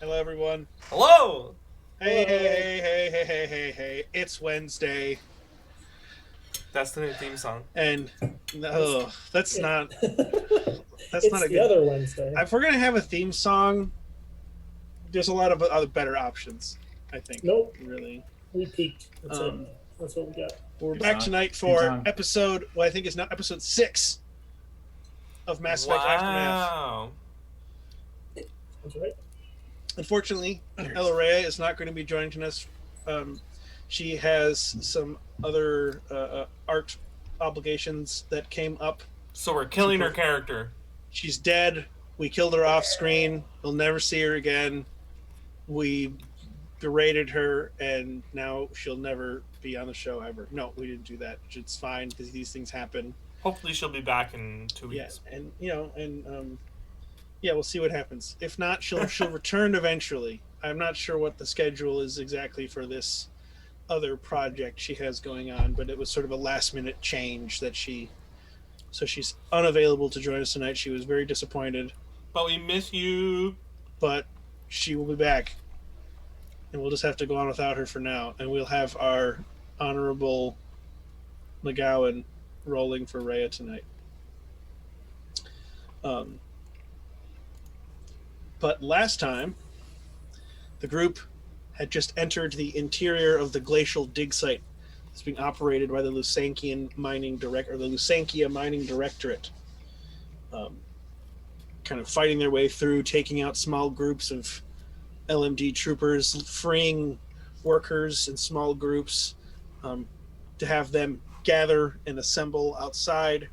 Hello, everyone. Hello! Hey, hey, hey, hey, hey, hey, hey. It's Wednesday, That's the new theme song. and no, that's It, not that's not it's a the good. other Wednesday. If we're gonna have a theme song, there's a lot of other better options. I think. Nope, Really. we peaked. That's it. Um, That's what we got. we're Theme back song. tonight Theme for song. episode. Well, I think it's now episode 6 of Mass Effect Aftermath. Wow. That's right. Unfortunately, Ella Rea is not going to be joining us. She has some other art obligations that came up. So we're killing her character. She's dead. We killed her off screen. We'll never see her again. We berated her, and now she'll never be on the show ever. No, we didn't do that. It's fine because these things happen. Hopefully she'll be back in 2 Yeah, weeks. and yeah, we'll see what happens. If not, she'll return eventually. I'm not sure what the schedule is exactly for this other project she has going on, but it was sort of a last minute change that so she's unavailable to join us tonight. She was very disappointed, But we miss you. but she will be back, and we'll just have to go on without her for now, and we'll have our honorable McGowan rolling for Rhea tonight. But last time, the group had just entered the interior of the glacial dig site. It's being operated by the Lusankian Mining Direct or the Lusankia Mining Directorate. Kind of fighting their way through, taking out small groups of LMD troopers, freeing workers in small groups, to have them gather and assemble outside.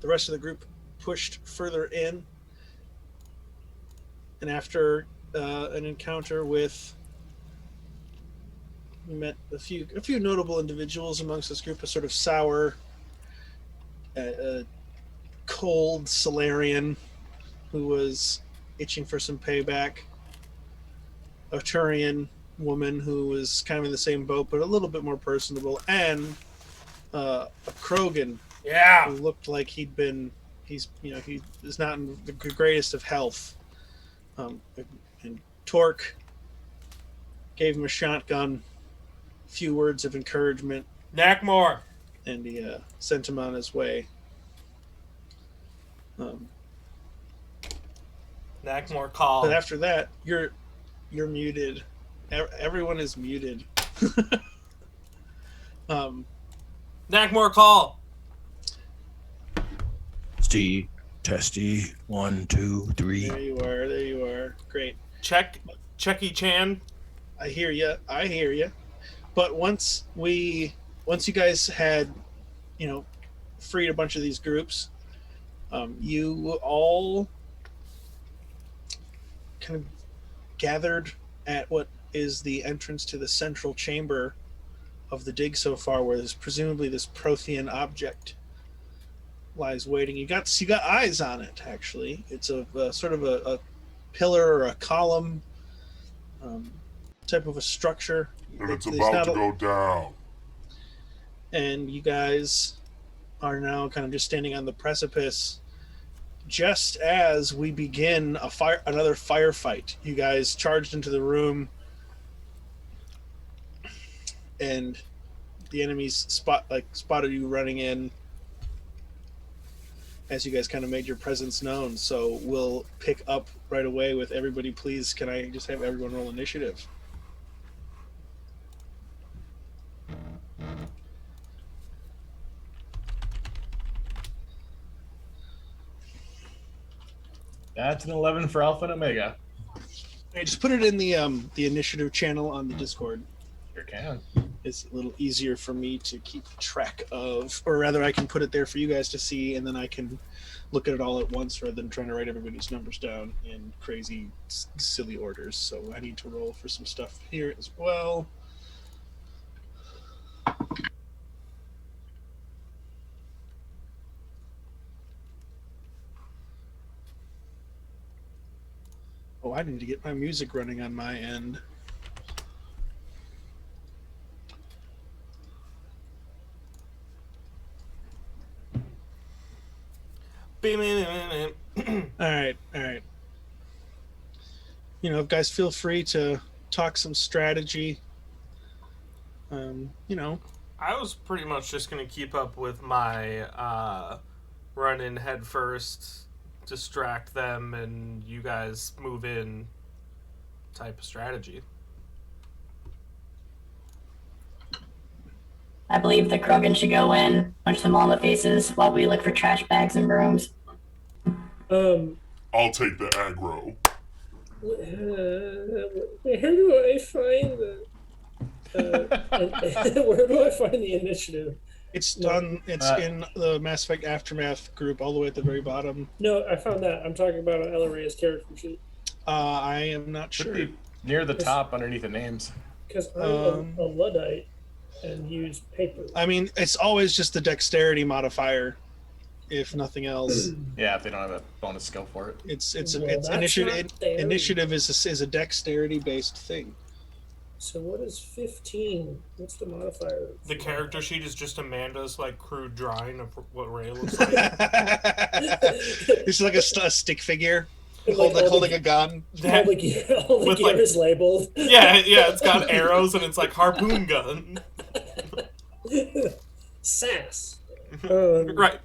The rest of the group pushed further in, and after an encounter with, we met a few notable individuals amongst this group. A sort of sour, cold Solarian who was itching for some payback. A Turian woman who was kind of in the same boat, but a little bit more personable, and a Krogan Yeah. who looked like he is not in the greatest of health. And Torque gave him a shotgun, a few words of encouragement, Knackmore. and he sent him on his way. Knackmore call. But after that, you're muted. Everyone is muted. Knackmore call. Steve, testy, 1, 2, 3. There you are. Great. Checky Chan. I hear you. But once you guys had, freed a bunch of these groups, you all kind of gathered at what is the entrance to the central chamber of the dig so far, where there's presumably this Prothean object lies waiting. You got eyes on it. Actually, it's a sort of a pillar or a column, type of a structure. And it's about to go down. And you guys are now kind of just standing on the precipice, just as we begin another firefight. You guys charged into the room, and the enemies spotted you running in as you guys kind of made your presence known. So we'll pick up right away with everybody. Please, can I just have everyone roll initiative? That's an 11 for Alpha and Omega. I just put it in the initiative channel on the Discord. Sure can. It's a little easier for me to keep track of, or rather I can put it there for you guys to see, and then I can look at it all at once rather than trying to write everybody's numbers down in crazy, silly orders. So I need to roll for some stuff here as well. Oh, I need to get my music running on my end. All right. guys feel free to talk some strategy. I was pretty much just gonna keep up with my run in head first, distract them, and you guys move in type of strategy. I believe the Krogan should go in, punch them all in the faces while we look for trash bags and brooms. I'll take the aggro. Where do I find the? Where do I find the initiative? It's done. It's in the Mass Effect Aftermath group, all the way at the very bottom. No, I found that. I'm talking about Ella Rey's character sheet. I am not Should sure. be near the top underneath the names. Because I'm a Luddite and use paper. I mean, it's always just the dexterity modifier, if nothing else. Yeah, if they don't have a bonus skill for it. It's Well, that's initiative. not there. Initiative is a dexterity based thing. So what is 15? What's the modifier? The character sheet is just Amanda's like crude drawing of what Ray looks like. It's like a stick figure, Like holding a gun. All the gear With, like- is labeled. Yeah, it's got arrows and it's like harpoon gun. Sass. Right.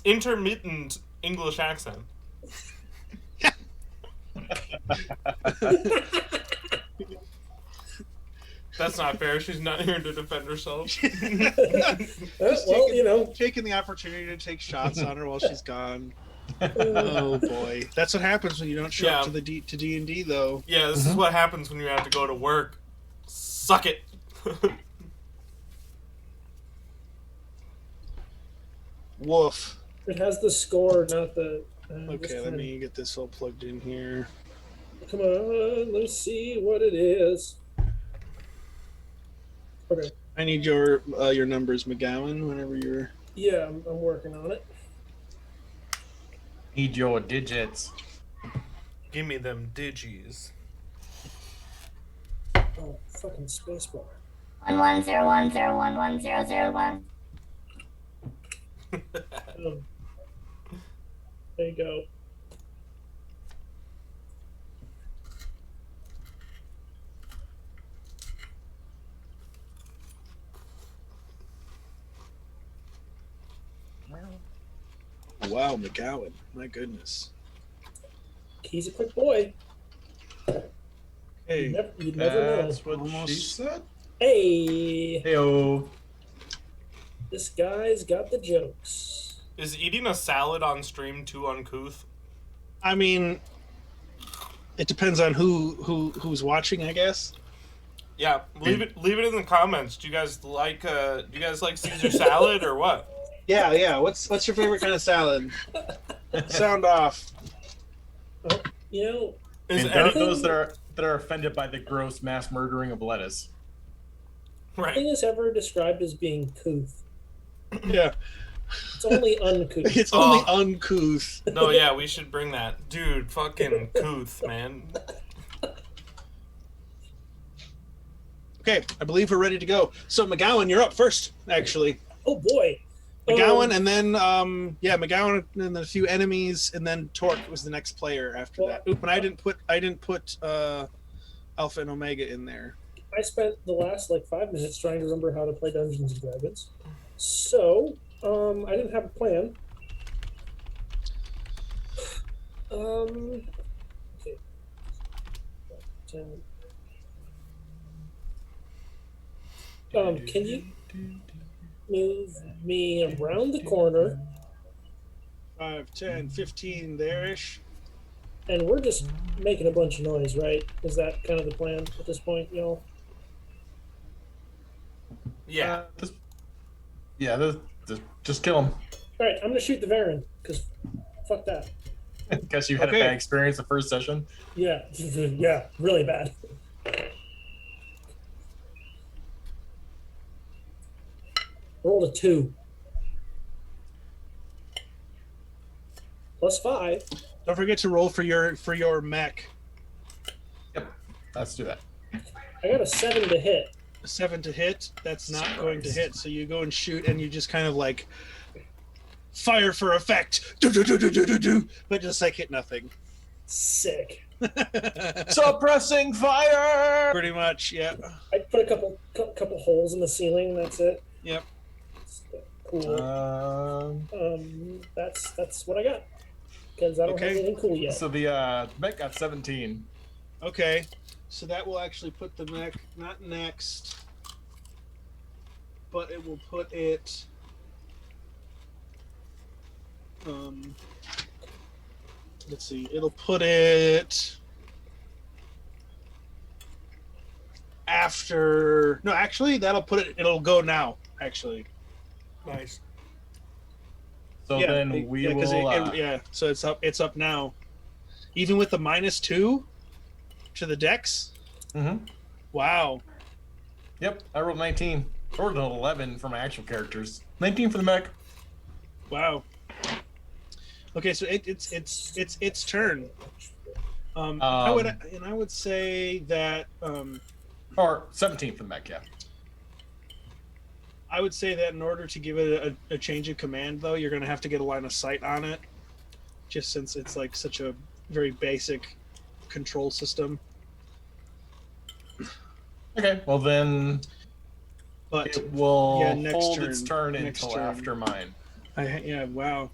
Intermittent English accent. That's not fair. She's not here to defend herself. Well, taking the opportunity to take shots on her while she's gone. Oh boy, that's what happens when you don't show up to D&D though. Yeah, this is what happens when you have to go to work. Suck it. Woof. it has the score, not the. Okay, let me get this all plugged in here. Come on, let's see what it is. Okay. I need your numbers, McGowan. Whenever you're. Yeah, I'm working on it. Need your digits. Give me them digis. Oh, fucking spacebar. 1101011001. There you go. Wow, McGowan. My goodness. He's a quick boy. Hey, You'd never know. That's what she said. Hey, Heyo. this guy's got the jokes. Is eating a salad on stream too uncouth? I mean, it depends on who's watching, I guess. Yeah, leave it in the comments. Do you guys like Caesar salad or what? Yeah. What's your favorite kind of salad? Sound off. You Is And there are any- those that are offended by the gross mass murdering of lettuce. right? nothing is ever described as being couth. Yeah, It's only uncouth. it's only uncouth. No, yeah, we should bring that, dude. Fucking couth, man. Okay, I believe we're ready to go. So McGowan, you're up first, actually. Oh boy. McGowan, and then McGowan, and then a few enemies, and then Torque was the next player after that. Oop, and I didn't put Alpha and Omega in there. I spent the last 5 minutes trying to remember how to play Dungeons and Dragons. So, I didn't have a plan. Okay. 10. Can you move me around the corner? 5, 10, 15 there-ish. And we're just making a bunch of noise, right? Is that kind of the plan at this point, y'all? Yeah. Just kill him. All right, I'm gonna shoot the Varen because fuck that. Guess you had Okay. a bad experience the first session. Yeah, yeah, really bad. Rolled a 2. +5. Don't forget to roll for your mech. Yep. Let's do that. I got a 7 to hit. 7 to hit. That's not going to hit. So you go and shoot, and you just kind of fire for effect. Do, but just hit nothing. Sick. Suppressing fire. Pretty much, yeah. I put a couple holes in the ceiling. And that's it. Yep. Cool. That's what I got. Because I don't have anything cool yet. So the mech got 17. Okay. So that will actually put the mech not next, but it will put it. Let's see. It'll put it after. No, actually, that'll put it. It'll go now. Actually. Nice. So then we will. Yeah. So it's up. It's up now. Even with the -2 to the dex. Mm-hmm. Wow. Yep, I rolled 19. I rolled an 11 for my actual characters. 19 for the mech. Wow. Okay, so it's turn. I would say that or 17 for the mech, yeah. I would say that in order to give it a change of command, though, you're going to have to get a line of sight on it, just since it's like such a very basic control system. Okay, well then, but it will hold turn, its turn until after mine. Wow.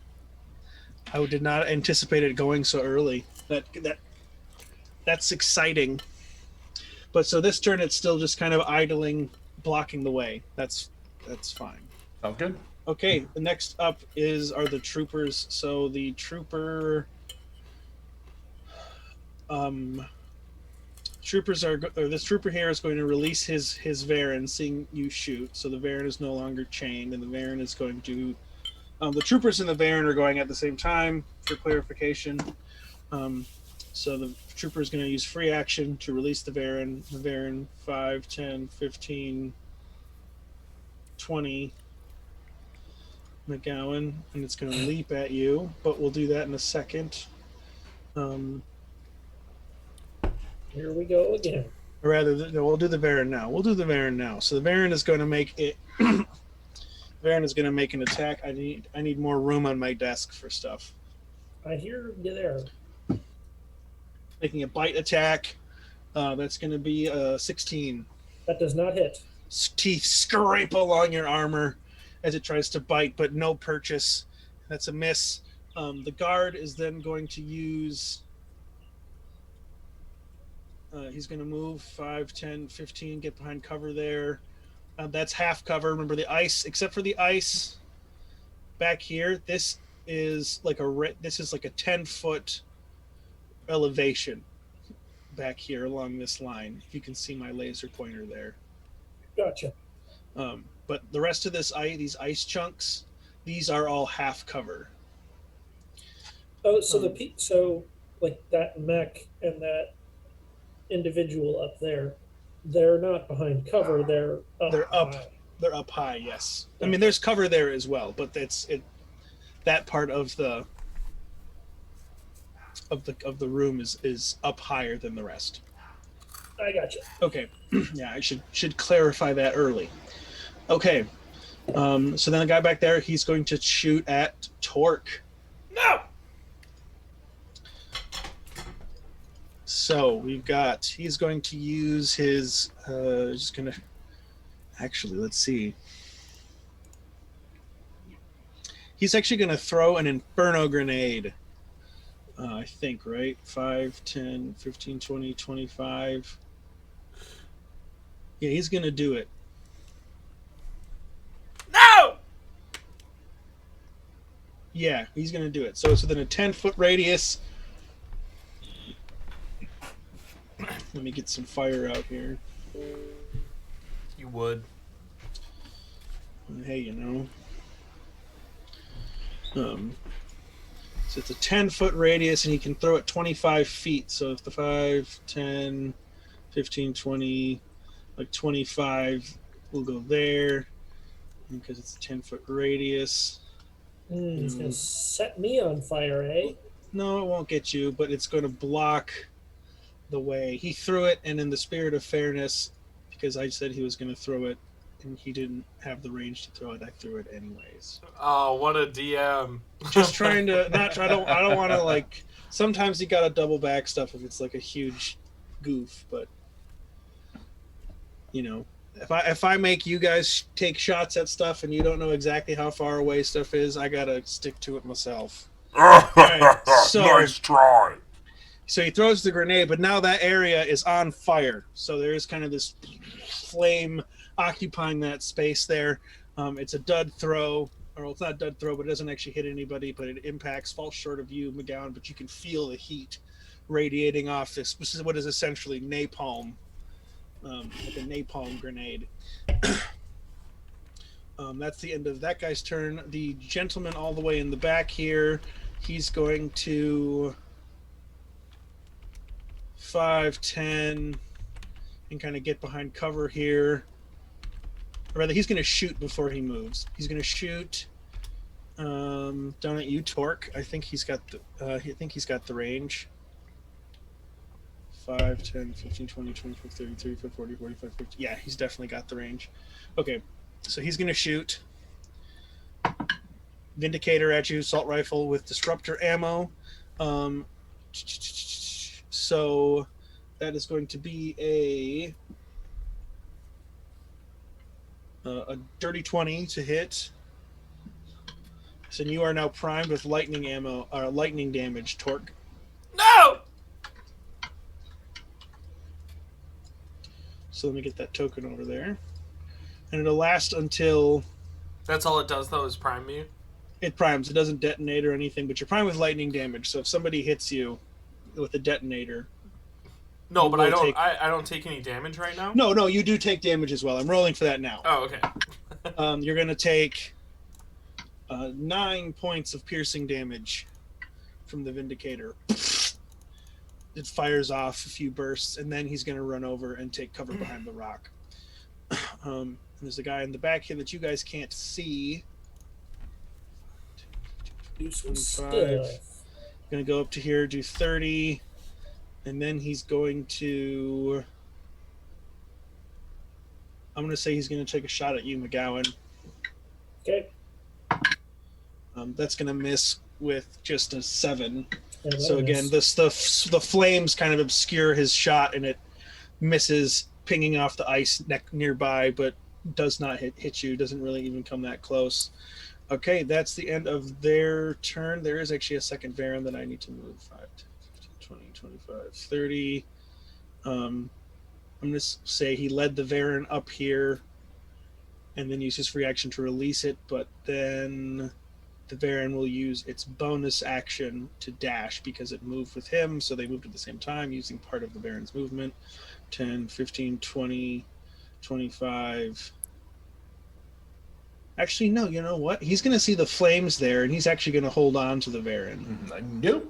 I did not anticipate it going so early. That's exciting. But so this turn, it's still just kind of idling, blocking the way. That's fine. Sounds good. Okay, the next up are the troopers. So the trooper, this trooper here is going to release his Varen, seeing you shoot. So the Varen is no longer chained, and the Varen is going to. The troopers and the Varen are going at the same time. For clarification, so the trooper is going to use free action to release the Varen. The Varen 5, 10, 15, 20. McGowan, and it's going to leap at you, but we'll do that in a second. Here we go again. Or rather, we'll do the Varen now. So the Varen is going to make it. Varen is going to make an attack. I need more room on my desk for stuff. I hear you there. Making a bite attack. That's going to be 16. That does not hit. Teeth scrape along your armor as it tries to bite, but no purchase. That's a miss. The guard is then going to use. He's going to move 5, 10, 15, get behind cover there. That's half cover. Remember the ice, except for the ice back here. This is like a 10-foot elevation back here along this line. If you can see my laser pointer there. Gotcha. But the rest of these ice chunks, these are all half cover. Oh, so so like that mech and that individual up there, they're not behind cover. They're up. High. They're up high. Yes. I mean, there's cover there as well, but that part of the room is up higher than the rest. I gotcha. Okay. Yeah, I should clarify that early. Okay. So then the guy back there, he's going to shoot at Torque. No. So he's going to use his, let's see. He's actually going to throw an Inferno Grenade. I think, right? 5, 10, 15, 20, 25. Yeah, he's going to do it. No! Yeah, he's going to do it. So it's within a 10-foot radius. Let me get some fire out here. You would. Hey, So it's a 10-foot radius, and he can throw it 25 feet. So if the 5, 10, 15, 20, like 25 will go there, because it's a 10-foot radius. It's going to set me on fire, eh? No, it won't get you, but it's going to block the way. He threw it, and in the spirit of fairness, because I said he was going to throw it and he didn't have the range to throw it. I threw it anyways. Oh, what a DM! Just trying to not. I don't want to like. Sometimes you gotta double back stuff if it's like a huge goof, but you know, if I make you guys take shots at stuff and you don't know exactly how far away stuff is, I gotta stick to it myself. Right, so, nice try. So he throws the grenade, but now that area is on fire. So there is kind of this flame occupying that space there. It's a dud throw, or it's not a dud throw, but it doesn't actually hit anybody, but it impacts, falls short of you, McGowan, but you can feel the heat radiating off this. This is what is essentially napalm, like a napalm grenade. That's the end of that guy's turn. The gentleman all the way in the back here, he's going to 5, 10, and kind of get behind cover here. Or rather, he's going to shoot before he moves. He's going to shoot down at you, Torque. I think he's got the range. 5, 10, 15, 20, 25, 30, 35, 40, 45, 50. Yeah, he's definitely got the range. Okay, so he's going to shoot. Vindicator at you, assault rifle with disruptor ammo. So that is going to be a dirty 20 to hit. So you are now primed with lightning ammo, or lightning damage, Torque. No! So let me get that token over there. And it'll last until... That's all it does, though, is prime you? It primes. It doesn't detonate or anything, but you're primed with lightning damage. So if somebody hits you with a detonator... No, but I don't take any damage right now? No, you do take damage as well. I'm rolling for that now. Oh, okay. You're going to take 9 points of piercing damage from the Vindicator. It fires off a few bursts, and then he's going to run over and take cover behind the rock. And there's a guy in the back here that you guys can't see. Do some 25. stuff. Going to go up to here, do 30. And then he's going to... I'm going to say he's going to take a shot at you, McGowan. Okay. That's going to miss with just a 7. Yeah, So again, the flames kind of obscure his shot, and it misses, pinging off the ice nearby, but does not hit you. Doesn't really even come that close. Okay, that's the end of their turn. There is actually a second Varen that I need to move. 5, 10, 15, 20, 25, 30. I'm going to say he led the Varen up here, and then use his free action to release it, but then the Varen will use its bonus action to dash because it moved with him, so they moved at the same time using part of the Varen's movement. 10, 15, 20, 25. Actually, no, you know what? He's going to see the flames there, and he's actually going to hold on to the Varen. Nope.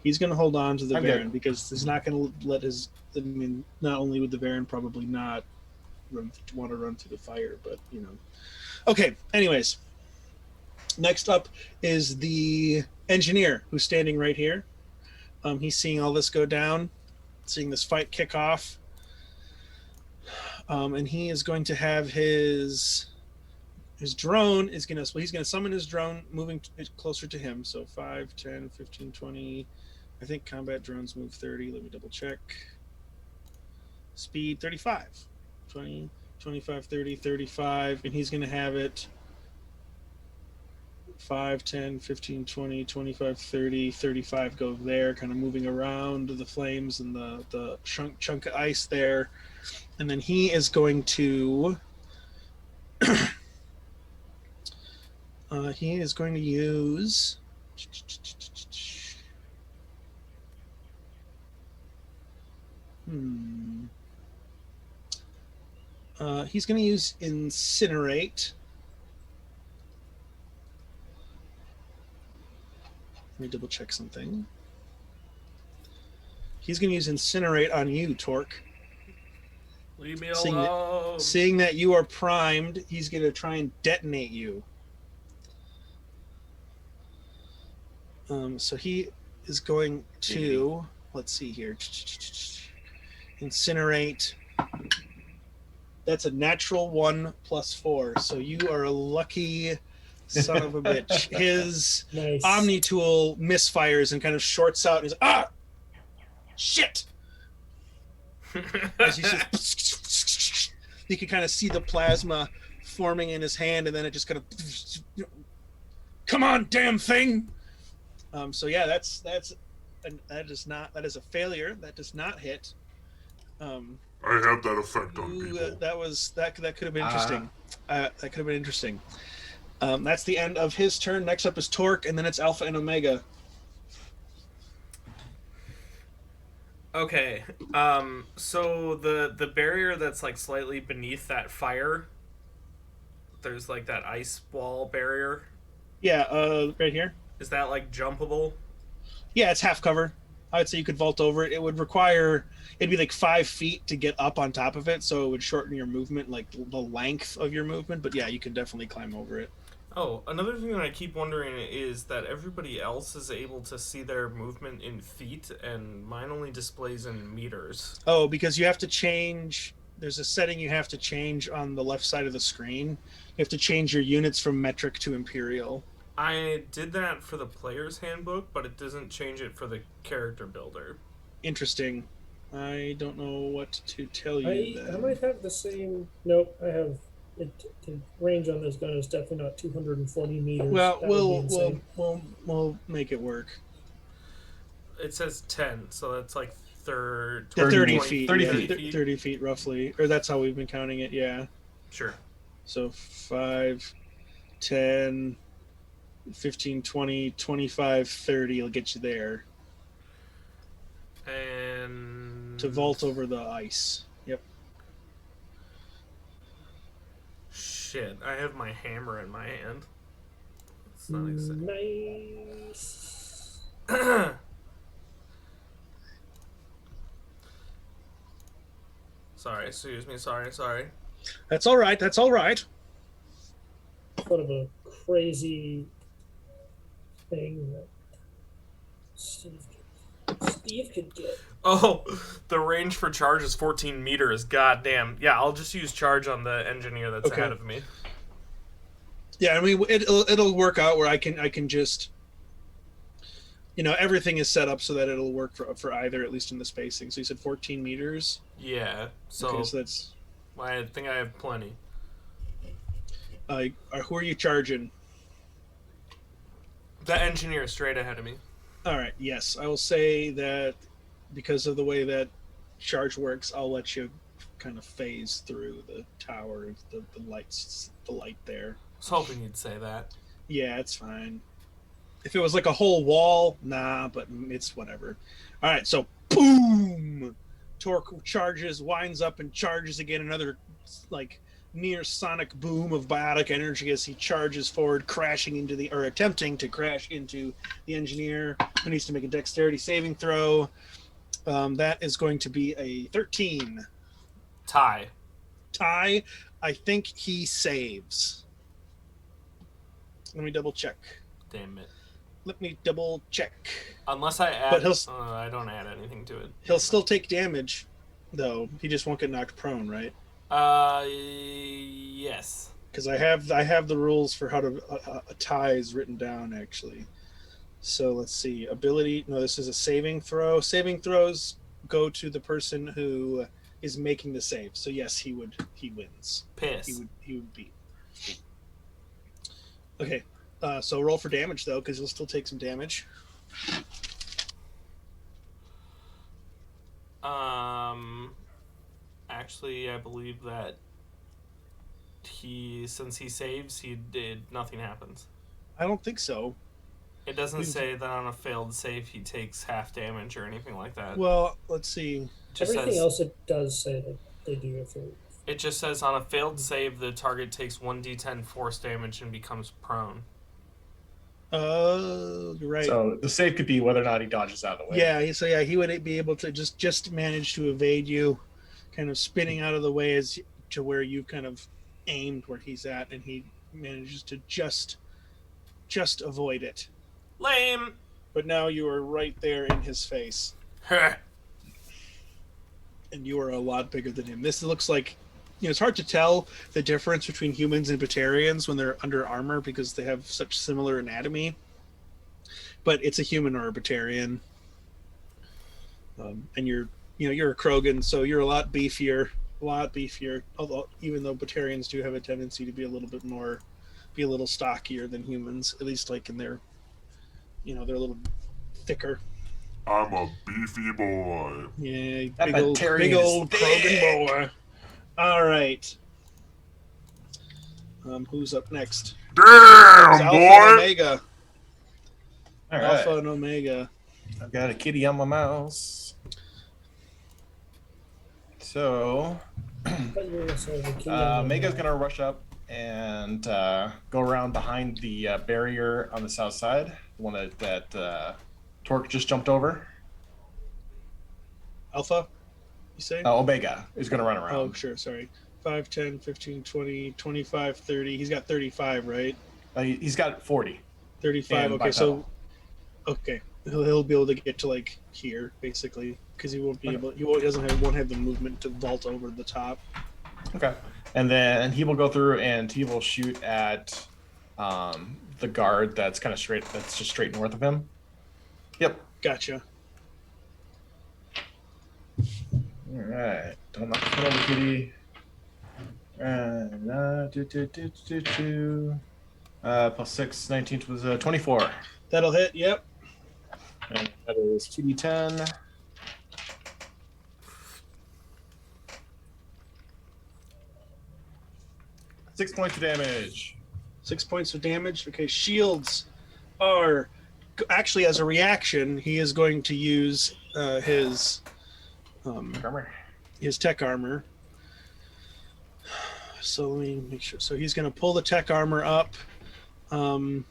He's going to hold on to the I'm Varen good. because he's not going to let his... I mean, not only would the Varen probably not want to run through the fire, but, you know. Okay, anyways. Next up is the engineer who's standing right here. He's seeing all this go down, seeing this fight kick off. And he is going to have his drone is going to, well, he's going to summon his drone moving closer to him. So 5, 10, 15, 20. I think combat drones move 30. Let me double check. Speed 35. 20, 25, 30, 35. And he's going to have it 5, 10, 15, 20, 25, 30, 35 go there, kind of moving around the flames and the chunk of ice there. And then he is going to use he's going to use Incinerate. Let me double check something. He's going to use Incinerate on you, Torque. Leave me alone. Seeing that you are primed, he's going to try and detonate you. So he is going to, let's see here, Incinerate That's a natural 1 plus 4. So you are a lucky son of a bitch. His Nice. Omni tool misfires and kind of shorts out. And he's like, shit! As you just, you can kind of see the plasma forming in his hand, and then it just kind of, come on, damn thing! So yeah, that is a failure. That does not hit. I have that effect on people. That could have been interesting. That could have been interesting. That's the end of his turn. Next up is Torque, and then it's Alpha and Omega. Okay. So the barrier that's like slightly beneath that fire, there's like that ice wall barrier. Yeah, right here. Is that like jumpable? Yeah, it's half cover. I'd say you could vault over it. It would require, it'd be like 5 feet to get up on top of it, so it would shorten your movement, like the length of your movement. But yeah, you can definitely climb over it. Oh, another thing that I keep wondering is that everybody else is able to see their movement in feet, and mine only displays in meters. Oh, because you have to change. There's a setting you have to change on the left side of the screen. You have to change your units from metric to imperial. I did that for the player's handbook, but it doesn't change it for the character builder. Interesting. I don't know what to tell you. I might have the same. Nope, I have. The range on this gun is definitely not 240 meters. Well, That we'll make it work. It says 10, so that's like 30 feet. 30 yeah, feet. 30 feet roughly. Or that's how we've been counting it, yeah. Sure. So 5, 10, 15, 20, 25, 30 will get you there. And To vault over the ice. Yep. shit, I have my hammer in my hand. It's not exciting. Nice. Sorry, excuse me, sorry. That's all right. That's all right. Sort of a crazy thing that Steve could get. Oh, the range for charge is 14 meters. God damn. Yeah, I'll just use charge on the engineer that's Okay. ahead of me. Yeah, I mean it'll work out where I can just, everything is set up so that it'll work for either, at least in the spacing. So you said 14 meters. Yeah, so, Okay, so that's. I think I have plenty. Who are you charging? The engineer straight ahead of me. All right. Yes, I will say that because of the way that charge works, I'll let you kind of phase through the tower, the light there. I was hoping you'd say that. Yeah, it's fine. If it was like a whole wall, nah, but it's whatever. All right, so boom! Torque charges, winds up, and charges again. Another like near sonic boom of biotic energy as he charges forward, attempting to crash into the engineer, who needs to make a dexterity saving throw. That is going to be a 13. Tie. I think he saves. Let me double check. Damn it. Let me double check. Unless I add... But I don't add anything to it. He'll still take damage, though. He just won't get knocked prone, right? Yes. Because I have the rules for how to ties written down, actually. So let's see. Ability. No, this is a saving throw. Saving throws go to the person who is making the save. So yes, he wins. Piss. He would beat. Okay. So roll for damage though, because he'll still take some damage. Actually, I believe that since he saves, nothing happens. I don't think so. It doesn't say that on a failed save he takes half damage or anything like that. Well, let's see. Everything else it does say that they do if it just says on a failed save the target takes 1d10 force damage and becomes prone. You're right. So the save could be whether or not he dodges out of the way. Yeah, so yeah, he would be able to just manage to evade you, kind of spinning out of the way as to where you've kind of aimed where he's at, and he manages to just avoid it. Lame. But now you are right there in his face, Heh. and you are a lot bigger than him. This looks like it's hard to tell the difference between humans and Batarians when they're under armor because they have such similar anatomy. But it's a human or a Batarian, and you're a Krogan, so you're a lot beefier. Although even though Batarians do have a tendency to be a little stockier than humans, at least like in their, they're a little thicker. I'm a beefy boy. Yeah, That big old Batarian is Krogan boy. All right. Who's up next? It's Damn, Alpha and boy! Omega. All right. Alpha and Omega. I've got a kitty on my mouse. So, Mega's gonna rush up and go around behind the barrier on the south side, the one that Torque just jumped over. Alpha, you say? Omega is gonna run around. Oh, sure, sorry. 5, 10, 15, 20, 25, 30. He's got 35, right? He's got 40. 35, And okay, bipedal. okay. He'll be able to get to like here, basically, because he won't be able. Won't have the movement to vault over the top. Okay, and then he will go through and he will shoot at the guard that's kind of straight. That's just straight north of him. Yep. Gotcha. All right. Don't knock the over, kitty. Plus 6, 19 was 24. That'll hit. Yep. And that is 2d10. Six points of damage. 6 points of damage. Okay, shields are actually, as a reaction, he is going to use his Armor. tech armor. So let me make sure. So he's going to pull the tech armor up. The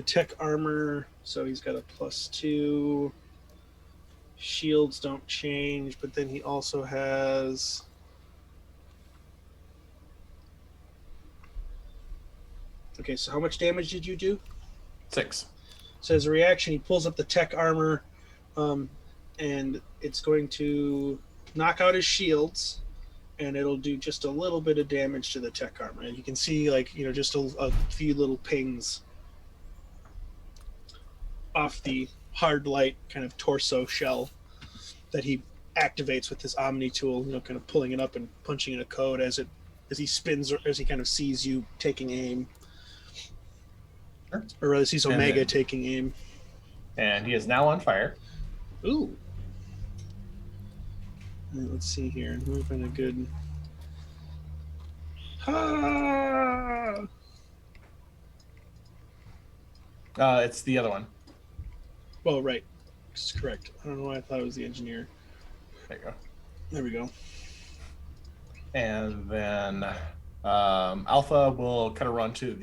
tech armor. So he's got a +2. Shields don't change, but then he also has. Okay, so how much damage did you do? 6. So as a reaction, he pulls up the tech armor, and it's going to knock out his shields, and it'll do just a little bit of damage to the tech armor. And you can see, just a few little pings off the hard light kind of torso shell that he activates with his Omni tool. Kind of pulling it up and punching in a code as he spins, or as he kind of sees you taking aim. Or rather, sees Omega taking aim. And he is now on fire. Ooh. Let's see here. We'll find a good. It's the other one. Well, right. It's correct. I don't know why I thought it was the engineer. There you go. There we go. And then Alpha will kind of run to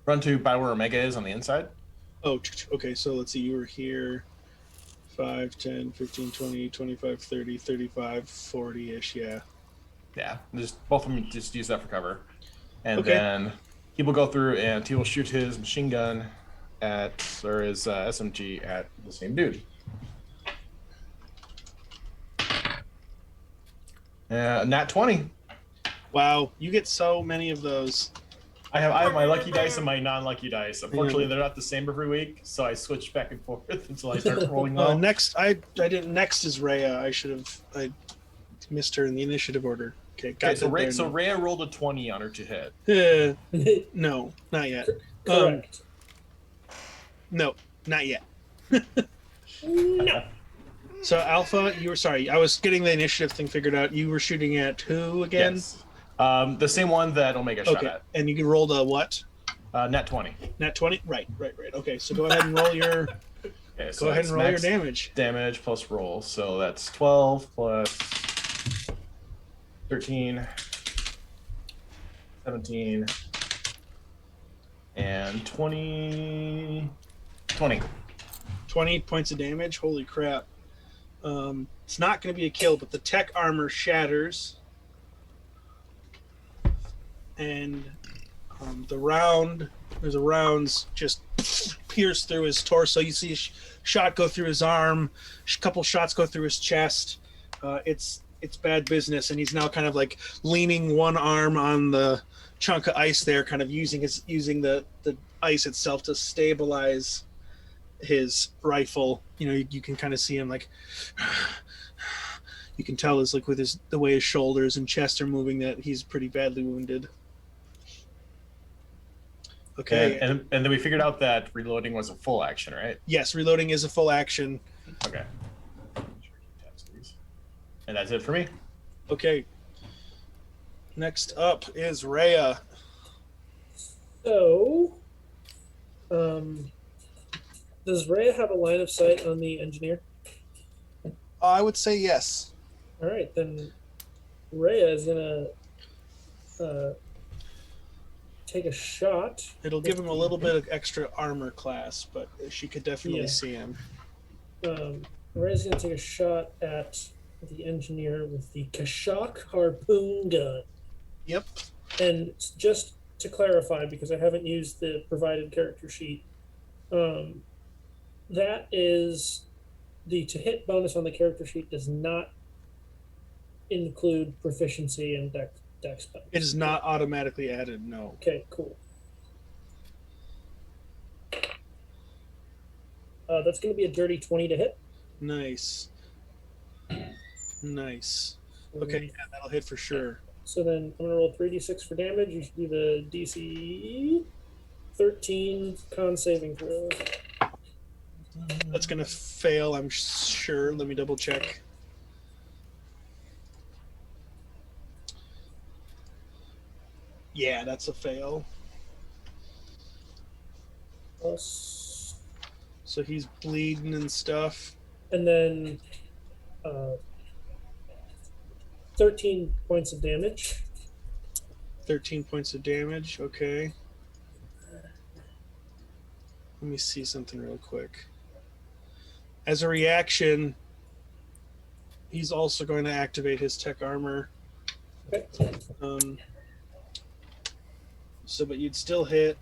run to by where Omega is on the inside. Oh, okay. So let's see. You were here 5, 10, 15, 20, 25, 30, 35, 40-ish. Yeah. Yeah. Just both of them just use that for cover. And Okay. then he will go through and he will shoot his machine gun his SMG at the same dude. Nat 20. Wow. You get so many of those. I have my lucky dice and my non-lucky dice. Unfortunately, they're not the same every week, so I switch back and forth until I start rolling well. Next, I didn't. Next is Rhea. I missed her in the initiative order. Okay, got so it there. Rhea rolled a 20 on her to hit. No, not yet. Correct. No, not yet. No. So Alpha, you were sorry. I was getting the initiative thing figured out. You were shooting at who again? Yes. The same one that Omega shot Okay, at. and you rolled a what? Nat 20. Nat 20? Right. Okay, so go ahead and roll your Okay, go ahead and roll your max damage. Damage plus roll. So that's 12 plus 13, 17, and 20. 20 points of damage. Holy crap. It's not going to be a kill, but the tech armor shatters. And there's a rounds just pierce through his torso. You see a shot go through his arm, a couple shots go through his chest. It's it's bad business, and he's now kind of like leaning one arm on the chunk of ice there, kind of using the ice itself to stabilize his rifle. You can kind of see him like you can tell is like with the way his shoulders and chest are moving that he's pretty badly wounded. Okay. And then we figured out that reloading was a full action, right? Yes, reloading is a full action. Okay. And that's it for me. Okay. Next up is Rhea. So, does Rhea have a line of sight on the engineer? I would say yes. All right, then Rhea is gonna take a shot. It'll give him a little bit of extra armor class, but she could definitely see him. Rhea's gonna take a shot at the engineer with the Kashak harpoon gun. Yep. And just to clarify, because I haven't used the provided character sheet, that is the to hit bonus on the character sheet does not include proficiency and dex bonus. It is not automatically added, no. Okay, cool. That's going to be a dirty 20 to hit. Nice. Okay, yeah, that'll hit for sure. So then I'm going to roll 3d6 for damage. You should do the DC 13 con saving throw. That's going to fail, I'm sure. Let me double check. Yeah, that's a fail. Plus, So he's bleeding and stuff. and then 13 points of damage. 13 points of damage, okay. Let me see something real quick. As a reaction, he's also going to activate his tech armor. Okay. But you'd still hit.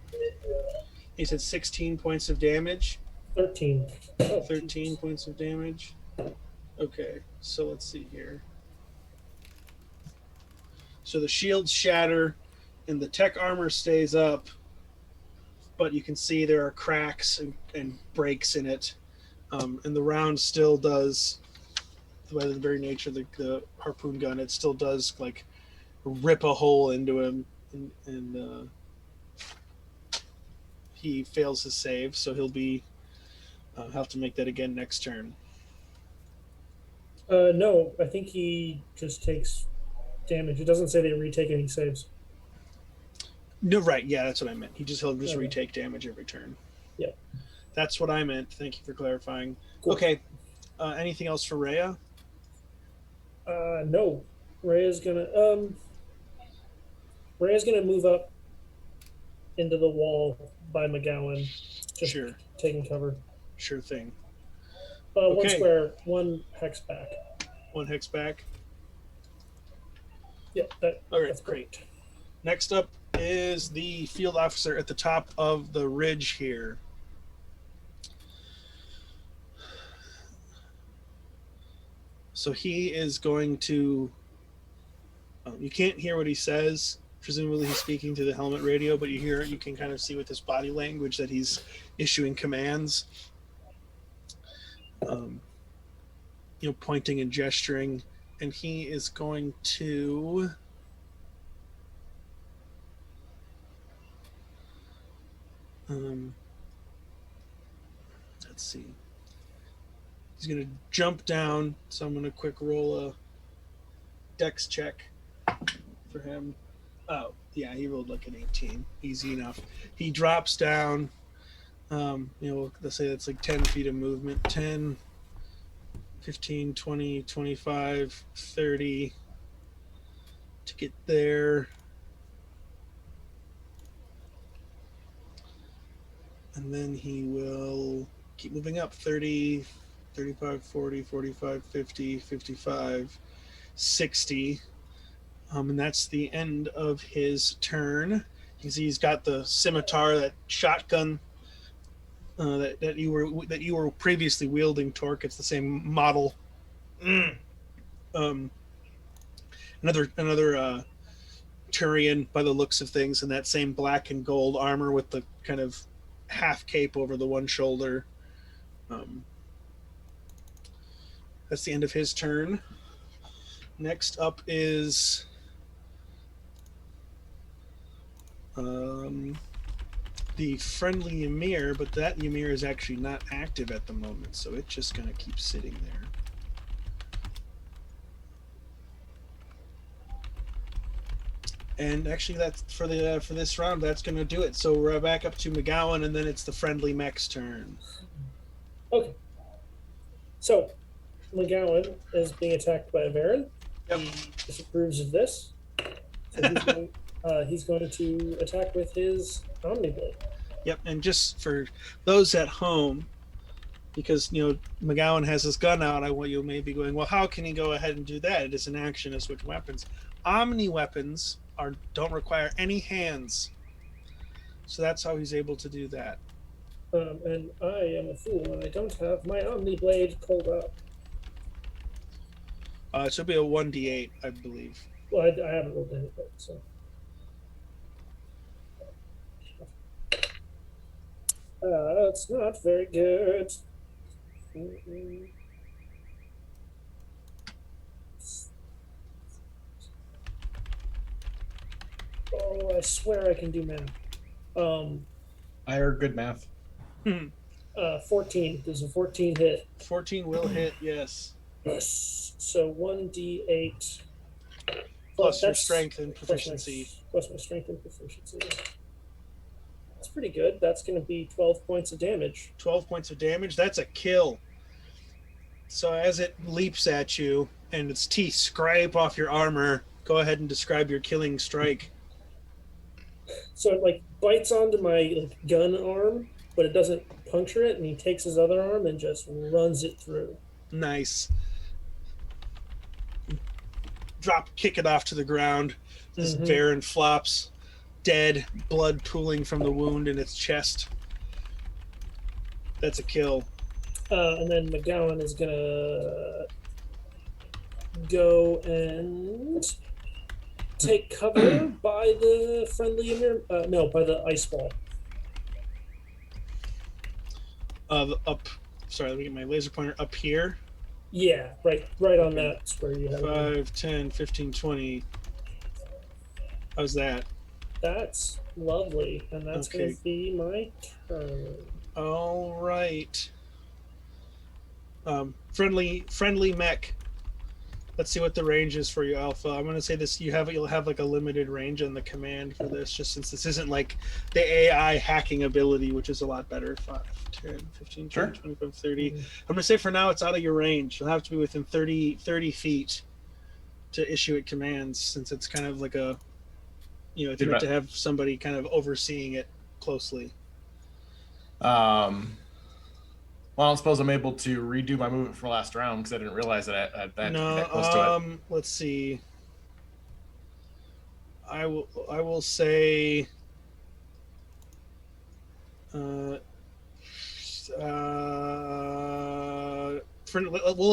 He said 16 points of damage. 13. Oh, 13 points of damage. Okay, so let's see here. So the shields shatter and the tech armor stays up, but you can see there are cracks and breaks in it. And the round still does, by the very nature of the harpoon gun, it still does like rip a hole into him, and he fails his save, so he'll be have to make that again next turn. No, I think he just takes damage. It doesn't say they retake any saves. No, right? Yeah, that's what I meant. He'll just Okay. retake damage every turn. Yeah. That's what I meant. Thank you for clarifying. Cool. Okay. Anything else for Rhea? No. Rhea's gonna move up into the wall by McGowan, just Sure. taking cover. Sure thing. One Okay. square, one hex back. One hex back. Yeah, All right, that's great. Next up is the field officer at the top of the ridge here. So he is going to. You can't hear what he says. Presumably he's speaking to the helmet radio, but you can kind of see with his body language that he's issuing commands. Pointing and gesturing, and he is going to. Let's see. He's going to jump down, so I'm going to quick roll a dex check for him. Oh, yeah, he rolled like an 18. Easy enough. He drops down. Let's say that's like 10 feet of movement. 10, 15, 20, 25, 30 to get there. And then he will keep moving up 30, 35, 40, 45, 50, 55, 60. And that's the end of his turn. You can see he's got the scimitar, that shotgun that you were previously wielding, Torque. It's the same model. another Turian by the looks of things, in that same black and gold armor with the kind of half cape over the one shoulder. That's the end of his turn. Next up is the friendly Ymir, but that Ymir is actually not active at the moment, so it's just going to keep sitting there. And actually, that's for this round. That's going to do it. So we're back up to McGowan, and then it's the friendly mech's turn. Okay. So, McGowan is being attacked by a Baron. Yep. He disapproves of this. So he's going to attack with his Omniblade. Yep. And just for those at home, because McGowan has his gun out, I want you may be going, well, how can he go ahead and do that? It is an action to switch weapons. Omni weapons don't require any hands, so that's how he's able to do that. And I am a fool, and I don't have my Omniblade pulled up. It should be a 1d8, I believe. Well, I haven't rolled anything, so. That's not very good. Oh, I swear I can do math. I heard good math. 14. Does a 14 hit? 14 will hit, yes. Yes. So 1d8. Plus your strength and proficiency. Plus my strength and proficiency. That's pretty good. That's going to be 12 points of damage. 12 points of damage? That's a kill. So as it leaps at you and its teeth scrape off your armor, go ahead and describe your killing strike. So it bites onto my gun arm, but it doesn't puncture it, and he takes his other arm and just runs it through. Nice. Kick it off to the ground. This Baron flops, dead, blood pooling from the wound in its chest. That's a kill. And then McGowan is gonna go and take cover by the friendly Ymir. No, by the ice wall. Sorry, let me get my laser pointer up here. Yeah, right on that where you have 5, 10, 15, 20. How's that? That's lovely, and that's Okay. going to be my turn. All right. Friendly mech. Let's see what the range is for you, Alpha. I'm going to say this. You'll have a limited range on the command for this, just since this isn't like the AI hacking ability, which is a lot better. 5, 10, 15, 20, 25, 30. I'm going to say for now it's out of your range. You'll have to be within 30 feet to issue it commands, since it's kind of like a, you have to have somebody kind of overseeing it closely. Well, I don't suppose I'm able to redo my movement for last round because I didn't realize that I had to be that close to it. Let's see. I will say. We'll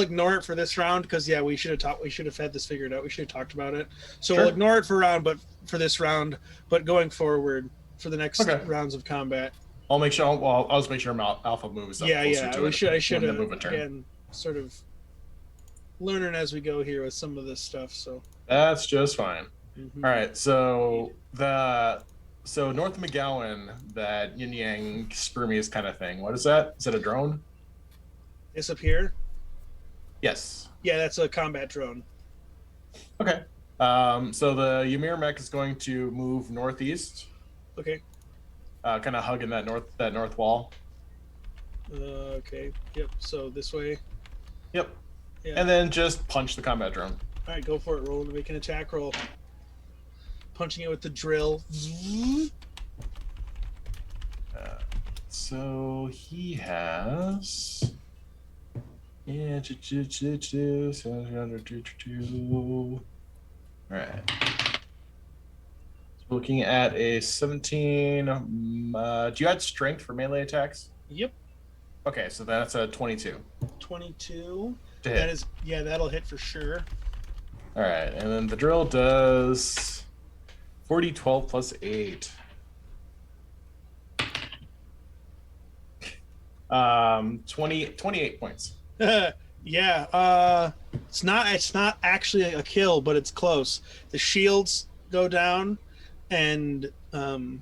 ignore it for this round because we should have had this figured out. We should have talked about it. So We'll ignore it for this round, but going forward for the next rounds of combat. I'll make sure. Well, I'll just make sure Alpha moves up. I should have again sort of learning as we go here with some of this stuff. So that's just fine. All right. So North McGowan, that yin yang spermies kind of thing. What is that? Is it a drone? It's up here. Yes. Yeah, that's a combat drone. Okay. So the Ymir mech is going to move northeast. Okay. Kind of hugging that north wall. Okay. Yep. So this way. Yep. Yeah. And then just punch the combat drone. All right, go for it. Roll to make an attack roll. Punching it with the drill. So he has. Yeah. 702. All right. Looking at a 17. Do you add strength for melee attacks? Yep. Okay, so that's a 22. 22. To hit. That'll hit for sure. All right, and then the drill does 40, 12 plus 8. 28 points. Yeah, it's not actually a kill, but it's close. The shields go down, and you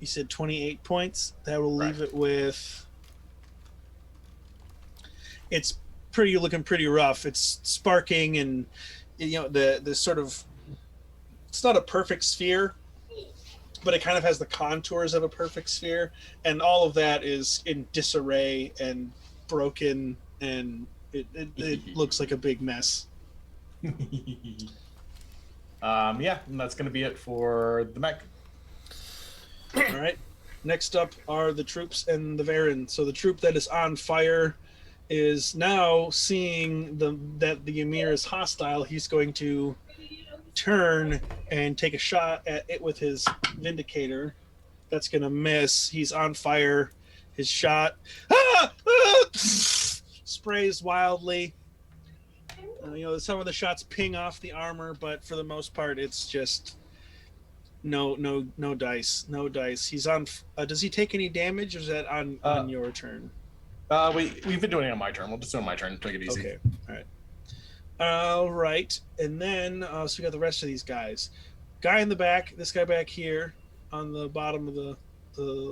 said 28 points. That will leave it with. It's looking pretty rough. It's sparking, and the sort of. It's not a perfect sphere, but it kind of has the contours of a perfect sphere, and all of that is in disarray and broken, and it looks like a big mess. Yeah, and that's gonna be it for the mech. All right. Next up are the troops and the Varen. So the troop that is on fire is now seeing that the Ymir is hostile. He's going to turn and take a shot at it with his Vindicator. That's going to miss. He's on fire. His shot sprays wildly. Some of the shots ping off the armor, but for the most part, it's just no dice. He's on. Does he take any damage, or is that on your turn? We've been doing it on my turn. We'll just do it on my turn. Take it easy. Okay. All right. And then so we got the rest of these guys. Guy in the back. This guy back here on the bottom of the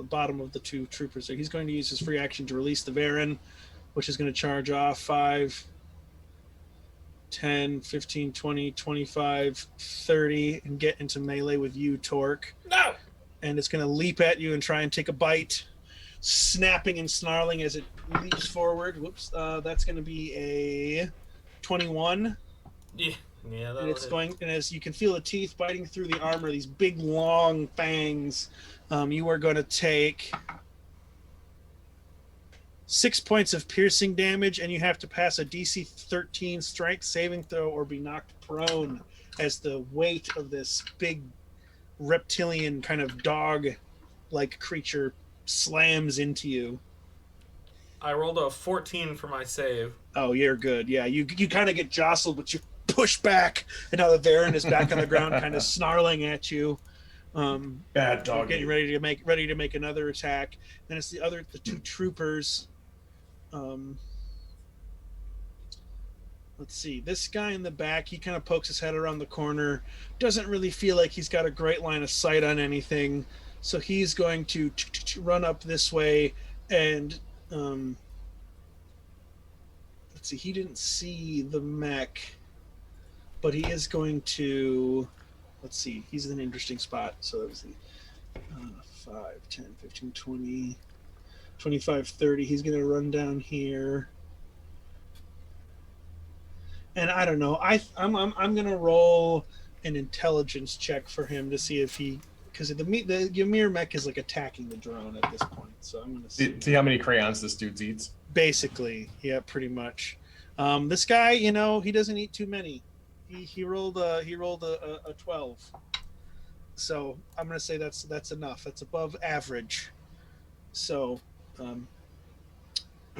bottom of the two troopers there. He's going to use his free action to release the Varen, which is going to charge off 5, 10, 15, 20, 25, 30, and get into melee with you, Torque. No! And it's going to leap at you and try and take a bite, snapping and snarling as it leaps forward. Whoops. That's going to be a 21. Yeah, and it's going, and as you can feel the teeth biting through the armor, these big, long fangs, you are going to take 6 points of piercing damage, and you have to pass a DC 13 strength saving throw or be knocked prone as the weight of this big reptilian kind of dog-like creature slams into you. I rolled a 14 for my save. Oh, you're good. Yeah, you kind of get jostled, but you push back, and now the Varen is back on the ground, kind of snarling at you. Bad dog. Getting ready to make another attack. Then it's the two troopers. Let's see. This guy in the back, he kind of pokes his head around the corner. Doesn't really feel like he's got a great line of sight on anything, so he's going to run up this way and. Let's see. He didn't see the mech, but he is going to. Let's see. He's in an interesting spot. So that was the 5, 10, 15, 20, 25, 30. He's going to run down here. And I don't know. I'm going to roll an intelligence check for him to see if he, because the Ymir mech is like attacking the drone at this point. So I'm going to see how many crayons this dude eats. Basically, yeah, pretty much. This guy, he doesn't eat too many. He rolled a 12. So I'm gonna say that's enough. That's above average. So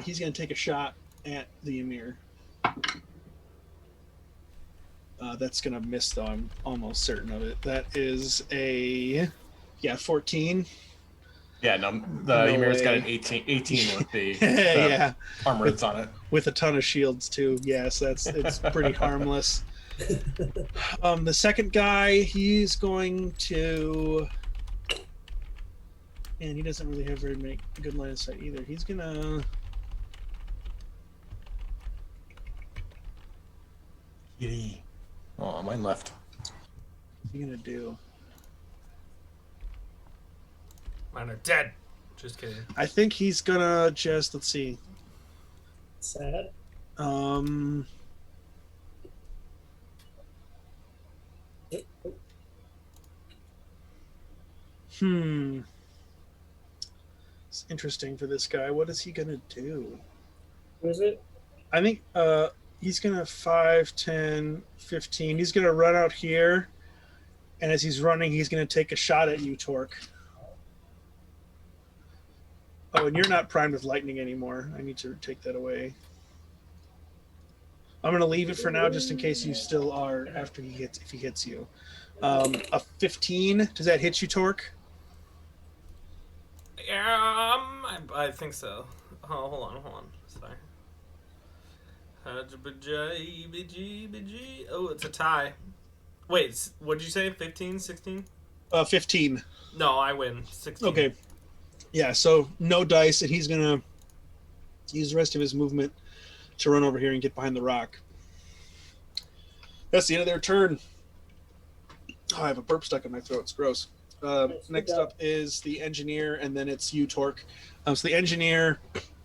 he's gonna take a shot at the Ymir. That's gonna miss though. I'm almost certain of it. That is a 14. Yeah, no, the Ymir's got an 18 with the armor that's on it. With a ton of shields too. Yes, it's pretty harmless. The second guy, he's going to, and he doesn't really have very good line of sight either. He's gonna. Kitty. Oh, mine left. What's he gonna do? Mine are dead. Just kidding. I think he's gonna just, let's see. Sad. It's interesting for this guy. What is he gonna do? Who is it? I think he's gonna 5, 10, 15. He's gonna run out here, and as he's running, he's gonna take a shot at you, Torque. Oh, and you're not primed with lightning anymore. I need to take that away. I'm gonna leave it for now, just in case you still are after if he hits you. A 15. Does that hit you, Torque? I think so. Oh, hold on. Sorry. Oh, it's a tie. Wait, what did you say? 15, 16? 15. No, I win. 16. Okay. Yeah. So no dice, and he's gonna use the rest of his movement to run over here and get behind the rock. That's the end of their turn. Oh, I have a burp stuck in my throat. It's gross. Next up is the engineer, and then it's you, Torque. So the engineer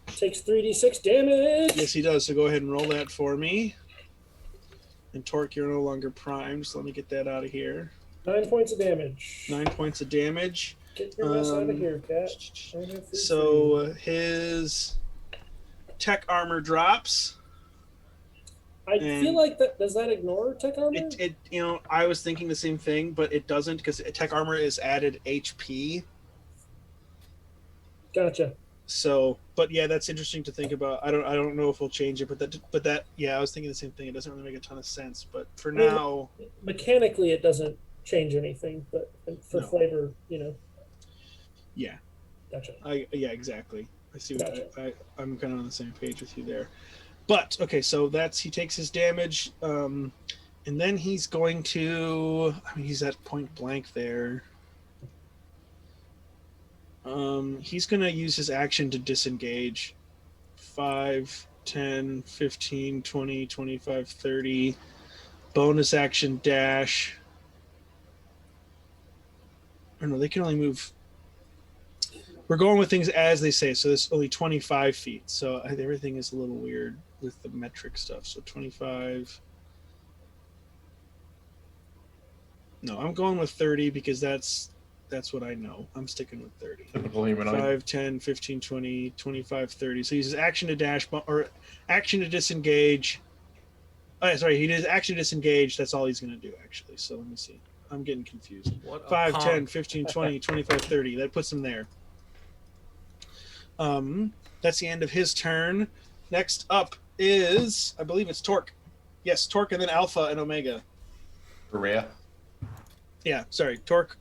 takes 3d6 damage. Yes, he does. So go ahead and roll that for me. And Torque, you're no longer primed, so let me get that out of here. 9 points of damage. 9 points of damage. Get your mess out of here, cat. So his tech armor drops. I feel like that does that ignore tech armor? It I was thinking the same thing, but it doesn't because tech armor is added HP. Gotcha. So, but yeah, that's interesting to think about. I don't know if we'll change it, but that yeah, I was thinking the same thing. It doesn't really make a ton of sense, but for now, mechanically it doesn't change anything, but for flavor, Yeah. Gotcha. Yeah, exactly. I see. Gotcha. I'm kind of on the same page with you there. But okay, so he takes his damage, and then he's going to. I mean, he's at point blank there. He's going to use his action to disengage. 5, 10, 15, 20, 25, 30. Bonus action dash. Or no, they can only move. We're going with things as they say, so this is only 25 feet. So everything is a little weird with the metric stuff. So 25. No, I'm going with 30 because that's what I know. I'm sticking with 30. Typical humanoid. 5, 10, 15, 20, 25, 30. So he uses action to dash or action to disengage. Oh, sorry, he does action to disengage. That's all he's going to do, actually. So let me see. I'm getting confused. 5, 10, 15, 20, 25, 30. That puts him there. That's the end of his turn. Next up is, I believe it's Torque. Yes, Torque and then Alpha and Omega. Rhea. Yeah, sorry, Torque.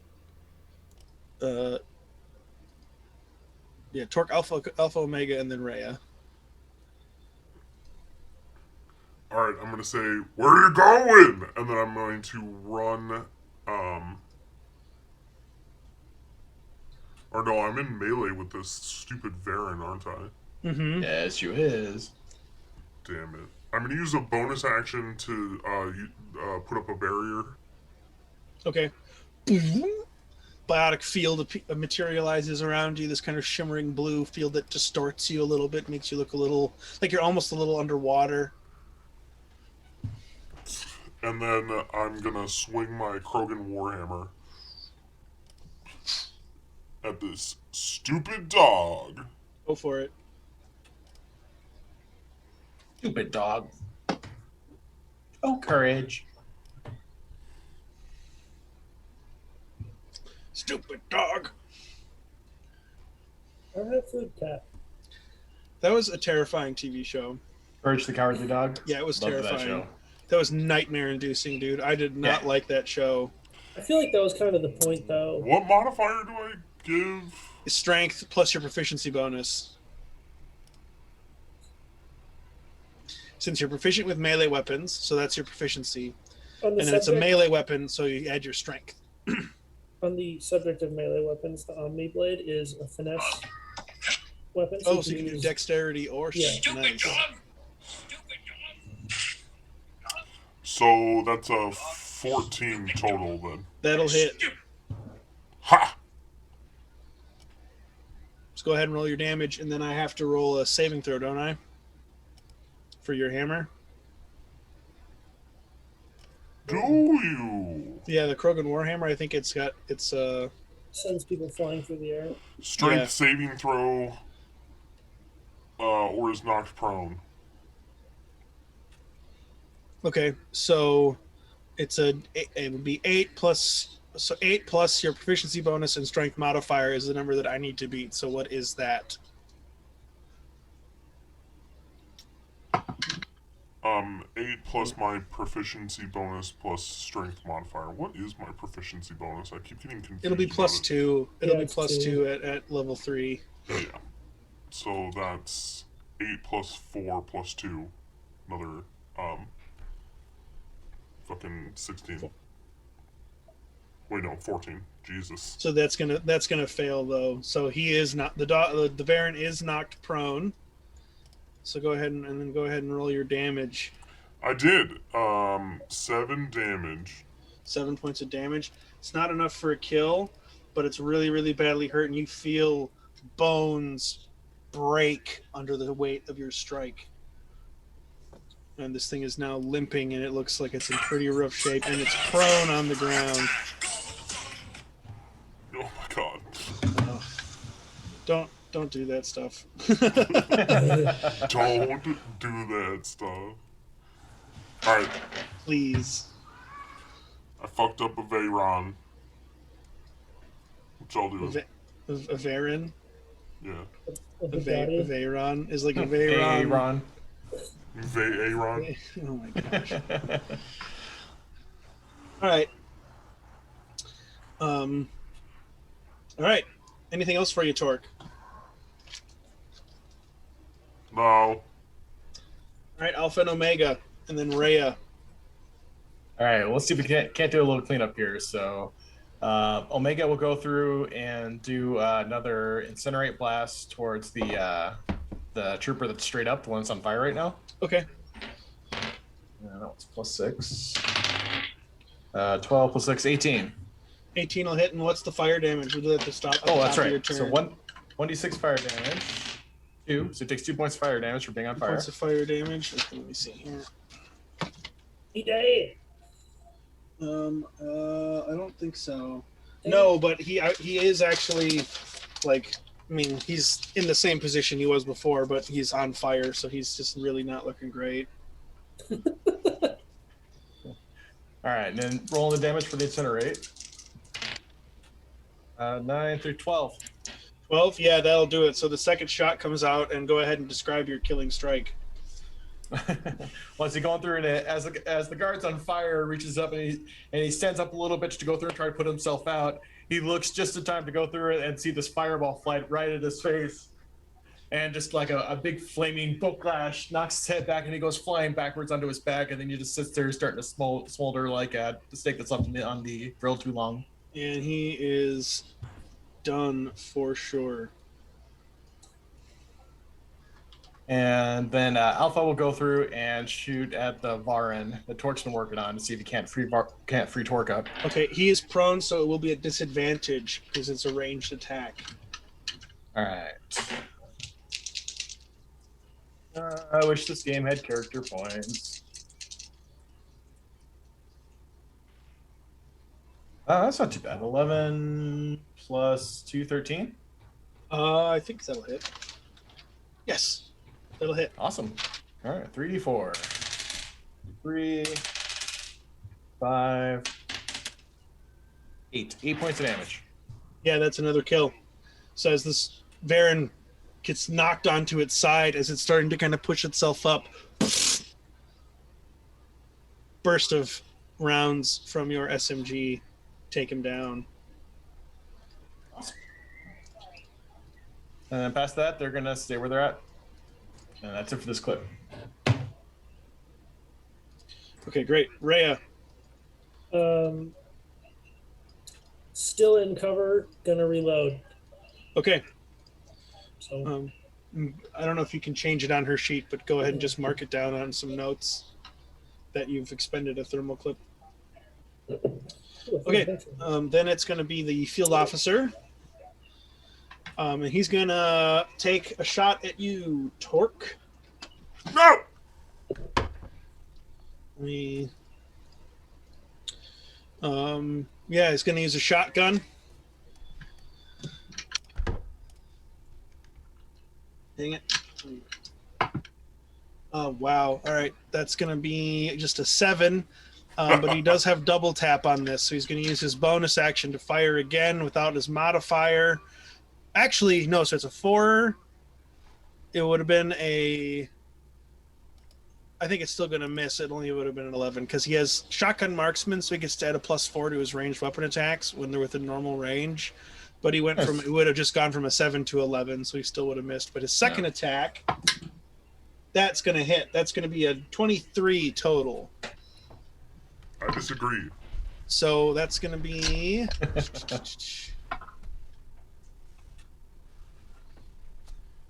Torque, Alpha, Omega, and then Rhea. Alright, I'm gonna say, where are you going? And then I'm going to run, or no, I'm in melee with this stupid Varen, aren't I? Mm-hmm. Yes, you is. Damn it. I'm gonna use a bonus action to, put up a barrier. Okay. Biotic field materializes around you, this kind of shimmering blue field that distorts you a little bit, makes you look a little like you're almost a little underwater. And then I'm gonna swing my Krogan Warhammer at this stupid dog. Go for it. Stupid dog. Oh, courage. Stupid dog. I don't have food, cat. That was a terrifying TV show. Courage the Cowardly Dog. Yeah, it was Loved terrifying. that show. That was nightmare-inducing, dude. I did not like that show. I feel like that was kind of the point, though. What modifier do I give? Strength plus your proficiency bonus. Since you're proficient with melee weapons, so that's your proficiency. And then it's a melee weapon, so you add your strength. On the subject of melee weapons, the Omni Blade is a finesse weapon. So you can do dexterity or strength. Nice. So that's a 14 total then. That'll hit. Ha! Let's go ahead and roll your damage, and then I have to roll a saving throw, don't I? For your hammer. Do you? Yeah, the Krogan Warhammer, I think it's sends people flying through the air. Strength saving throw, or is knocked prone. Okay, so it would be 8 plus, so 8 plus your proficiency bonus and strength modifier is the number that I need to beat. So what is that? 8 plus my proficiency bonus plus strength modifier. What is my proficiency bonus? I keep getting confused. It'll be plus about it. 2. It'll Yeah, be it's plus 2. 2 at level 3. Yeah. So that's 8 plus 4 plus 2. Another, fucking 16. Wait, no, 14. Jesus. So that's gonna fail though. So he is not the Baron is knocked prone. So go ahead and then go ahead and roll your damage. I did. 7 damage. 7 points of damage. It's not enough for a kill, but it's really, really badly hurt, and you feel bones break under the weight of your strike. And this thing is now limping, and it looks like it's in pretty rough shape, and it's prone on the ground. Oh my god. Don't do that stuff. Don't do that stuff. Alright, Please. I fucked up a Veyron. Which I'll do. A Varen? Yeah. A Veyron is like a Veyron. Aaron. Veyron. Oh my gosh. All right. All right. Anything else for you, Torque? No. All right, Alpha and Omega, and then Rhea. All right, well, let's see if we can't do a little cleanup here. So, Omega will go through and do another incinerate blast towards the trooper that's straight up, the one that's on fire right now. Okay. That one's plus 6. 12 plus 6, 18. 18 will hit, and what's the fire damage? We'll do that to stop. Oh, that's top of your right. turn. So 1d6 fire damage. 2. So it takes 2 points of fire damage for being on fire. Points of fire damage. Okay, let me see here. He died. I don't think so. No, but he is actually, like, I mean, he's in the same position he was before, but he's on fire, so he's just really not looking great. All right, and then roll the damage for the incinerate. 9 through 12. 12? Yeah, that'll do it. So the second shot comes out, and go ahead and describe your killing strike. Once he's going through, and as the guard's on fire, reaches up and he stands up a little bit to go through and try to put himself out. He looks just in time to go through it and see this fireball fly right at his face, and just like a big flaming backlash knocks his head back, and he goes flying backwards onto his back, and then he just sits there starting to smolder like the steak that's left on the grill too long. And he is done for sure. And then Alpha will go through and shoot at the Varin that Torque's been working on to see if he can't free Torque up. Okay, he is prone, so it will be a disadvantage because it's a ranged attack. All right. I wish this game had character points. That's not too bad. 11 plus 2, 13. I think that'll hit. Yes, that'll hit. Awesome. All right, 3d4. 3, 5, 8. 8 points of damage. Yeah, that's another kill. So as this Varen gets knocked onto its side, as it's starting to kind of push itself up, burst of rounds from your SMG take him down. Awesome. And then past that, they're going to stay where they're at. And that's it for this clip. Okay, great. Rhea. Still in cover, gonna reload. Okay. So I don't know if you can change it on her sheet, but go ahead and just mark it down on some notes that you've expended a thermal clip. Okay, then it's going to be the field officer. And he's going to take a shot at you, Torque. No! Yeah, he's going to use a shotgun. Dang it. Oh, wow. All right, that's going to be just a 7. But he does have double tap on this, so he's going to use his bonus action to fire again without his modifier. Actually, no, so it's a 4. It would have been a... I think it's still going to miss. It only would have been an 11 because he has shotgun marksman, so he gets to add a +4 to his ranged weapon attacks when they're within normal range. But he went from it would have just gone from a 7 to 11, so he still would have missed. But his second attack, that's going to hit. That's going to be a 23 total. I disagree. So that's going to be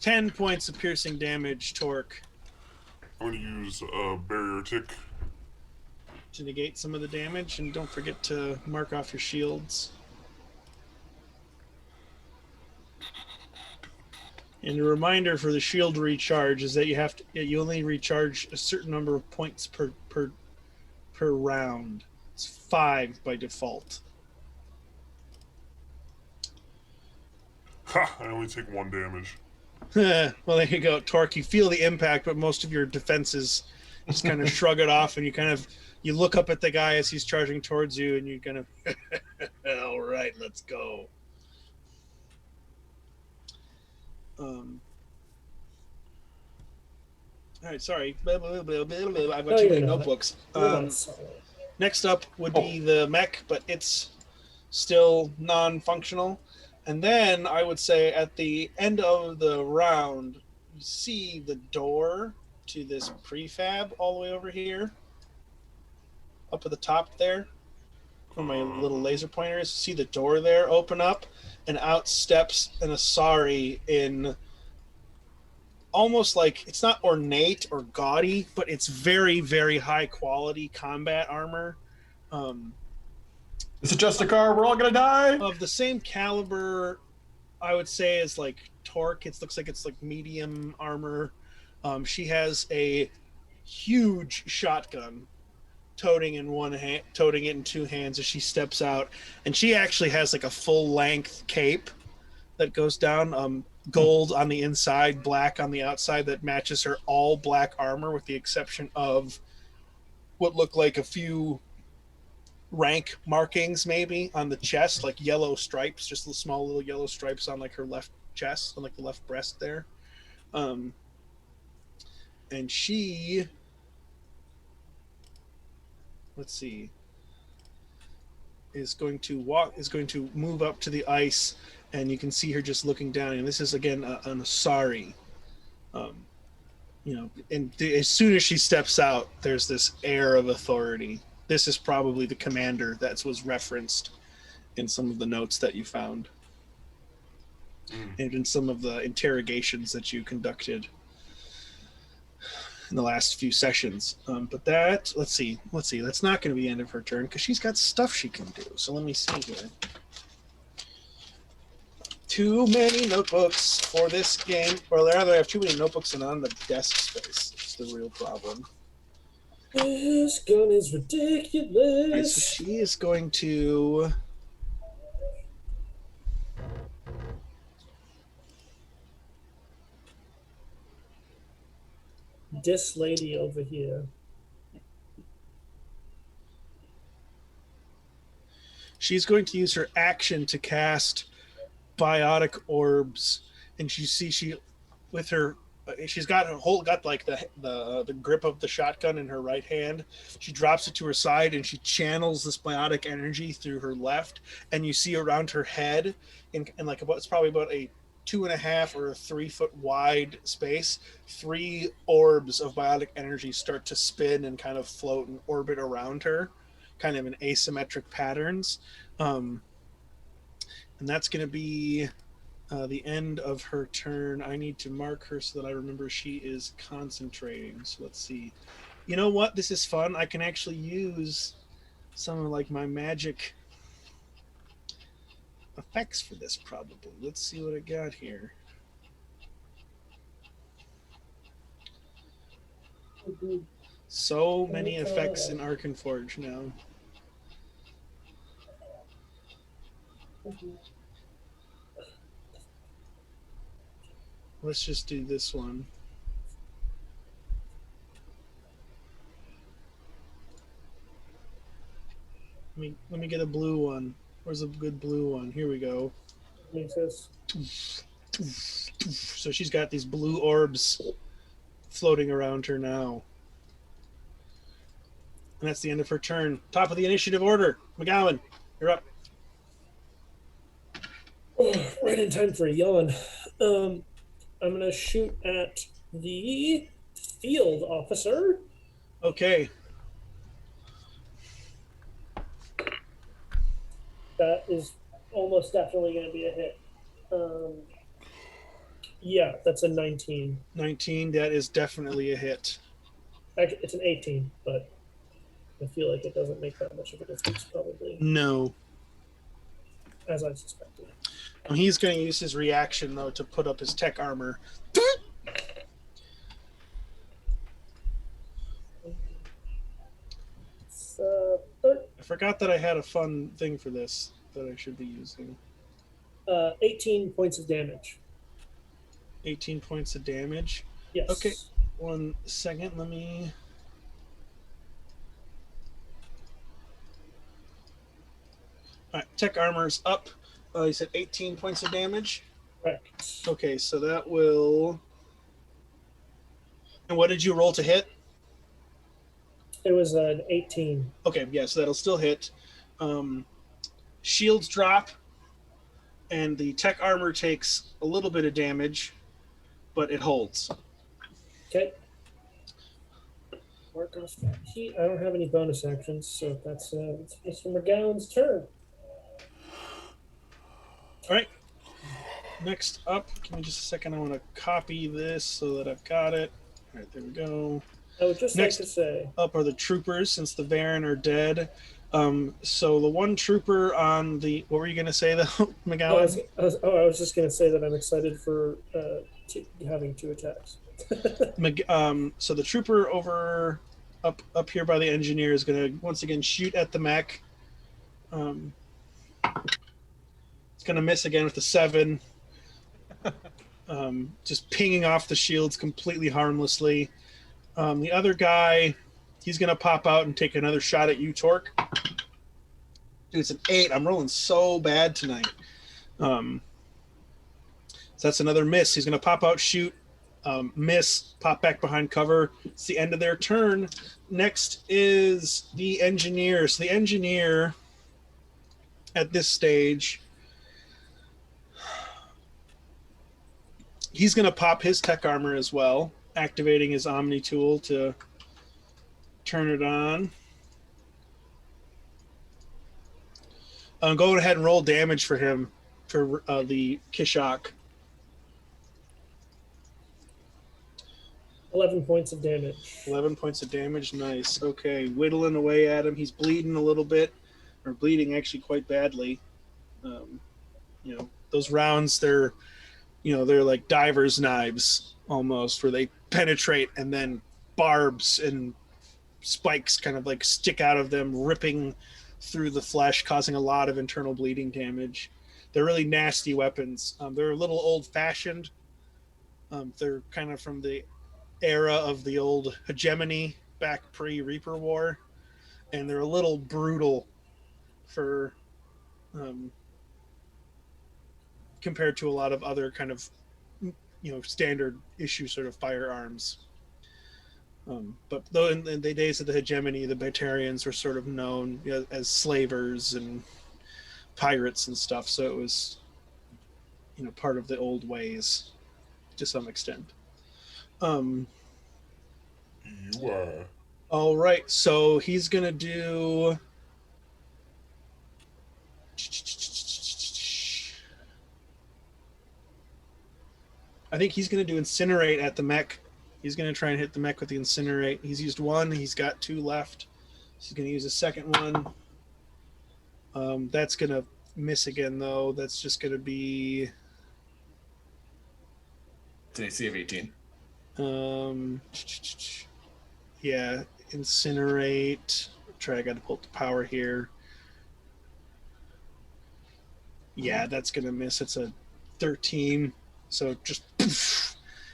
10 points of piercing damage, Torque, I'm going to use barrier tick. to negate some of the damage, and don't forget to mark off your shields. And a reminder for the shield recharge is that you only recharge a certain number of points per round. It's 5 by default. Ha! I only take 1 damage. Well, there you go, Torque. You feel the impact, but most of your defenses just kind of shrug it off, and you look up at the guy as he's charging towards you, and you kind of, all right, let's go. All right, sorry. I've got too many notebooks. Next up would be the mech, but it's still non-functional. And then I would say at the end of the round, you see the door to this prefab all the way over here. Up at the top there, where my little laser pointer is. See the door there open up, and out steps an Asari in almost like, it's not ornate or gaudy, but it's very, very high quality combat armor. Is it just a car? We're all gonna die. Of the same caliber, I would say, as like Torque. It looks like it's like medium armor. She has a huge shotgun, toting it in 2 hands as she steps out, and she actually has like a full length cape that goes down, gold on the inside, black on the outside, that matches her all black armor with the exception of what look like a few rank markings maybe on the chest, like yellow stripes, just small little yellow stripes on like her left chest, on like the left breast there. And she, let's see, is going to move up to the ice, and you can see her just looking down, and this is again an Asari. And as soon as she steps out, there's this air of authority. This is probably the commander that was referenced in some of the notes that you found, and in some of the interrogations that you conducted in the last few sessions. But that, let's see, that's not going to be the end of her turn because she's got stuff she can do. So let me see here. Too many notebooks for this game, or rather, I have too many notebooks and on the desk space. It's the real problem. This gun is ridiculous. Right, so she is going to this lady over here. She's going to use her action to cast biotic orbs, and you see she's got like the grip of the shotgun in her right hand. She drops it to her side, and she channels this biotic energy through her left, and you see around her head in like it's probably about a 2.5 or 3 foot wide space, 3 orbs of biotic energy start to spin and kind of float and orbit around her, kind of in asymmetric patterns. And that's going to be the end of her turn. I need to mark her so that I remember she is concentrating. So let's see. You know what? This is fun. I can actually use some of like my magic effects for this probably. Let's see what I got here. So many effects in Arkenforge now. Let's just do this one. Let me get a blue one. Where's a good blue one? Here we go. So she's got these blue orbs floating around her now. And that's the end of her turn. Top of the initiative order. McGowan, you're up. Oh, right in time for a yawn. I'm gonna shoot at the field officer. Okay. That is almost definitely gonna be a hit. Yeah, that's a 19. 19, that is definitely a hit. Actually, it's an 18, but I feel like it doesn't make that much of a difference, probably, No. as I suspected. He's going to use his reaction, though, to put up his tech armor. I forgot that I had a fun thing for this that I should be using. 18 points of damage. 18 points of damage. Yes. Okay. 1 second. Let me... All right. Tech armor's up. You said 18 points of damage? Correct. Okay, so that will... And what did you roll to hit? It was an 18. Okay, yeah, so that'll still hit. Shields drop, and the tech armor takes a little bit of damage, but it holds. Okay. Mark off that heat. I don't have any bonus actions, so that's Mr. McGowan's turn. All right. Next up, give me just a second. I want to copy this so that I've got it. All right, there we go. I would just Next like to say, up are the troopers, since the Varen are dead. So the one trooper on the... What were you going to say, though, McGowan? I was just going to say that I'm excited for having 2 attacks. So the trooper over up here by the engineer is going to once again shoot at the mech. It's going to miss again with the 7. Just pinging off the shields completely harmlessly. The other guy, he's going to pop out and take another shot at you, Torque. Dude, it's an 8. I'm rolling so bad tonight. So that's another miss. He's going to pop out, shoot, miss, pop back behind cover. It's the end of their turn. Next is the engineer. So the engineer, at this stage, he's going to pop his tech armor as well, activating his Omni tool to turn it on. Go ahead and roll damage for him for the Kishak. 11 points of damage. 11 points of damage, nice. Okay, whittling away at him. He's bleeding a little bit, or bleeding actually quite badly. Those rounds, they're like diver's knives almost, where they penetrate and then barbs and spikes kind of like stick out of them, ripping through the flesh, causing a lot of internal bleeding damage. They're really nasty weapons. They're a little old-fashioned. They're kind of from the era of the old hegemony back pre-Reaper War, and they're a little brutal for compared to a lot of other kind of standard issue sort of firearms. But though in the days of the hegemony, the Batarians were sort of known as slavers and pirates and stuff, so it was part of the old ways to some extent. You are. All right, so he's gonna do... I think he's going to do Incinerate at the mech. He's going to try and hit the mech with the Incinerate. He's used 1. He's got 2 left. So he's going to use a second one. That's going to miss again, though. That's just going to be... It's an AC of 18. Yeah, Incinerate. I got to pull up the power here. Yeah, that's going to miss. It's a 13. So just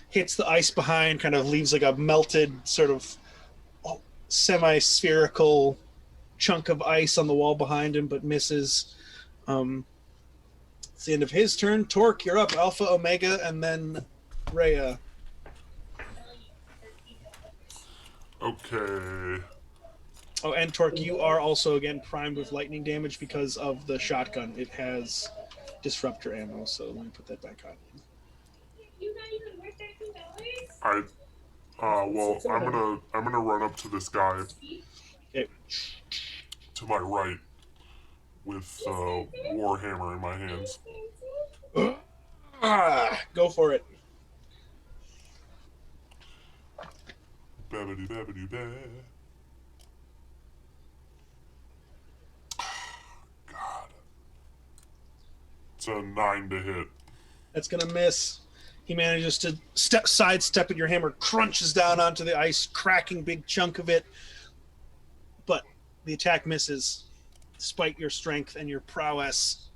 hits the ice behind, kind of leaves like a melted sort of semi-spherical chunk of ice on the wall behind him, but misses. It's the end of his turn. Torque, you're up. Alpha, Omega, and then Rhea. Okay. Oh, and Torque, you are also again primed with lightning damage because of the shotgun. It has disruptor ammo, so let me put that back on. Well, I'm gonna run up to this guy Okay. to my right with Warhammer in my hands. Go for it. Babbity babbity ba. God. It's a 9 to hit. That's gonna miss. He manages to sidestep, and your hammer crunches down onto the ice, cracking big chunk of it. But the attack misses, despite your strength and your prowess.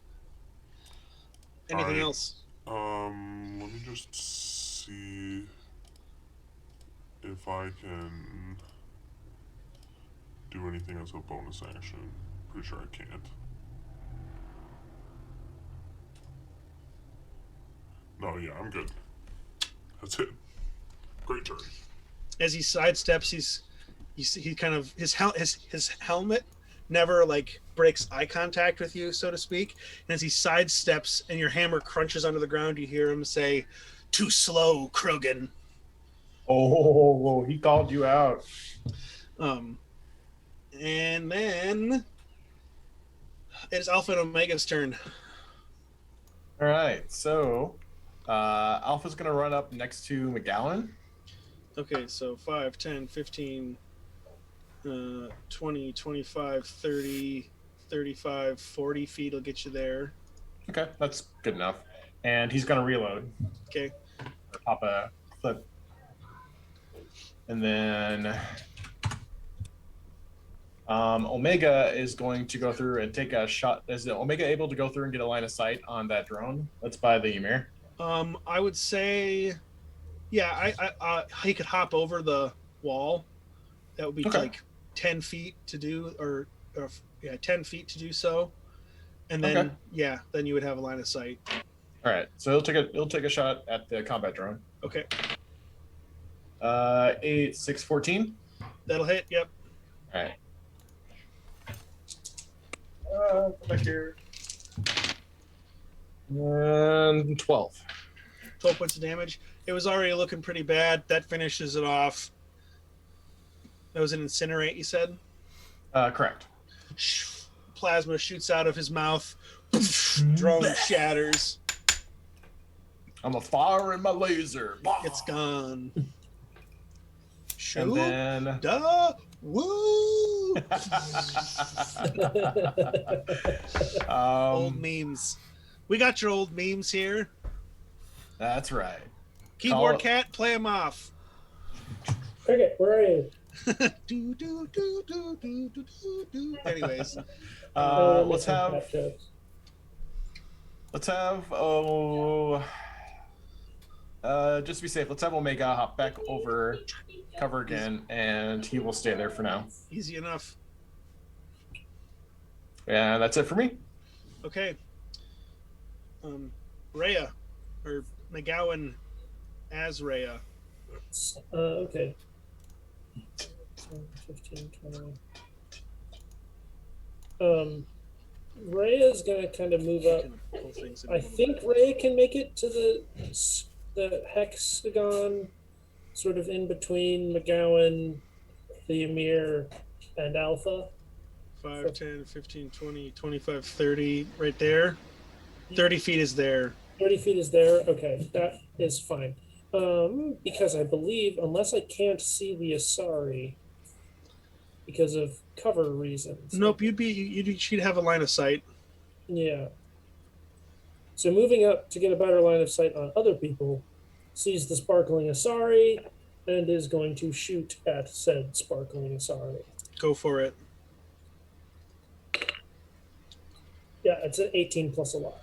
Anything else? Let me just see if I can do anything as a bonus action. Pretty sure I can't. No, yeah, I'm good. That's it. Great turn. As he sidesteps, he kind of his helmet never like breaks eye contact with you, so to speak. And as he sidesteps and your hammer crunches onto the ground, you hear him say, "Too slow, Krogan." Oh, he called you out. And then it's Alpha and Omega's turn. All right, so Alpha's going to run up next to McGowan. Okay, so 5, 10, 15, 20, 25, 30, 35, 40 feet will get you there. Okay, that's good enough. And he's going to reload. Okay. Or pop a clip. And then Omega is going to go through and take a shot. Is Omega able to go through and get a line of sight on that drone? That's by the Ymir. I would say, yeah, he could hop over the wall. That would be Okay. like 10 feet to do, or 10 feet to do so. And then, Okay. yeah, then you would have a line of sight. All right, so he'll take a shot at the combat drone. Okay. 8, 6, 14. That'll hit, yep. All right. Come back here. And 12. 12 points of damage. It was already looking pretty bad. That finishes it off. That was an incinerate, you said? Correct. Plasma shoots out of his mouth. Drone shatters. I'm a fire in my laser. It's gone. And then Woo! Old um, memes. We got your old memes here. that's right. Keyboard Call- cat, play them off. Okay, where are you? do, do, do, do, do, do, do, do. Anyways, let's have just to be safe, let's have Omega hop back over cover again, and he will stay there for now. easy enough. And that's it for me. Okay. Rhea, or McGowan as Rhea. Okay. 15, 20. Rhea's gonna kind of move up. Pull things in I one think Rhea can make it to the hexagon, sort of in between McGowan, the Ymir, and Alpha. 5, 10, 15, 20, 25, 30, right there. 30 feet is there. 30 feet is there. Okay, that is fine. Because I believe, unless I can't see the Asari, because of cover reasons. Nope, she'd have a line of sight. Yeah. So moving up to get a better line of sight on other people, sees the sparkling Asari, and is going to shoot at said sparkling Asari. Go for it. Yeah, it's an 18 plus a lot.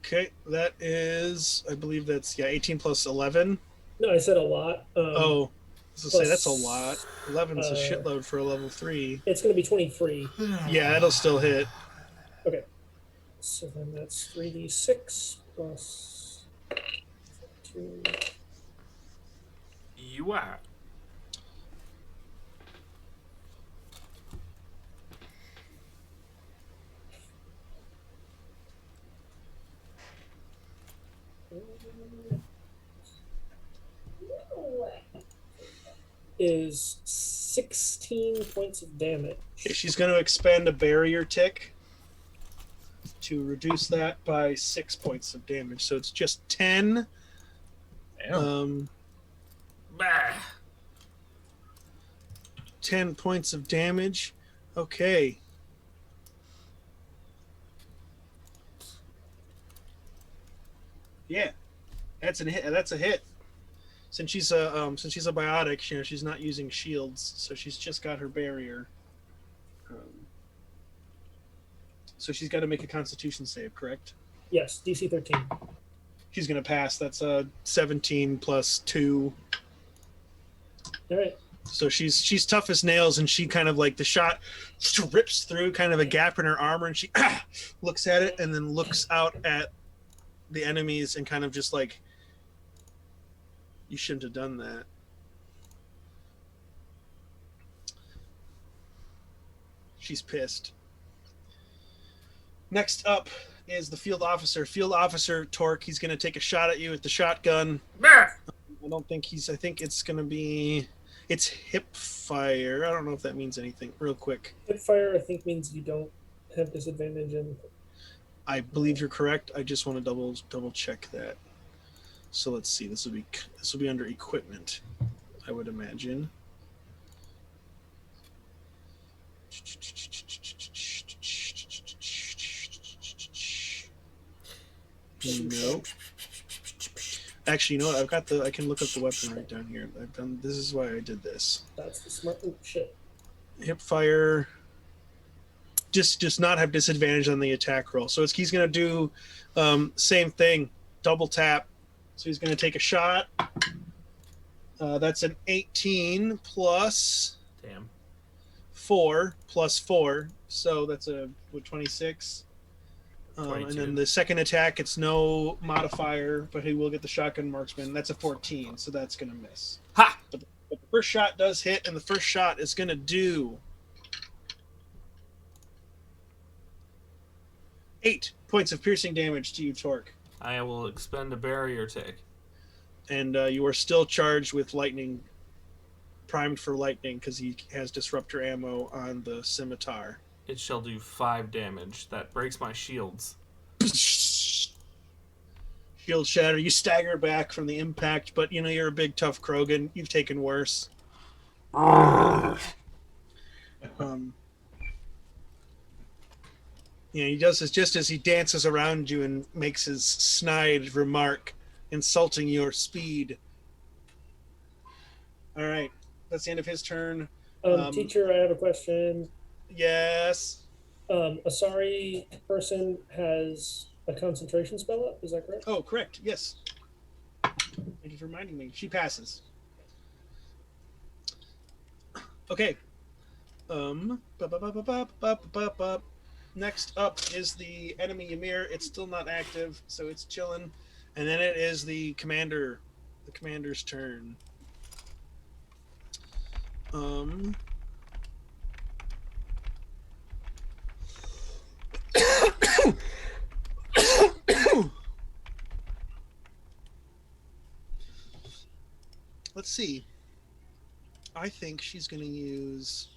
Okay, that is, I believe that's, 18 plus 11. No, I said a lot. I was gonna say, that's a plus, lot. 11's a shitload for a level 3. It's going to be 23. Yeah, it'll still hit. Okay. So then that's 3d6 plus 2. You are. is 16 points of damage. Okay, she's going to expend a barrier tick to reduce that by 6 points of damage. So it's just 10. Damn. 10 points of damage. Okay. Yeah, that's a hit. That's a hit. Since she's a biotic, you know, she's not using shields, so she's just got her barrier. So she's got to make a Constitution save, correct? Yes, DC 13. She's gonna pass. That's a 17 plus 2. All right. So she's tough as nails, and she kind of like the shot rips through kind of a gap in her armor, and she looks at it and then looks out at the enemies and kind of just like, you shouldn't have done that. She's pissed. Next up is the field officer. Field officer Torque. He's going to take a shot at you with the shotgun. I think it's going to be... It's hip fire. I don't know if that means anything. Real quick. Hip fire, I think, means you don't have disadvantage in. I believe you're correct. I just want to double check that. So let's see. This will be under equipment, I would imagine. No. Actually, you know what? I can look up the weapon right down here. This is why I did this. That's the smart shit. Hip fire. Just not have disadvantage on the attack roll. So he's going to do same thing, double tap. So he's going to take a shot. That's an 18 plus 4 plus 4. So that's a 26. And then the second attack, it's no modifier, but he will get the shotgun marksman. That's a 14, so that's going to miss. Ha! But the first shot does hit, and the first shot is going to do 8 points of piercing damage to you, Torque. I will expend a barrier tick. And you are still charged with lightning, primed for lightning, because he has disruptor ammo on the scimitar. It shall do 5 damage. That breaks my shields. Shield shatter. You stagger back from the impact, but you know you're a big tough Krogan. You've taken worse. He does this just as he dances around you and makes his snide remark, insulting your speed. All right, that's the end of his turn. Teacher, I have a question. Yes. A sorry person has a concentration spell up. Is that correct? Oh, correct. Yes. Thank you for reminding me. She passes. Okay. Next up is the enemy Ymir. It's still not active, so it's chilling. And then it is the commander's turn. Let's see. I think she's going to use...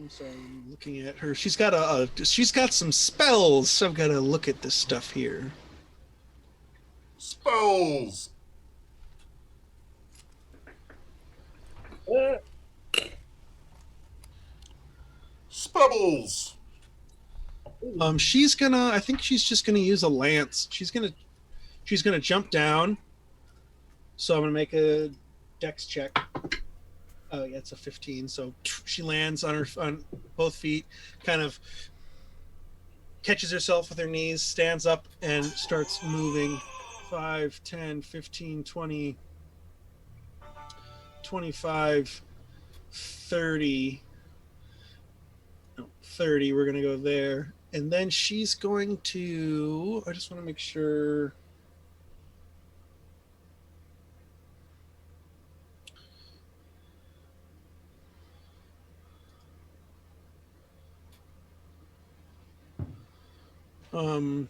sorry, I'm looking at her. She's got some spells, so I've got to look at this stuff here. Spells! Spebbles! I think she's just gonna use a lance. She's gonna jump down. So I'm gonna make a dex check. Oh yeah, it's a 15. So she lands on both feet, kind of catches herself with her knees, stands up, and starts moving. 5, 10, 15, 20, 25, 30. No, 30. We're gonna go there. And then she's going to... I just want to make sure... Um,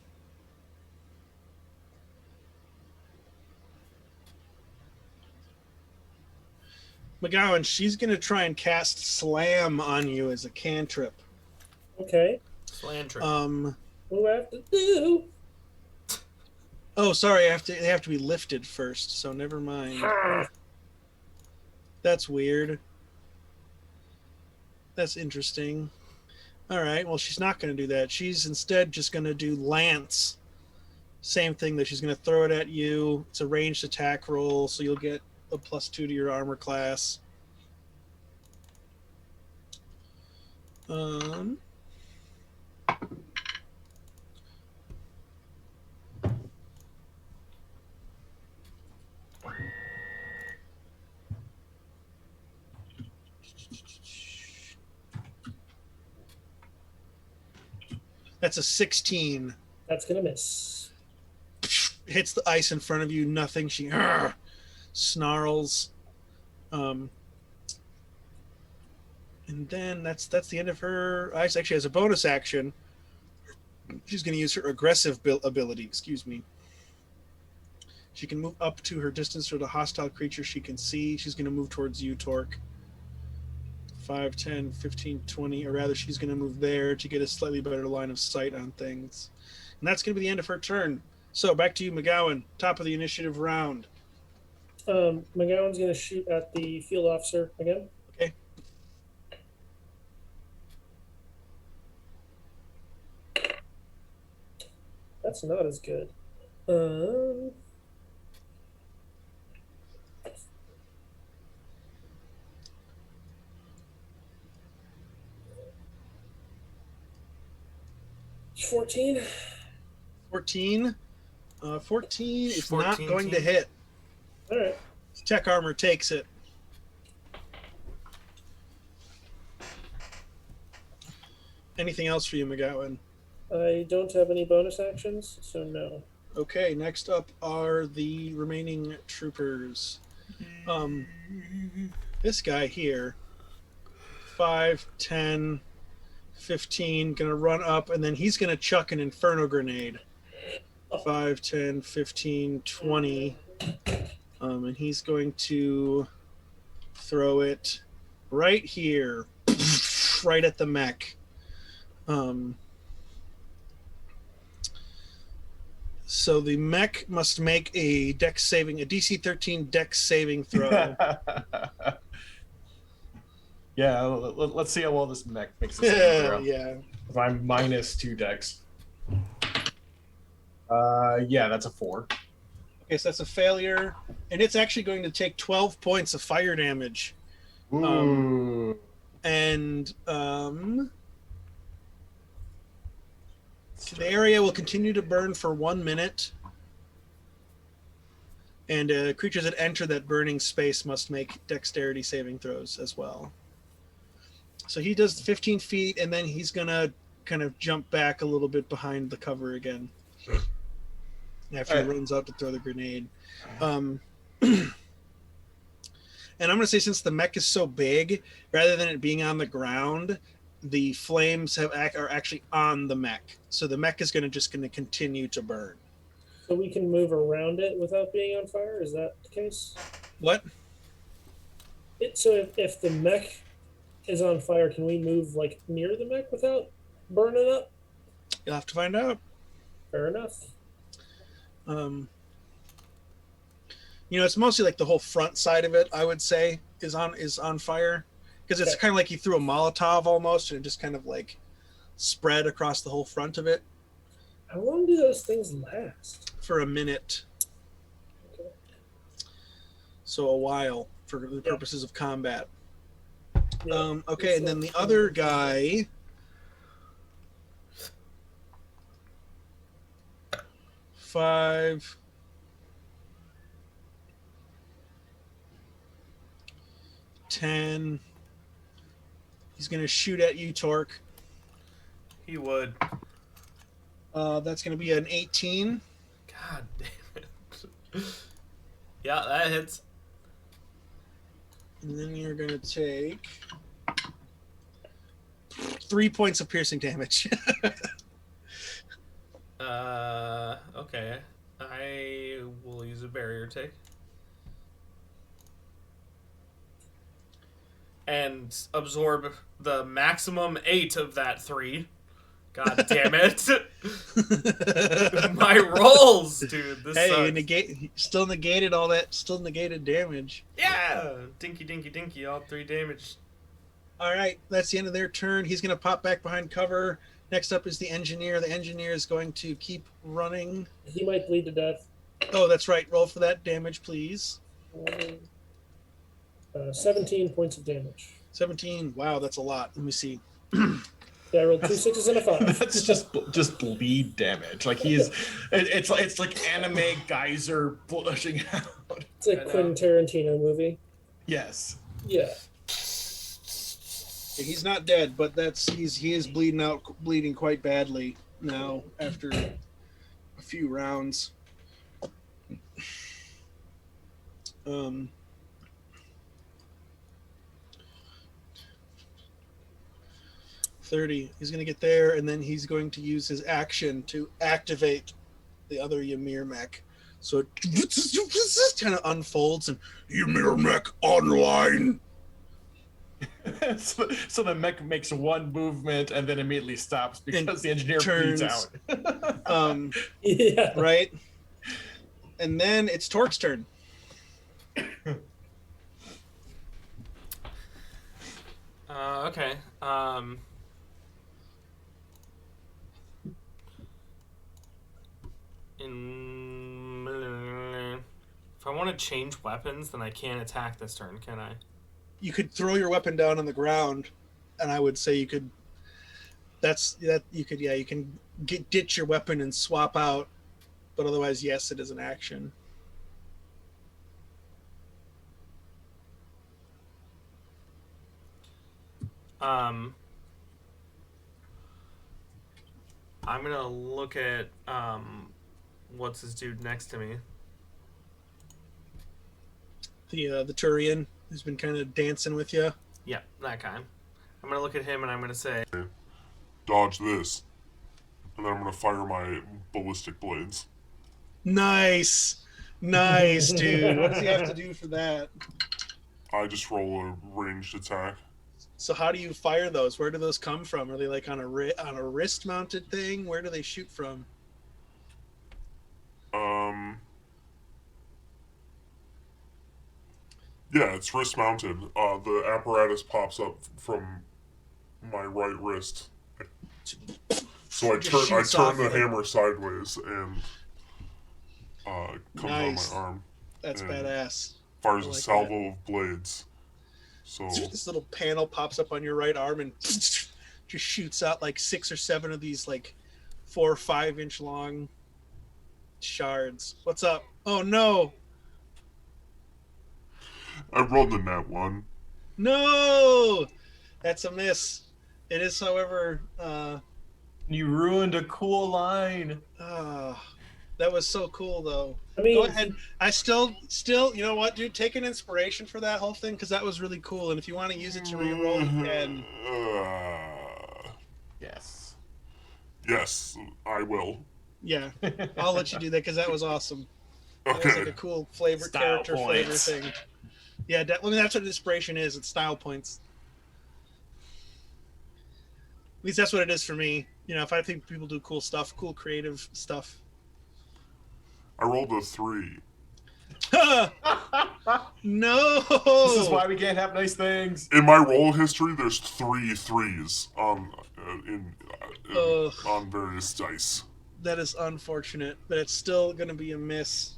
McGowan, she's going to try and cast Slam on you as a cantrip. Okay. Slantric. What do I have to do? Oh, sorry. They have to be lifted first, so never mind. That's weird. That's interesting. All right. Well, she's not going to do that. She's instead just going to do Lance. Same thing that she's going to throw it at you. It's a ranged attack roll, so you'll get a +2 to your armor class. That's a 16. That's gonna miss. Hits the ice in front of you. Nothing. She snarls. And then that's the end of her ice. Actually, as a bonus action, she's going to use her aggressive ability. Excuse me. She can move up to her distance for the hostile creature she can see. She's going to move towards you, Torque. 5, 10, 15, 20, or rather she's going to move there to get a slightly better line of sight on things. And that's going to be the end of her turn. So back to you, McGowan. Top of the initiative round. McGowan's gonna shoot at the field officer again. Okay. That's not as good. 14. 14. 14 is 14 not going to team. hit. All right. Tech armor takes it. Anything else for you, McGowan? I don't have any bonus actions, so no. Okay, next up are the remaining troopers. This guy here, 5, 10, 15, gonna run up, and then he's gonna chuck an inferno grenade. 5, 10, 15, 20. And he's going to throw it right here, right at the mech. So the mech must make a DC 13 dex saving throw. Yeah, let's see how well this mech makes a saving throw. Yeah. If I'm -2 dex. Yeah, that's a 4. Okay, so that's a failure, and it's actually going to take 12 points of fire damage. Ooh. And the area will continue to burn for 1 minute. And creatures that enter that burning space must make dexterity saving throws as well. So he does 15 feet, and then he's going to kind of jump back a little bit behind the cover again. After he runs out to throw the grenade. And I'm going to say, since the mech is so big, rather than it being on the ground, the flames are actually on the mech. So the mech is going to continue to burn. So we can move around it without being on fire? Is that the case? What? So if the mech is on fire, can we move like near the mech without burning up? You'll have to find out. Fair enough. It's mostly like the whole front side of it, I would say, is on fire, because it's kind of like you threw a Molotov almost, and it just kind of like spread across the whole front of it. How long do those things last? For a minute. Okay. So a while for the purposes of combat. Yeah. Okay, and then the other guy. Five. Ten. He's gonna shoot at you, Torque. He would. That's gonna be an 18. God damn it. Yeah, that hits. And then you're gonna take 3 points of piercing damage. Okay. I will use a barrier take. And absorb the maximum 8 of that 3. God damn it. My rolls, dude. This sucks. Still negated all that. Still negated damage. Yeah! Dinky, dinky, dinky. All 3 damage. All right, that's the end of their turn. He's going to pop back behind cover. Next up is the engineer. The engineer is going to keep running. He might bleed to death. Oh, that's right. Roll for that damage, please. 17 points of damage. 17. Wow, that's a lot. Let me see. Yeah, I rolled 2 6s and a 5. That's just bleed damage. Like it's like anime geyser blushing out. It's a Quentin Tarantino movie. Yes. Yeah. He's not dead, but he is bleeding quite badly now after a few rounds. 30. He's going to get there, and then he's going to use his action to activate the other Ymir mech. So it kind of unfolds, and Ymir mech online. So the mech makes one movement and then immediately stops because the engineer bleeds out. Yeah. Right? And then it's Torque's turn. Okay. If I want to change weapons, then I can't attack this turn, can I? You could throw your weapon down on the ground, and I would say you could. You can ditch your weapon and swap out, but otherwise, yes, it is an action. I'm gonna look at what's his dude next to me. The Turian who's been kind of dancing with you. Yeah, that guy. I'm gonna look at him and I'm gonna say, Dodge this. And then I'm going to fire my ballistic blades. Nice, dude. What does he have to do for that? I just roll a ranged attack. So how do you fire those? Where do those come from? Are they like on a wrist mounted thing? Where do they shoot from? Yeah, it's wrist mounted. The apparatus pops up from my right wrist. So I turn the hammer sideways and comes Nice. on my arm. That's and badass. Fires I a like salvo of blades. So This little panel pops up on your right arm and just shoots out like 6 or 7 of these like 4 or 5 inch long shards. What's up? Oh no! I rolled the nat 1. No! That's a miss. It is, however, You ruined a cool line. that was so cool though. I mean, Go ahead. I still, you know what, dude? Take an inspiration for that whole thing because that was really cool. And if you want to use it to reroll, you can. Yes. Yes, I will. Yeah, I'll let you do that because that was awesome. That was like Okay. a cool flavor, Style character flavor points. thing. Yeah, that's what inspiration is. It's style points. At least that's what it is for me. You know, if I think people do cool stuff, cool creative stuff. I rolled a 3. No. This is why we can't have nice things. In my roll history, there's 3 3s on various dice. That is unfortunate, but it's still going to be a miss.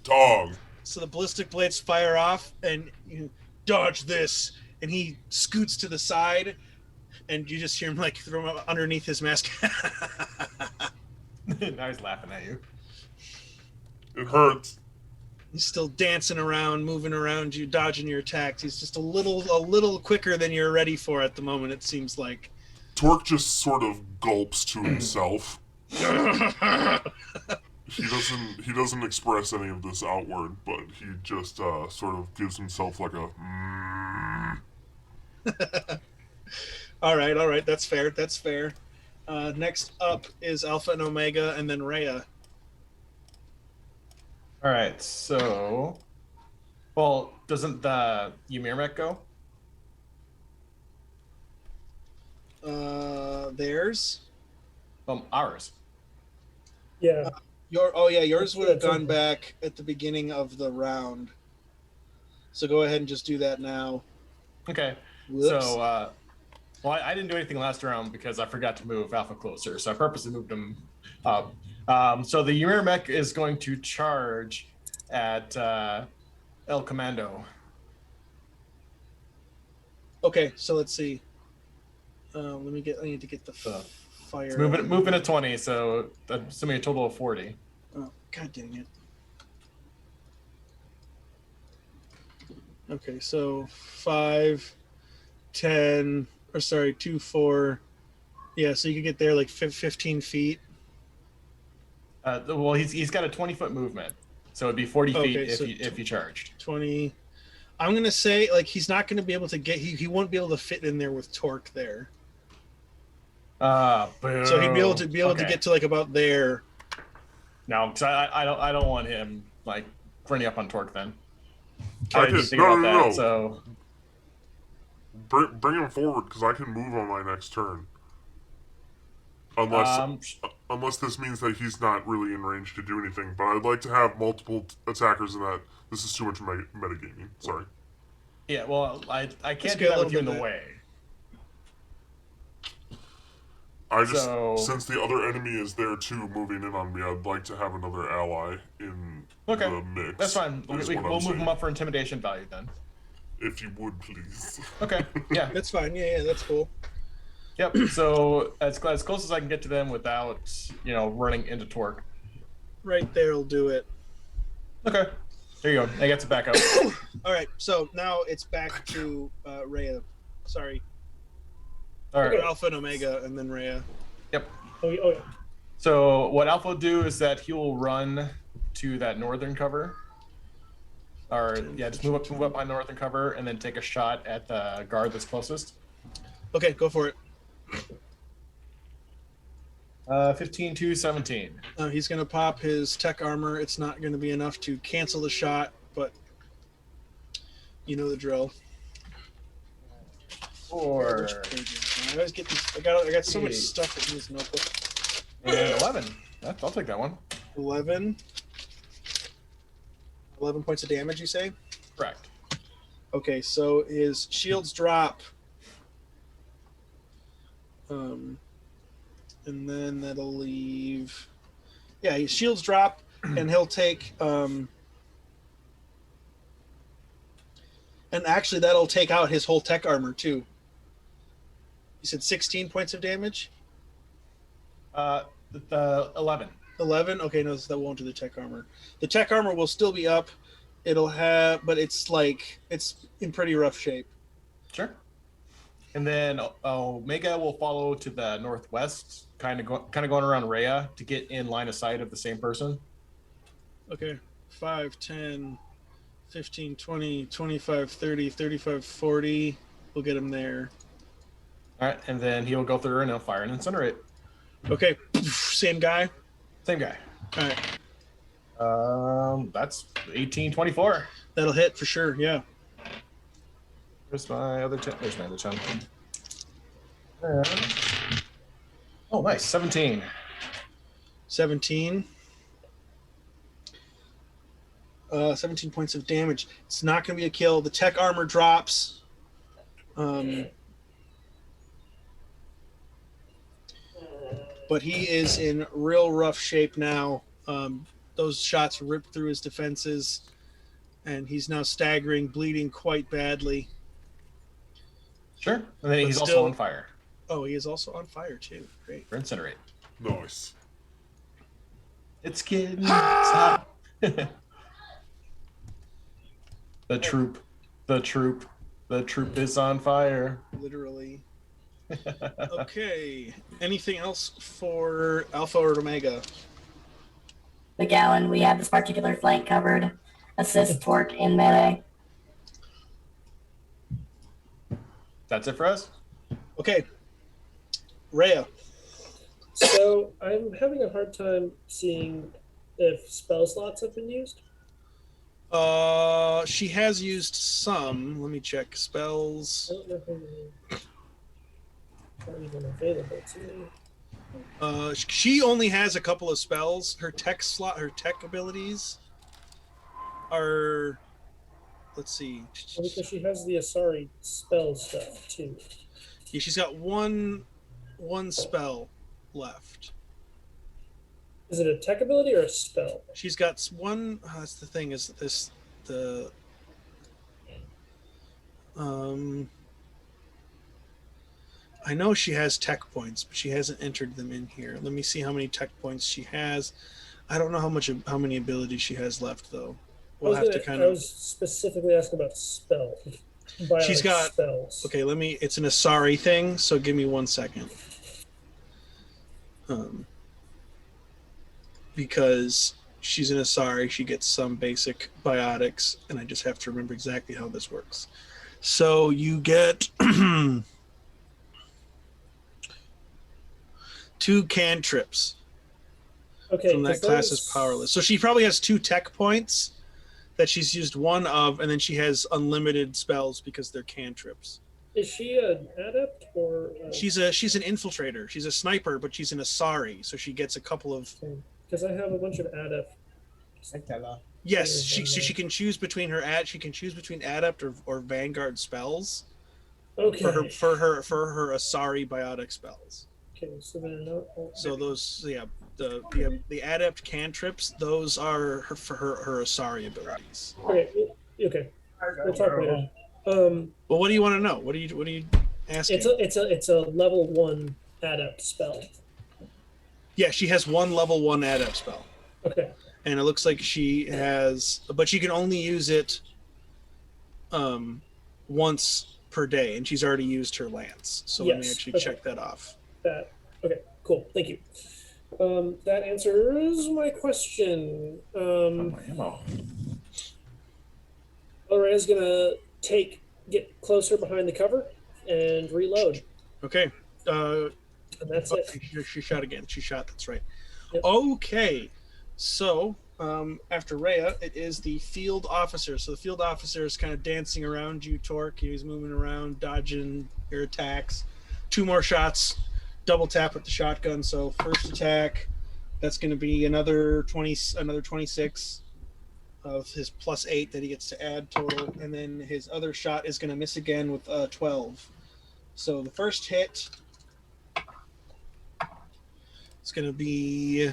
Dog. So the ballistic blades fire off, and you dodge this, and he scoots to the side, and you just hear him like throw him underneath his mask. Now he's laughing at you. It hurts. He's still dancing around, moving around you, dodging your attacks. He's just a little quicker than you're ready for at the moment. It seems like. Torque just sort of gulps to himself. He doesn't express any of this outward, but he just sort of gives himself like a. All right, that's fair. Next up is Alpha and Omega, and then Rhea. All right, so, well, doesn't the Ymir mech go? Theirs. Ours. Yeah. Yours would have That's gone back at the beginning of the round. So go ahead and just do that now. Okay. Whoops. So, well, I didn't do anything last round because I forgot to move Alpha closer, so I purposely moved him up. So the Ymir mech is going to charge at El Commando. Okay, so let's see. I need to get the So, fire. It's moving at 20, so assuming a total of 40. Oh, god dang it. Okay, so 5, 10, 2, 4. Yeah, so you could get there like 15 feet. Well, he's got a 20-foot movement, so it'd be 40 feet Okay, so if you charged. 20. I'm gonna say like he's not gonna be able to get. He won't be able to fit in there with torque there. Boo. So he'd be able to get to like about there. No, because I don't want him like running up on torque then. I didn't can think about that, no. so Bring him forward because I can move on my next turn. Unless this means that he's not really in range to do anything, but I'd like to have multiple attackers in that. This is too much metagaming. Sorry. yeah, well, I can't Let's do get a that with little you in bit the of- way. I just So- since the other enemy is there too, moving in on me, I'd like to have another ally in Okay, the mix. that's fine. is We'll what I'm move saying. him up for intimidation value then. If you would please. Okay, yeah. That's fine. Yeah, that's cool. Yep. So as close as I can get to them without, running into torque. Right there'll do it. Okay. There you go. I get to back up. All right, so now it's back to Rhea. Sorry, All right. Alpha and Omega, and then Rhea. Yep. Oh, yeah. So what Alpha will do is that he will run to that northern cover. Or yeah, just move up my northern cover and then take a shot at the guard that's closest. Okay, go for it. 15 to 17. He's gonna pop his tech armor. It's not gonna be enough to cancel the shot, but you know the drill. 4 Which pages? I always get these. I got so much 8. stuff in this notebook. and 11. I'll take that one. 11. 11 points of damage, you say? Correct. Okay, so his shields drop. And then that'll leave. Yeah, his shields drop, and he'll take. And actually, that'll take out his whole tech armor too. You said 16 points of damage. The 11. 11. Okay, no, that won't do the tech armor. The tech armor will still be up. It'll have, but it's in pretty rough shape. Sure. And then Omega will follow to the northwest, kind of going around Rhea to get in line of sight of the same person. Okay. 5, 10, 15, 20, 25, 30, 35, 40. We'll get him there. All right, and then he'll go through and he'll fire and incinerate. Okay. Same guy. Same guy. All right. That's 18, 24. That'll hit for sure. Yeah. There's my other 10. There's my other 10. Oh, nice. 17. 17. 17 points of damage. It's not going to be a kill. The tech armor drops. But he is in real rough shape now. Those shots ripped through his defenses, and he's now staggering, bleeding quite badly. Sure. And then But he's still- also on fire. Oh, he is also on fire too. Great. For incinerate. Nice. It's getting hot. The troop is on fire. Literally. Okay. Anything else for Alpha or Omega? The Gallon, we have this particular flank covered. Assist, torque, in melee. That's it for us. Okay. Rhea. So I'm having a hard time seeing if spell slots have been used. She has used some. Let me check I spells. don't know how many are even available to me. She only has a couple of spells. Her tech abilities are. Let's see. Well, because she has the Asari spell stuff too. Yeah, she's got one spell left. Is it a tech ability or a spell? She's got one. That's the thing. Is this the I know she has tech points, but she hasn't entered them in here. Let me see how many tech points she has. I don't know how many abilities she has left though. We'll have to kind I of. was specifically asking about spell. She's Biotic got spells. Okay, let me. It's an Asari thing, so give me 1 second. Because she's an Asari, she gets some basic biotics, and I just have to remember exactly how this works. So you get 2 cantrips Okay, from that 'cause class as those- powerless. So she probably has 2 tech points that she's used one of, and then she has unlimited spells because they're cantrips. Is she an adept or? She's an infiltrator. She's a sniper, but she's an Asari, so she gets a couple of. Because I have a bunch of adept. Yes, she can choose between She can choose between adept or vanguard spells Okay. for her Asari biotic spells. Okay, so they're not. So those, the adept cantrips, those are for her Asari abilities. Okay. Okay. We'll talk later. Well, what do you want to know? What are you asking? It's a level 1 adept spell. Yeah, she has one level 1 adept spell. Okay. And it looks like she has, but she can only use it once per day, and she's already used her lance. So let me Yes, actually okay. check that off. Okay. Cool. Thank you. That answers my question. Lorraine's gonna get closer behind the cover and reload, Okay. and that's it. She shot again. She shot. That's right. Yep. Okay. So after Rhea, it is the field officer. So the field officer is kind of dancing around you, Torque. He's moving around, dodging your attacks. 2 more shots. Double tap with the shotgun. So first attack, that's going to be another 26 of his +8 that he gets to add total, and then his other shot is going to miss again with 12. So the first hit is going to be,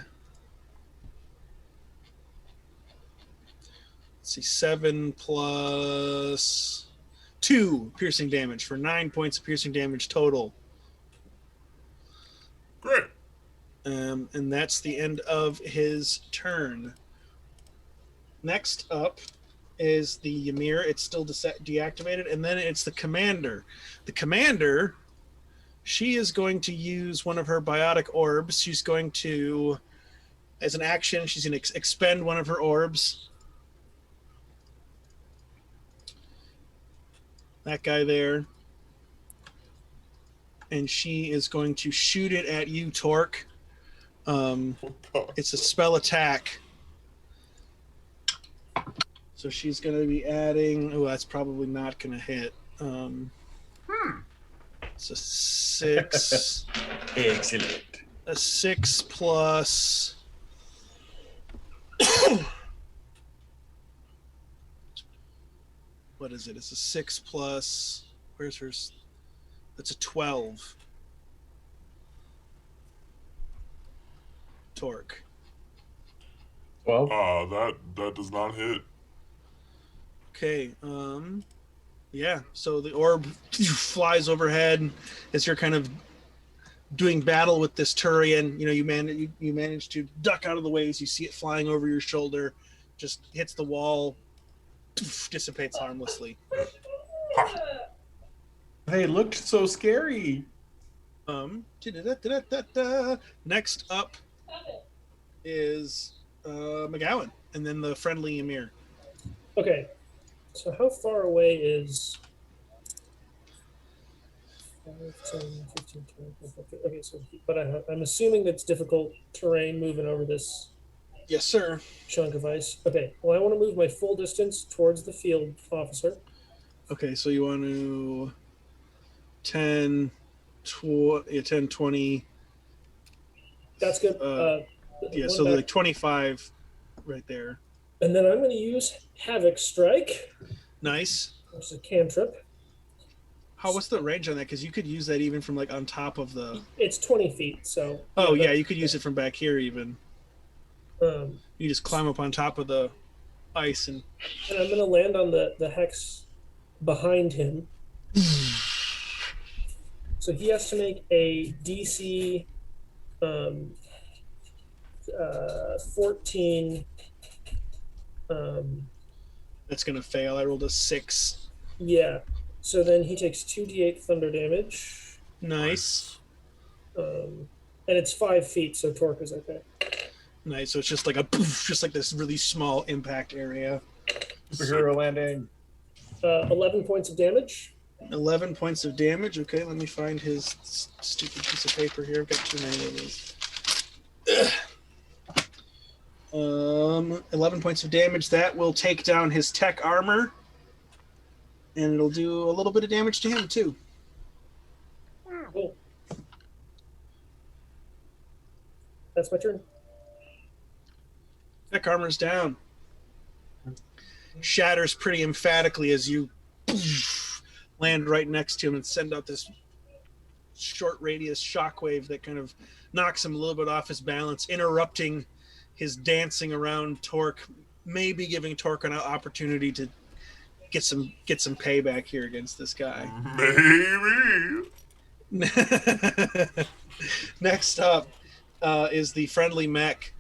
let's see, 7 plus 2 piercing damage for 9 points of piercing damage total. Great. And that's the end of his turn. Next up is the Ymir. It's still deactivated, and then it's the commander. The commander, she is going to use one of her biotic orbs. She's going to, as an action, she's going to expend one of her orbs. That guy there. And she is going to shoot it at you, Torque. It's a spell attack. So she's going to be adding. Oh, that's probably not going to hit. It's a 6. Excellent. A 6 plus. What is it? It's a 6 plus. Where's her? That's a 12. Torque. Well, That does not hit. Okay. Yeah. So the orb flies overhead as you're kind of doing battle with this Turian. You manage to duck out of the way as you see it flying over your shoulder, just hits the wall, dissipates harmlessly. Hey, it looked so scary. Next up is McGowan, and then the friendly Ymir. Okay. So how far away is 5, 10, 15, 20, 25, okay, so, but I'm assuming that's difficult terrain moving over this Yes, sir. chunk of ice. Okay, well, I want to move my full distance towards the field officer. Okay, so you want to 10, 10, 20. That's good. Yeah, one so back. like 25 right there. And then I'm going to use Havoc Strike, Nice. which is a cantrip. What's the range on that? Because you could use that even from like on top of the. It's 20 feet, so. Oh yeah, you could use it from back here even. Um, You just climb up on top of the ice and. and I'm going to land on the hex behind him. So he has to make a DC 14. That's gonna fail. I rolled a 6. Yeah. So then he takes 2d8 thunder damage. Nice. And it's 5 feet, so torque is okay. Nice. So it's just like a poof, just like this really small impact area. Superhero landing. 11 points of damage. 11 points of damage. Okay, let me find his stupid piece of paper here. I've got too many of these. 11 points of damage. That will take down his tech armor, and it'll do a little bit of damage to him too. Cool. That's my turn. Tech armor's down. Shatters pretty emphatically as you land right next to him and send out this short radius shockwave that kind of knocks him a little bit off his balance, interrupting his dancing around Torque, maybe giving Torque an opportunity to get some payback here against this guy. Maybe. Next up is the friendly mech.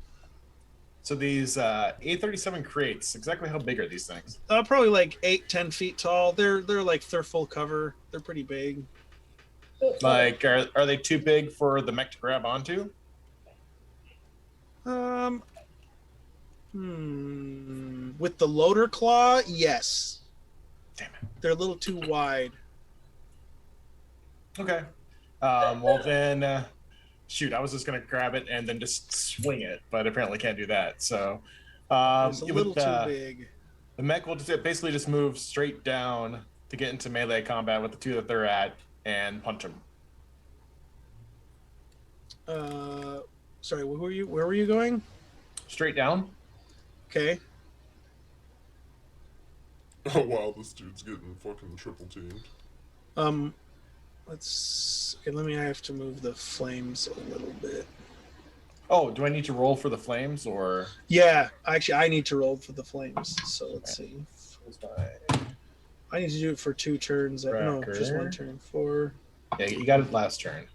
So these A37 crates, exactly how big are these things? Probably like 8-10 feet tall. They're full cover. They're pretty big. Like, are they too big for the mech to grab onto? With the loader claw, yes. Damn it. They're a little too wide. Okay. Well then, shoot, I was just gonna grab it and then just swing it, but apparently can't do that. So, It's a little with, too big. the mech will basically just move straight down to get into melee combat with the two that they're at and punch them. Sorry, where were you going? Straight down. Okay. Oh wow, this dude's getting fucking triple teamed. I have to move the flames a little bit. Oh, do I need to roll for the flames or? Yeah, actually, I need to roll for the flames. So let's see. I need to do it for 2 turns. No, just 1 turn. 4. Yeah, you got it last turn.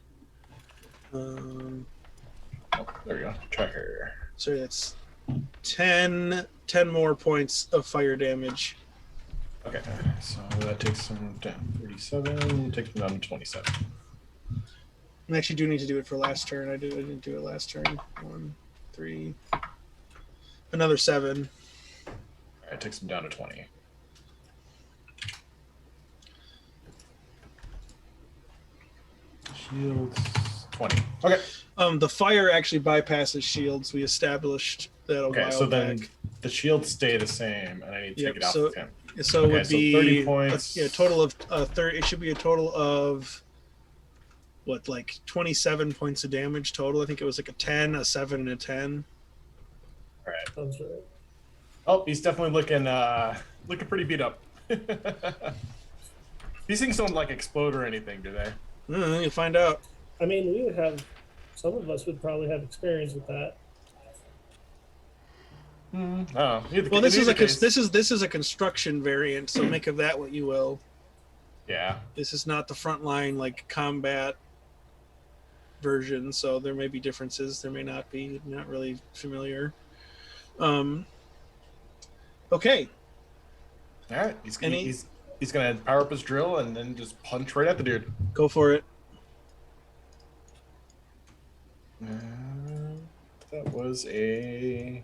Um, Oh, there we go. Tracker. sorry, that's 10 more points of fire damage. Okay, so that takes them down 37, takes them down to 27. I actually do need to do it for last turn. I didn't do it last turn. 1, 3, another 7. All right, takes them down to 20. Shields 20. Okay. The fire actually bypasses shields. We established that a Okay, while so then back. the shields stay the same, and I need to take it off of him. So it Okay, would so be 30 points. A total of 30. It should be a total of what, like 27 points of damage total. I think it was like a 10, a 7, and a 10. All right. Sounds right. Oh, he's definitely looking pretty beat up. These things don't like explode or anything, do they? You'll find out. I mean, we would have, some of us would probably have experience with that. Oh, Well, this is a construction variant, so make of that what you will. Yeah. This is not the frontline like combat version, so there may be differences. There may not be. Not really familiar. Okay. All right. He's gonna power up his drill and then just punch right at the dude. Go for it. That was a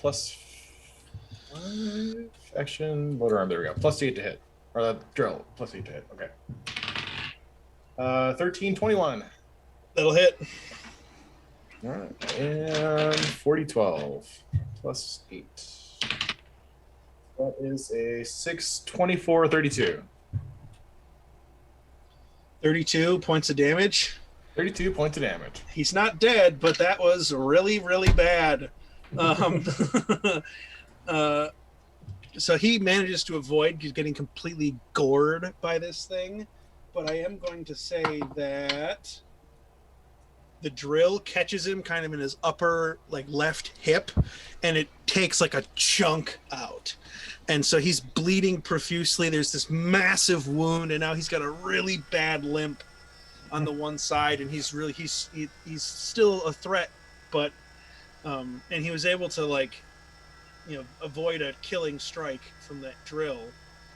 +5 action motor arm. There we go. +8 to hit. Or that drill +8 to hit. Okay. 13, 21. That'll hit. All right. And 40, 12 plus 8. That is a 6, 24, 32. 32 points of damage. 32 points of damage. He's not dead, but that was really, really bad. So he manages to avoid getting completely gored by this thing. But I am going to say that the drill catches him kind of in his upper, like, left hip, and it takes like a chunk out. And so he's bleeding profusely. There's this massive wound, and now he's got a really bad limp on the one side, and he's still a threat, but and he was able to, like, avoid a killing strike from that drill,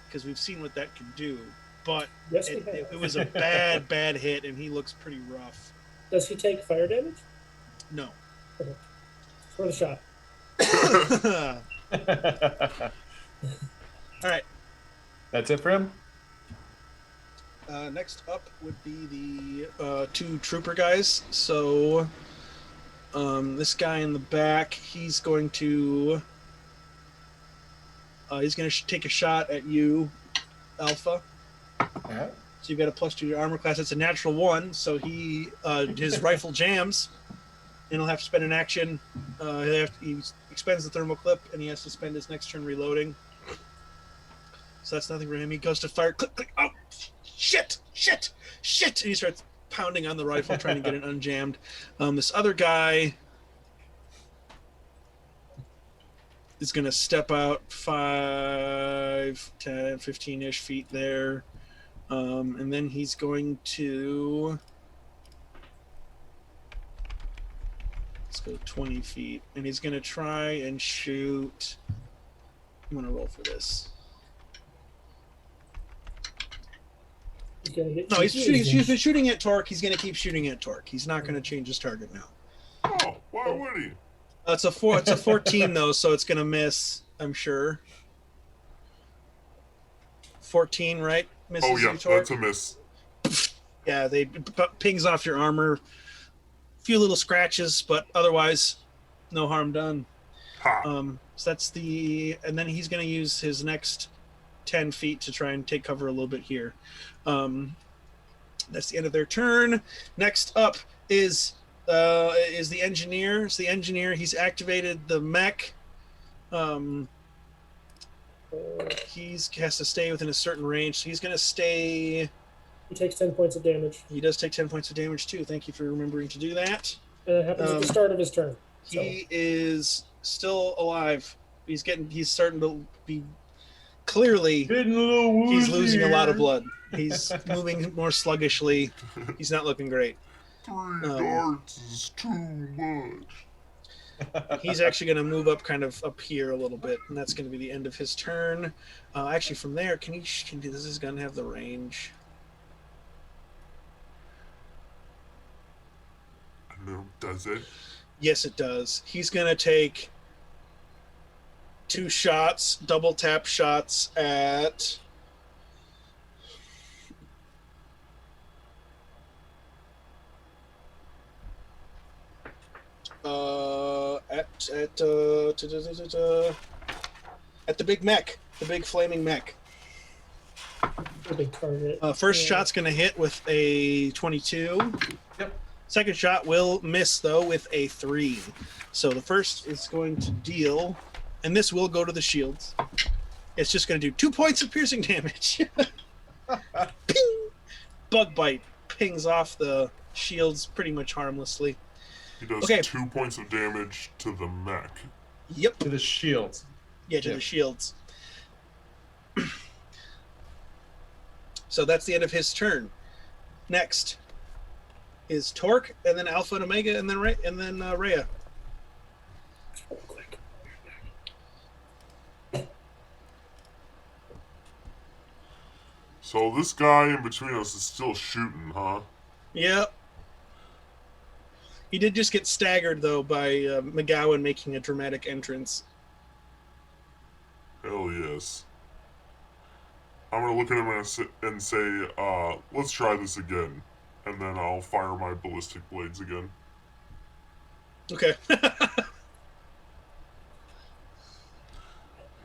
because we've seen what that can do. But Yes, it was a bad hit, and he looks pretty rough. Does he take fire damage? No. Okay. For the shot. All right. That's it for him? Next up would be the 2 trooper guys. So this guy in the back, he's going to take a shot at you, Alpha. Yeah. So you've got a +2 to your armor class. It's a natural 1, so his rifle jams, and he'll have to spend an action. He expends the thermal clip, and he has to spend his next turn reloading. So that's nothing for him. He goes to fire. Click, click. Oh, shit! And he starts pounding on the rifle, trying to get it unjammed. This other guy is going to step out 5, 10, 15-ish feet there. And then he's going to... Let's go 20 feet. And he's going to try and shoot... I'm going to roll for this. He's gonna get No, he's confused. shooting at Torque. He's going to keep shooting at Torque. He's not going to change his target now. Oh, why would he? It's a 14 though, so it's going to miss, I'm sure. 14, right? Misses Oh, yeah, you, Torque? that's a miss. Yeah, they pings off your armor. A few little scratches, but otherwise, no harm done. Ha! So that's and then he's going to use his next 10 feet to try and take cover a little bit here. That's the end of their turn. Next up is the engineer. It's the engineer. He's activated the mech. He has to stay within a certain range, so he's going to stay. He takes 10 points of damage. He does take 10 points of damage too. Thank you for remembering to do that. And it happens at the start of his turn. So. He is still alive. He's starting to be clearly. He's losing a lot of blood. He's moving more sluggishly. He's not looking great. 3 darts is too much. He's actually going to move up kind of up here a little bit, and that's going to be the end of his turn. Actually, from there, does his gun have the range? No, does it? Yes, it does. He's going to take 2 shots, double tap shots at... At the big mech, the big flaming mech. A big target. First shot's going to hit with a 22. Yep. Second shot will miss, though, with a 3. So the first is going to deal, and this will go to the shields. It's just going to do 2 points of piercing damage. Ping! Bug bite pings off the shields pretty much harmlessly. He does Okay. 2 points of damage to the mech. Yep. To the shields. Yeah, to Yep. the shields. So that's the end of his turn. Next is Torque, and then Alpha and Omega, and then Rhea. Quick. So this guy in between us is still shooting, huh? Yep. He did just get staggered, though, by McGowan making a dramatic entrance. Hell yes. I'm gonna look at him and say, let's try this again. and then I'll fire my ballistic blades again. Okay.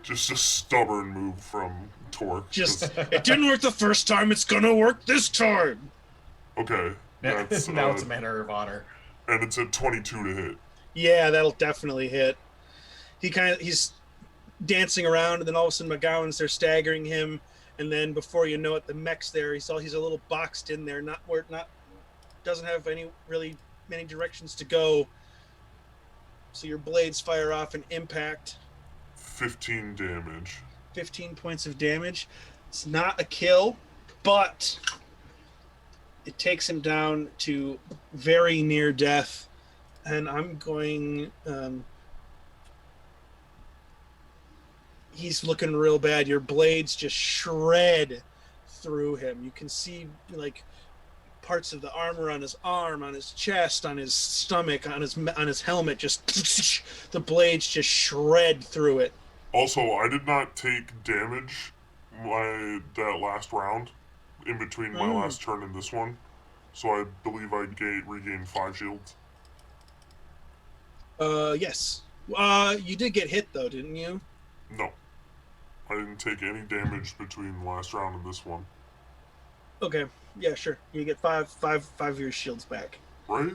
Just a stubborn move from Torque. Just, it didn't work the first time, it's gonna work this time! Okay, that's now it's a matter of honor. and it's a 22 to hit. Yeah, that'll definitely hit. He's dancing around, and then all of a sudden McGowan's there staggering him, and then before you know it, the mech's there. He's a little boxed in there, doesn't have many directions to go. So your blades fire off and impact. 15 damage. 15 points of damage. It's not a kill, but it takes him down to very near death. And I'm going... he's looking real bad. Your blades just shred through him. You can see, like, parts of the armor on his arm, on his chest, on his stomach, on his helmet. Just the blades just shred through it. Also, I did not take damage that last round, in between my last turn and this one. So I believe I regained 5 shields. Yes. You did get hit though, didn't you? No. I didn't take any damage between the last round and this one. Okay. Yeah, sure. You get five of your shields back. Right?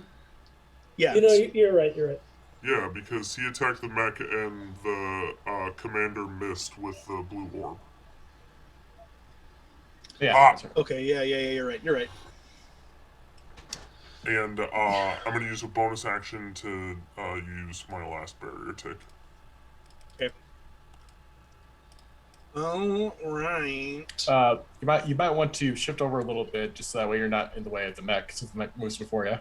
Yeah. You know, you're right. You're right. Yeah, because he attacked the mech and the commander missed with the blue orb. Yeah. Ah. That's right. Okay. Yeah. You're right. You're right. And I'm going to use a bonus action to use my last barrier tick. Okay. All right. You might want to shift over a little bit, just so that way you're not in the way of the mech, since the mech moves before you.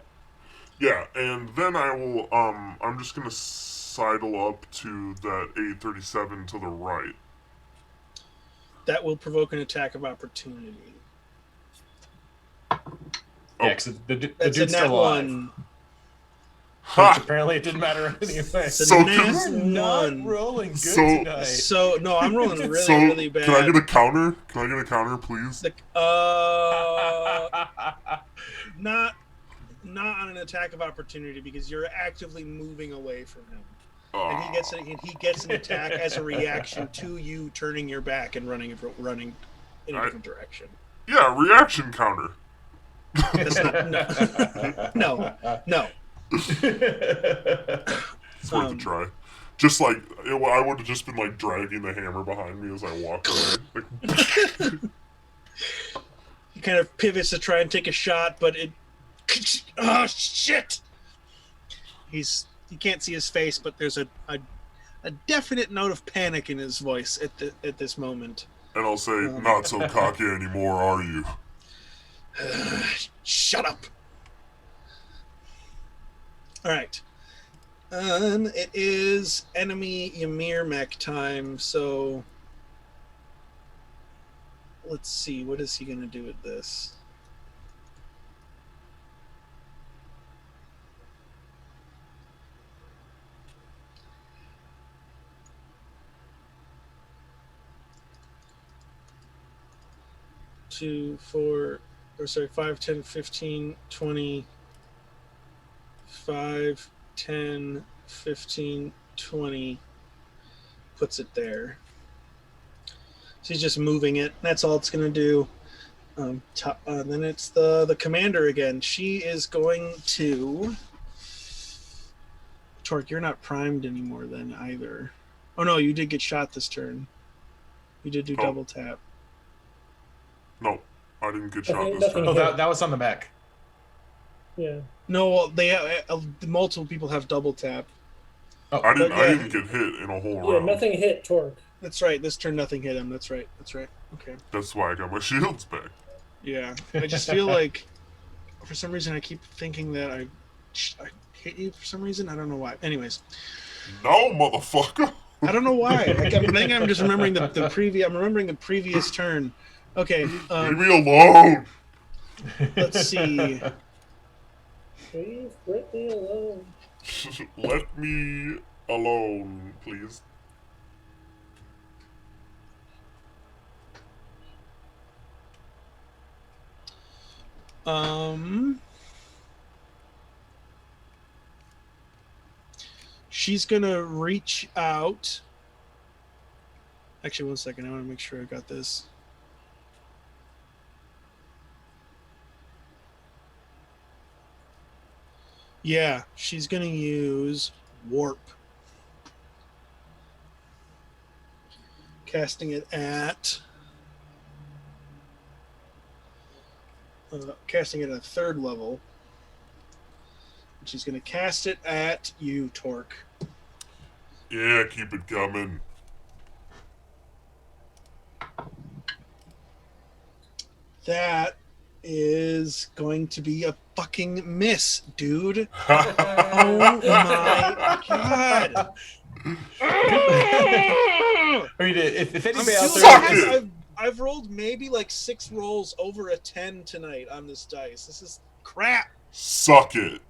Yeah, and then I will, I'm just going to sidle up to that 837 to the right. That will provoke an attack of opportunity. Yeah, because the That's dude's a nat still alive. one. Which Ha! apparently it didn't matter anyway. So nat Not one. rolling good So- tonight. So no, I'm rolling really, So, really bad. can I get a counter? Can I get a counter, please? Not on an attack of opportunity because you're actively moving away from him, and he gets an attack as a reaction to you turning your back and running in a different direction. Yeah, reaction counter. That's not, no. It's worth a try. Just like, I would have just been like dragging the hammer behind me as I walked away. Like, He kind of pivots to try and take a shot, but it. Oh shit! You can't see his face, but there's a definite note of panic in his voice at this moment. and I'll say, not so cocky anymore, are you? Shut up. All right. It is enemy Ymir mech time, so let's see, what is he going to do with this? Two, 4, or sorry, 5, 10, 15, 20, 5, 10, 15, 20, puts it there. So he's just moving it. That's all it's going to do. Then it's the commander again. She is going to... Torque, you're not primed anymore then either. Oh no, you did get shot this turn. You did do double tap. No, I didn't get shot Okay, this turn. nothing- Oh, that was on the mech. Yeah. No, well, they multiple people have double tap. Oh, I didn't yeah. get hit in a whole Yeah, round. nothing hit Torque. That's right. This turn, nothing hit him. That's right. Okay. That's why I got my shields back. Yeah, I just feel like, for some reason, I keep thinking that I hit you for some reason. I don't know why. Anyways, No, motherfucker. I don't know why. I think I'm just remembering the previous. I'm remembering the previous turn. Okay. Leave me alone. Let's see. Leave Brittany alone. Let me alone, please. She's gonna reach out. Actually, one second. I want to make sure I got this. Yeah, she's gonna use warp. Casting it at a third level. And she's going to cast it at you, Torque. Yeah, keep it coming. That is going to be a fucking miss, dude. Oh my god. I mean, if anybody out Suck there, it! I've rolled maybe like 6 rolls over a 10 tonight on this dice. This is crap. Suck it.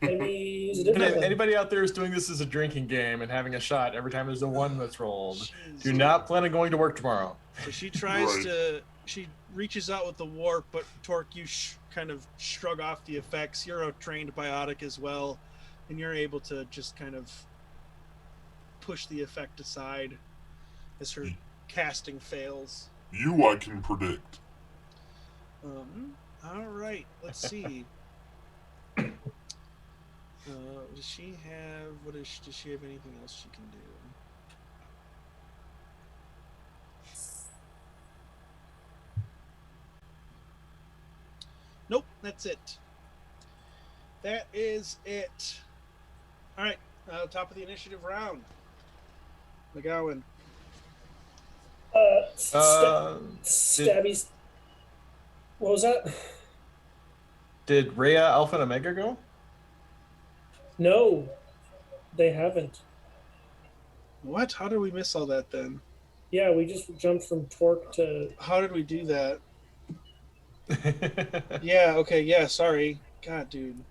Maybe use a different one. anybody out there is doing this as a drinking game and having a shot every time there's a 1 that's rolled. Jeez. Do not plan on going to work tomorrow. So she tries Right. to. She reaches out with the warp, but Torque, you kind of shrug off the effects. You're a trained biotic as well, and you're able to just kind of push the effect aside as her casting fails. You I can predict. All right. Let's see. Does she have does she have anything else she can do? Nope, that's it. That is it. All right, top of the initiative round. McGowan. Stabbies. What was that? Did Rhea, Alpha, and Omega go? No, they haven't. What? How did we miss all that then? Yeah, we just jumped from Torque to. How did we do that? Yeah, okay, yeah, sorry. God, dude.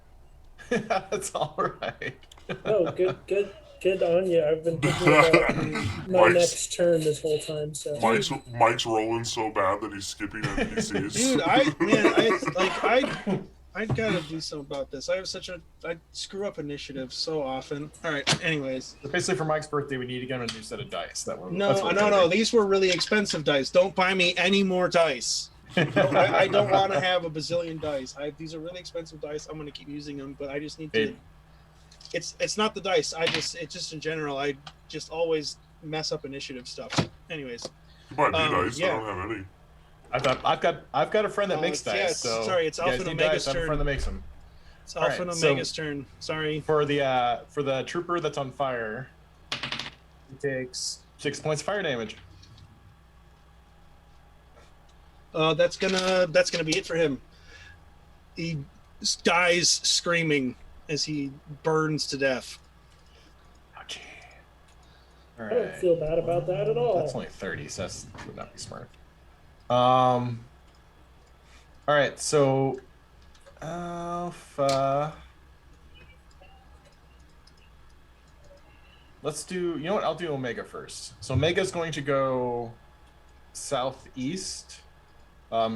That's all right. Oh, good on you. I've been thinking about my Mike's- next turn this whole time. So Mike's rolling so bad that he's skipping NPCs. Dude, I gotta do something about this. I screw up initiative so often. All right, anyways. Basically, for Mike's birthday, we need to get him a new set of dice. That's what No. we're doing. These were really expensive dice. Don't buy me any more dice. I don't want to have a bazillion dice. These are really expensive dice. I'm gonna keep using them, but I just need to. It's not the dice. It's just in general. I just always mess up initiative stuff. Anyways. You might need dice. yeah. I don't have any. I've got a friend that makes dice. yeah, so sorry, it's you guys Alpha and need Omega's dice, I have a turn. friend that makes them. It's Alpha Alright, and so- Omega's turn. Sorry. For the trooper that's on fire, he takes 6 points of fire damage. That's gonna be it for him. He dies screaming as he burns to death. Ouchie. All I don't feel bad about that at all. That's only 30, so that would not be smart. All right, so Alpha. Let's do. You know what? I'll do Omega first. So Omega's going to go southeast.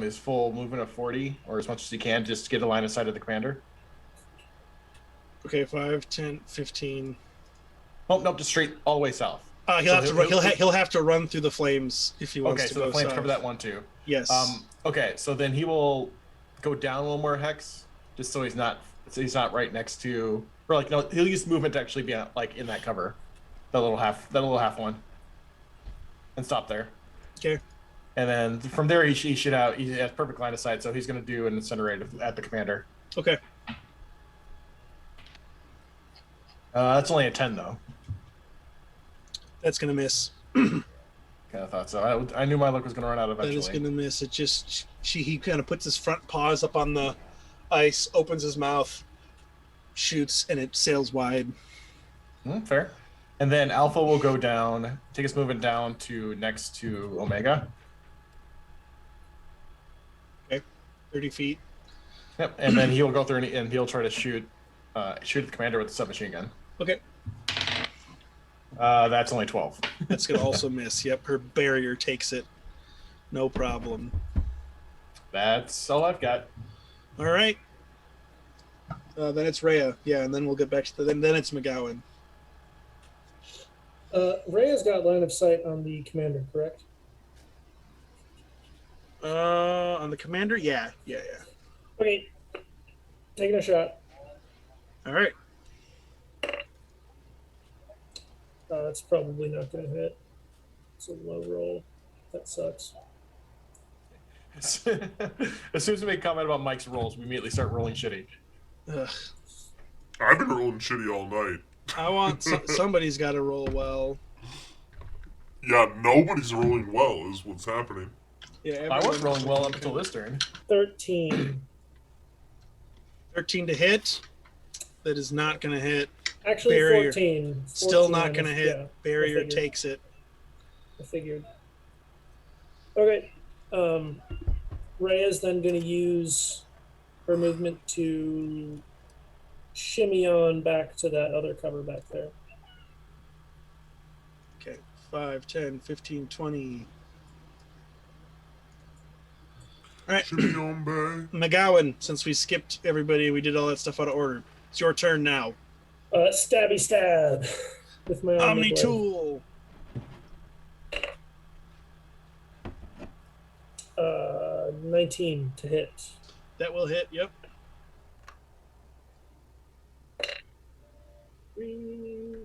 His full movement of 40, or as much as he can, just to get a line of sight of the commander. Okay, 5, 10, 15. Oh no, just straight all the way south. He'll have to run through the flames if he wants Okay, to so go the flames south. cover that one too. Yes. Okay, so then he will go down one more hex, just so he's not right next to, or like no, he'll use movement to actually be like in that cover, that little half one, and stop there. Okay. And then from there he should out. He has perfect line of sight, so he's going to do an incinerate at the commander. Okay. That's only a 10 though. That's gonna miss. Kind of thought so. I knew my luck was going to run out That eventually. is gonna miss. It just he kind of puts his front paws up on the ice, opens his mouth, shoots, and it sails wide. Fair. And then Alpha will go down, take his movement down to next to Omega. 30 feet. Yep. And then he'll go through and he'll try to shoot at the commander with the submachine gun. Okay. That's only 12. That's gonna also miss. Yep, her barrier takes it. No problem. That's all I've got. All right. Then it's Rhea. Yeah, and then we'll get back to then it's McGowan. Rhea's got line of sight on the commander, correct? On the commander? Yeah. Okay, taking a shot. All right. That's probably not going to hit. It's a low roll. That sucks. As soon as we make comment about Mike's rolls, we immediately start rolling shitty. Ugh. I've been rolling shitty all night. I want somebody's got to roll well. Yeah, nobody's rolling well is what's happening. Yeah, I was everyone's rolling well up until this turn. 13. 13 to hit. That is not going to hit. Actually, Barrier. 14. Still 14 not on going to it. hit. Yeah, Barrier I figured. takes it. I figured. Okay. Rhea's then going to use her movement to shimmy on back to that other cover back there. Okay. 5, 10, 15, 20. All right. Shimmy on bay. McGowan, since we skipped everybody, we did all that stuff out of order. It's your turn now. Stabby stab with my Omni blade. tool. 19 to hit. That will hit. Yep. 3.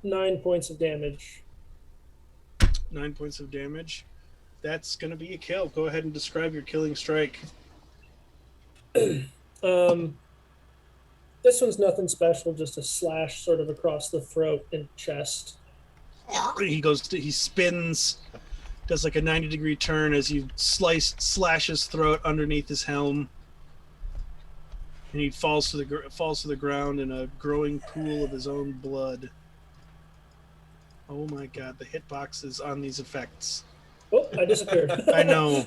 9 points of damage. 9 points of damage. That's going to be a kill. Go ahead and describe your killing strike. This one's nothing special, just a slash sort of across the throat and chest. He spins, does like a 90-degree turn as you slash his throat underneath his helm, and he falls to the ground in a growing pool of his own blood. Oh my god, the hitboxes on these effects. Oh, I disappeared. I know.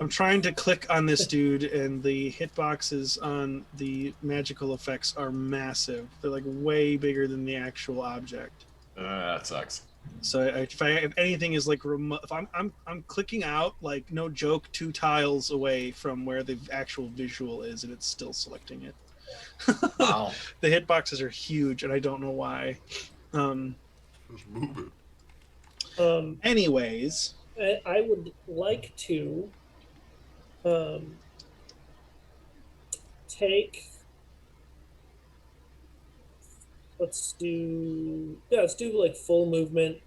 I'm trying to click on this dude, and the hitboxes on the magical effects are massive. They're like way bigger than the actual object. That sucks. So if anything is like remote, if I'm clicking out, like no joke, 2 tiles away from where the actual visual is, and it's still selecting it. Wow. The hitboxes are huge, and I don't know why. Just move it. Anyways, I would like to take. Let's do like full movement,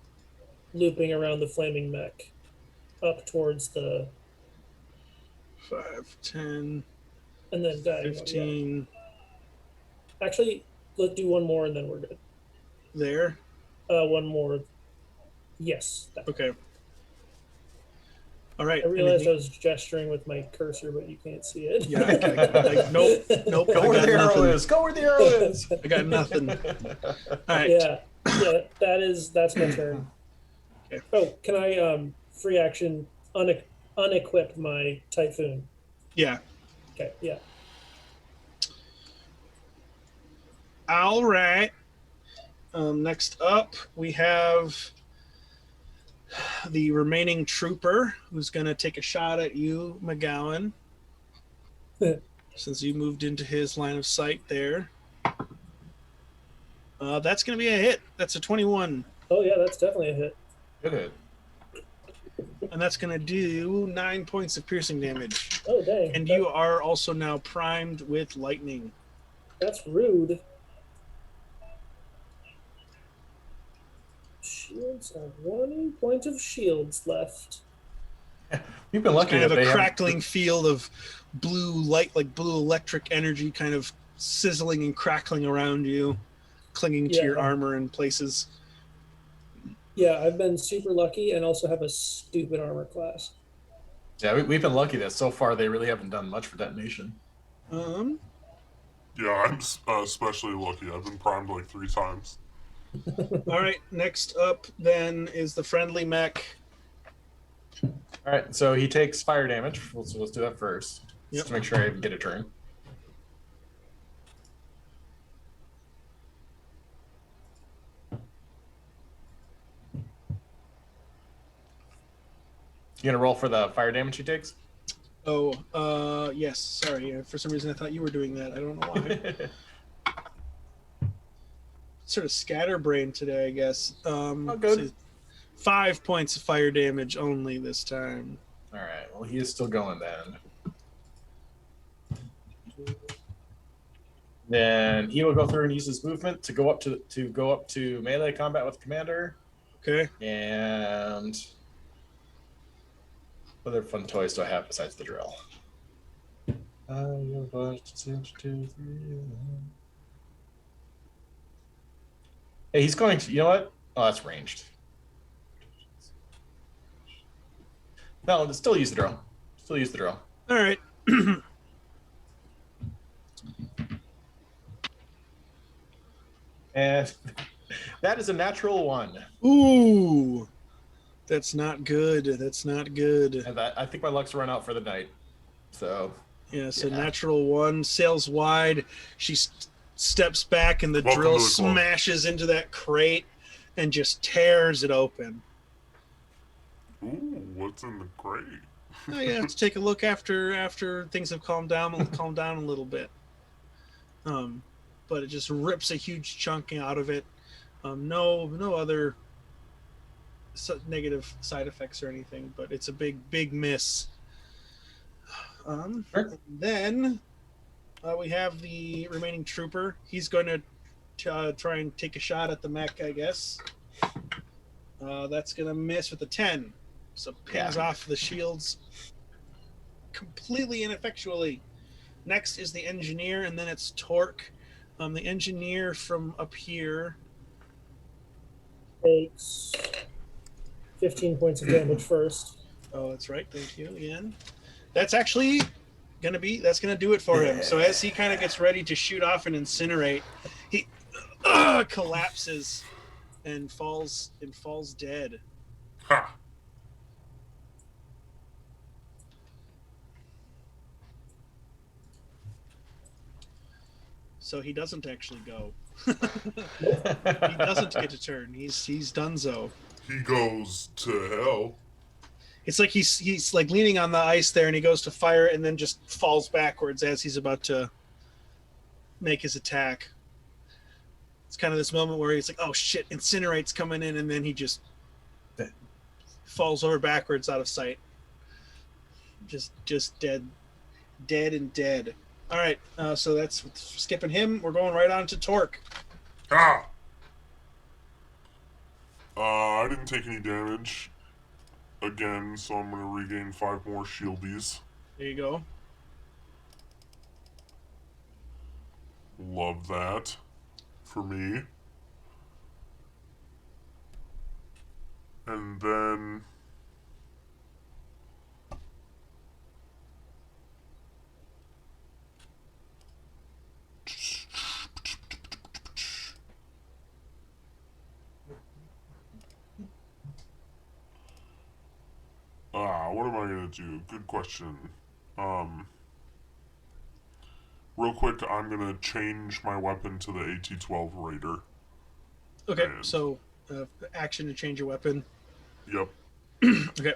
looping around the flaming mech, up towards the 5, 10, and then diagonal. 15. Yeah. Actually, let's do one more and then we're good. There. One more. Yes. Okay. All right. I realized I was gesturing with my cursor, but you can't see it. Yeah. Nope. Go I where got the arrow nothing. is. Go where the arrow is. I got nothing. All right. Yeah. That's my turn. Okay. Oh, can I free action unequip my typhoon? Yeah. Okay. Yeah. All right. Next up, we have the remaining trooper who's going to take a shot at you, McGowan, since you moved into his line of sight there. That's going to be a hit. That's a 21. Oh yeah, that's definitely a hit. Good hit. And that's going to do 9 points of piercing damage. Oh dang. And you are also now primed with lightning. That's rude. Shields have 1 point of shields left. We've been lucky Kind of that a they crackling field of blue light, like blue electric energy, kind of sizzling and crackling around you, clinging to your Yeah. armor in places. Yeah, I've been super lucky and also have a stupid armor class. Yeah, we've been lucky that so far they really haven't done much for detonation. Um, Yeah, I'm especially lucky. I've been primed like 3 times. all right, next up then is the friendly mech. All right, so he takes fire damage. So let's do that first, Yep. just to make sure I even get a turn. You gonna roll for the fire damage he takes? Oh, yes. Sorry. For some reason, I thought you were doing that. I don't know why. Sort of scatterbrained today, I guess. Oh, good. So 5 points of fire damage only this time. All right. Well, he is still going then. Then he will go through and use his movement to go up to melee combat with commander. Okay. And what other fun toys do I have besides the drill? Hey, he's going to. You know what? Oh, that's ranged. No, still use the drill. Still use the drill. All right. And that is a natural 1. Ooh, that's not good. That's not good. And I think my luck's run out for the night. So Yeah. So Yeah. natural 1 sails wide. She steps back, and the Welcome drill to the club. smashes into that crate and just tears it open. Ooh, what's in the crate? Oh, yeah, have to take a look after things have calmed down a little bit. But it just rips a huge chunk out of it. No other negative side effects or anything, but it's a big miss. Sure. Then we have the remaining trooper. He's going to try and take a shot at the mech, I guess. That's going to miss with a 10. So pins off the shields completely ineffectually. Next is the engineer, and then it's Torque. The engineer from up here. Takes 15 points of damage first. Oh, that's right. Thank you again. That's actually gonna do it for him. So as he kind of gets ready to shoot off and incinerate, he collapses and falls dead. Ha! So he doesn't actually go. He doesn't get to turn. He's donezo. He goes to hell. It's like he's like leaning on the ice there, and he goes to fire, and then just falls backwards as he's about to make his attack. It's kind of this moment where he's like, "Oh shit, incinerate's coming in," and then he just falls over backwards out of sight. Just dead and dead. All right, so that's skipping him. We're going right on to Torque. Ah! I didn't take any damage again, so I'm gonna regain 5 more shieldies. There you go. Love that for me. And then what am I gonna do? Good question. Real quick, I'm gonna change my weapon to the AT-12 Raider. Okay, And- so action to change your weapon. Yep, Okay.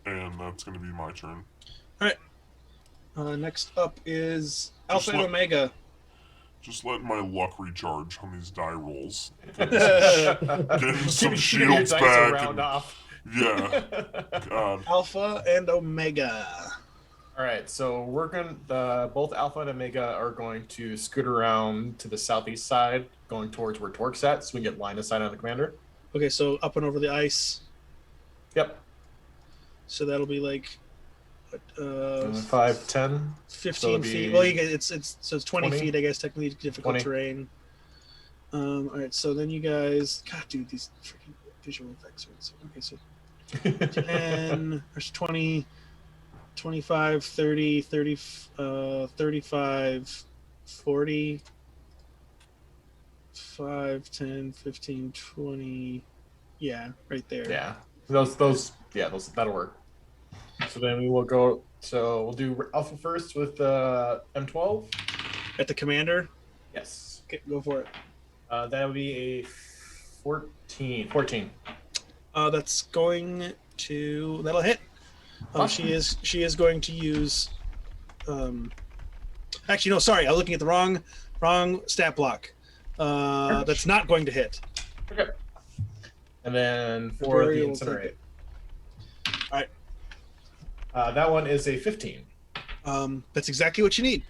and that's gonna be my turn. Next up is Alpha and let- Omega. Just letting my luck recharge on these die rolls. All Getting some Keep shields your dice back. around And, off. yeah, God. Alpha and Omega. All right, so we're both Alpha and Omega are going to scoot around to the southeast side, going towards where Torque's at, so we can get line of sight on the commander. Okay, so up and over the ice. Yep. So that'll be like 5, 10. 15 be feet. Well, it's 20 20? feet, I guess, technically difficult 20. terrain. All right, so then you guys, God, dude, these freaking visual effects are insane. Okay, so 10, there's 20, 25, 30, 30, 35, 40, 5, 10, 15, 20. Yeah, right there. Yeah. That'll work. So then we will go. So we'll do Alpha first with M12. At the commander? Yes. Okay, go for it. That would be a 14. 14. That's going that'll hit. She is going to use. Actually, no, sorry, I'm looking at the wrong stat block. That's not going to hit. Okay. And then The for the barrier will take incinerate. it. All right. That one is a 15. That's exactly what you need.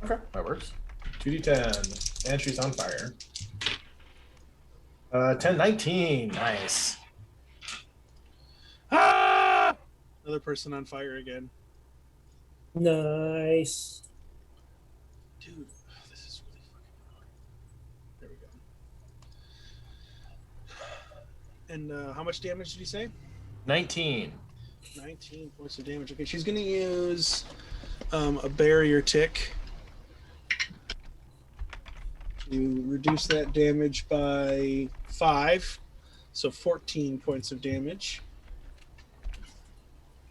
Okay, that works. 2d10, and she's on fire. 10, 19. Nice. Ah! Another person on fire again. Nice. Dude, this is really fucking hard. There we go. And how much damage did you say? 19. 19 points of damage. Okay, she's going to use a barrier tick to reduce that damage by 5. So 14 points of damage.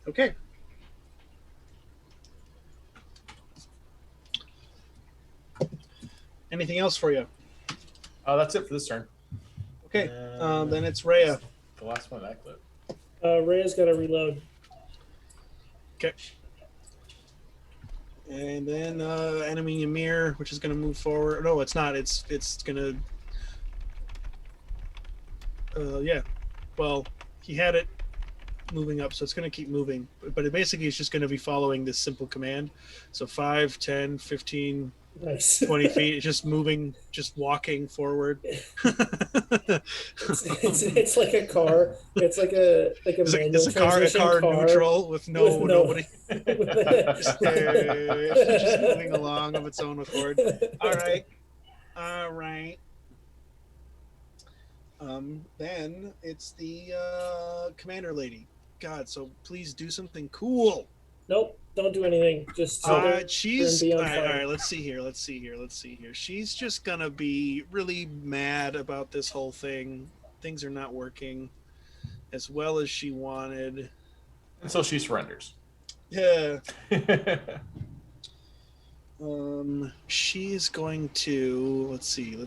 Okay. Anything else for you? That's it for this turn. Okay, then it's Rhea. The last one of that clip. Rhea's got to reload. Okay. And then enemy Ymir, which is going to move forward. No, it's not. It's going to. Yeah. Well, he had it moving up, so it's going to keep moving. But it basically is just going to be following this simple command. So 5, 10, 15, Nice. 20 feet. It's just moving, just walking forward. It's like a car. It's like a It's a car neutral with nobody. Just moving along of its own accord. All right. Then it's the commander lady. God, so please do something cool. Nope, don't do anything. Just sit there she's and be all on fire. right. Let's see here. She's just gonna be really mad about this whole thing. Things are not working as well as she wanted. And so she surrenders. Yeah. She's going to let's see.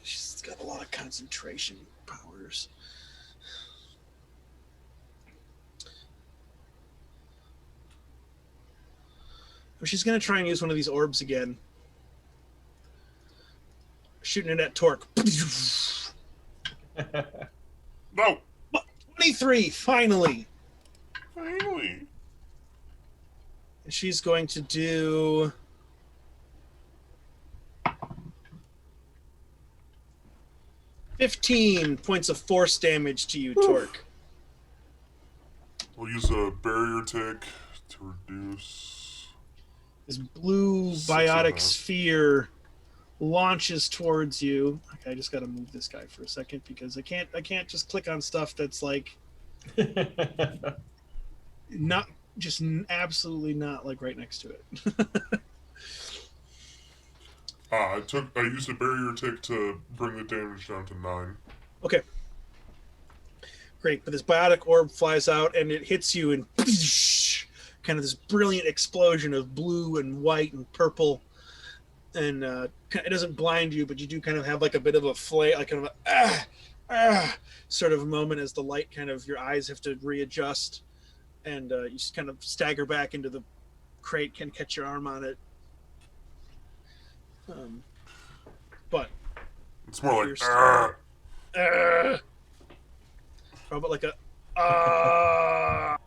She's got a lot of concentration powers. She's going to try and use one of these orbs again. Shooting it at Torque. No! 23, finally. Finally. And she's going to do 15 points of force damage to you, Torque. We'll use a barrier tick to reduce. This blue 6 biotic and a half. sphere launches towards you. Okay, I just got to move this guy for a second because I can't just click on stuff that's like not just absolutely not like right next to it. I used a barrier tick to bring the damage down to 9. Okay. Great, but this biotic orb flies out and it hits you and kind of this brilliant explosion of blue and white and purple. And it doesn't blind you, but you do kind of have like a bit of a flare, like kind of a sort of a moment as the light kind of, your eyes have to readjust. And you just kind of stagger back into the crate, can catch your arm on it. But It's more You're like, still- how about like a ow.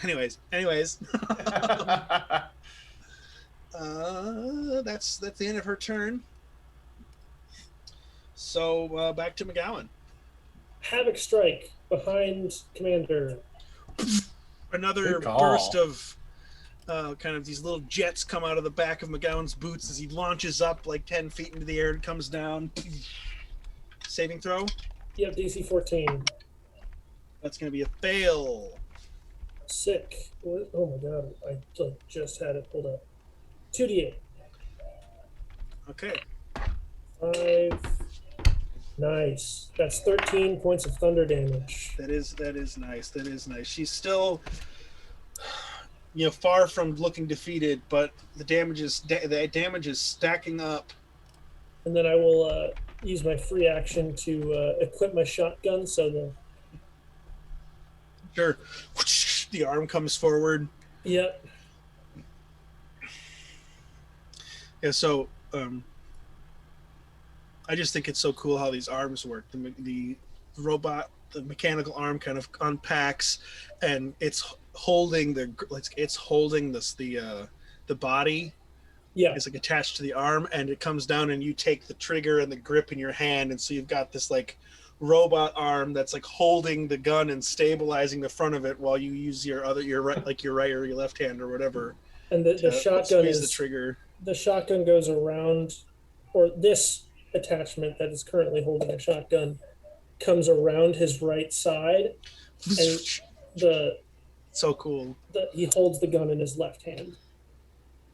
anyways that's the end of her turn. So back to McGowan. Havoc strike behind Commander. Another Good call. burst of kind of these little jets come out of the back of McGowan's boots as he launches up like 10 feet into the air and comes down. Saving throw. Yep, DC 14. That's going to be a fail. Sick. Oh my god, I just had it pulled up. 2d8. Okay. 5. Nice. That's 13 points of thunder damage. That is nice. She's still, far from looking defeated, but the damage is stacking up And then I will use my free action to equip my shotgun. So Sure. The arm comes forward. Yep. Yeah. So I just think it's so cool how these arms work. The robot, the mechanical arm, kind of unpacks, and it's holding the body. Yeah. It's like attached to the arm, and it comes down, and you take the trigger and the grip in your hand, and so you've got this like robot arm that's like holding the gun and stabilizing the front of it while you use your right or your left hand or whatever. And the shotgun squeeze is the trigger. The shotgun goes around, or this attachment that is currently holding a shotgun comes around his right side, and so cool. He holds the gun in his left hand.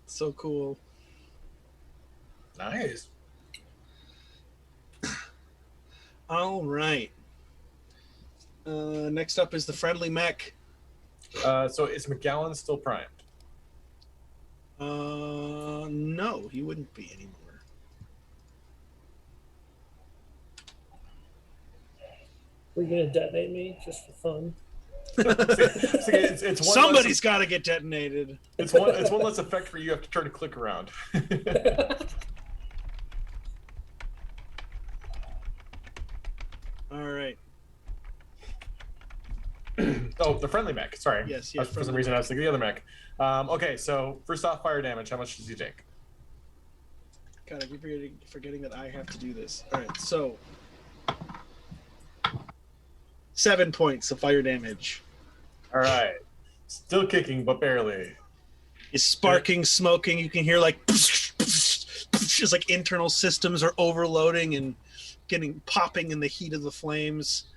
So cool. Nice. All right. Next up is the friendly mech. So is McGowan still primed? No, he wouldn't be anymore. Were you gonna detonate me just for fun? It's one Somebody's got to get detonated. It's one less effect for you. You have to turn a click around. All right. Oh, the friendly mech. Sorry. Yes. For some reason, I was thinking the other mech. Okay, so first off, fire damage. How much does he take? God, I keep forgetting that I have to do this. All right, so 7 points of fire damage. All right, still kicking, but barely. Is sparking, smoking. You can hear like just like internal systems are overloading and popping in the heat of the flames.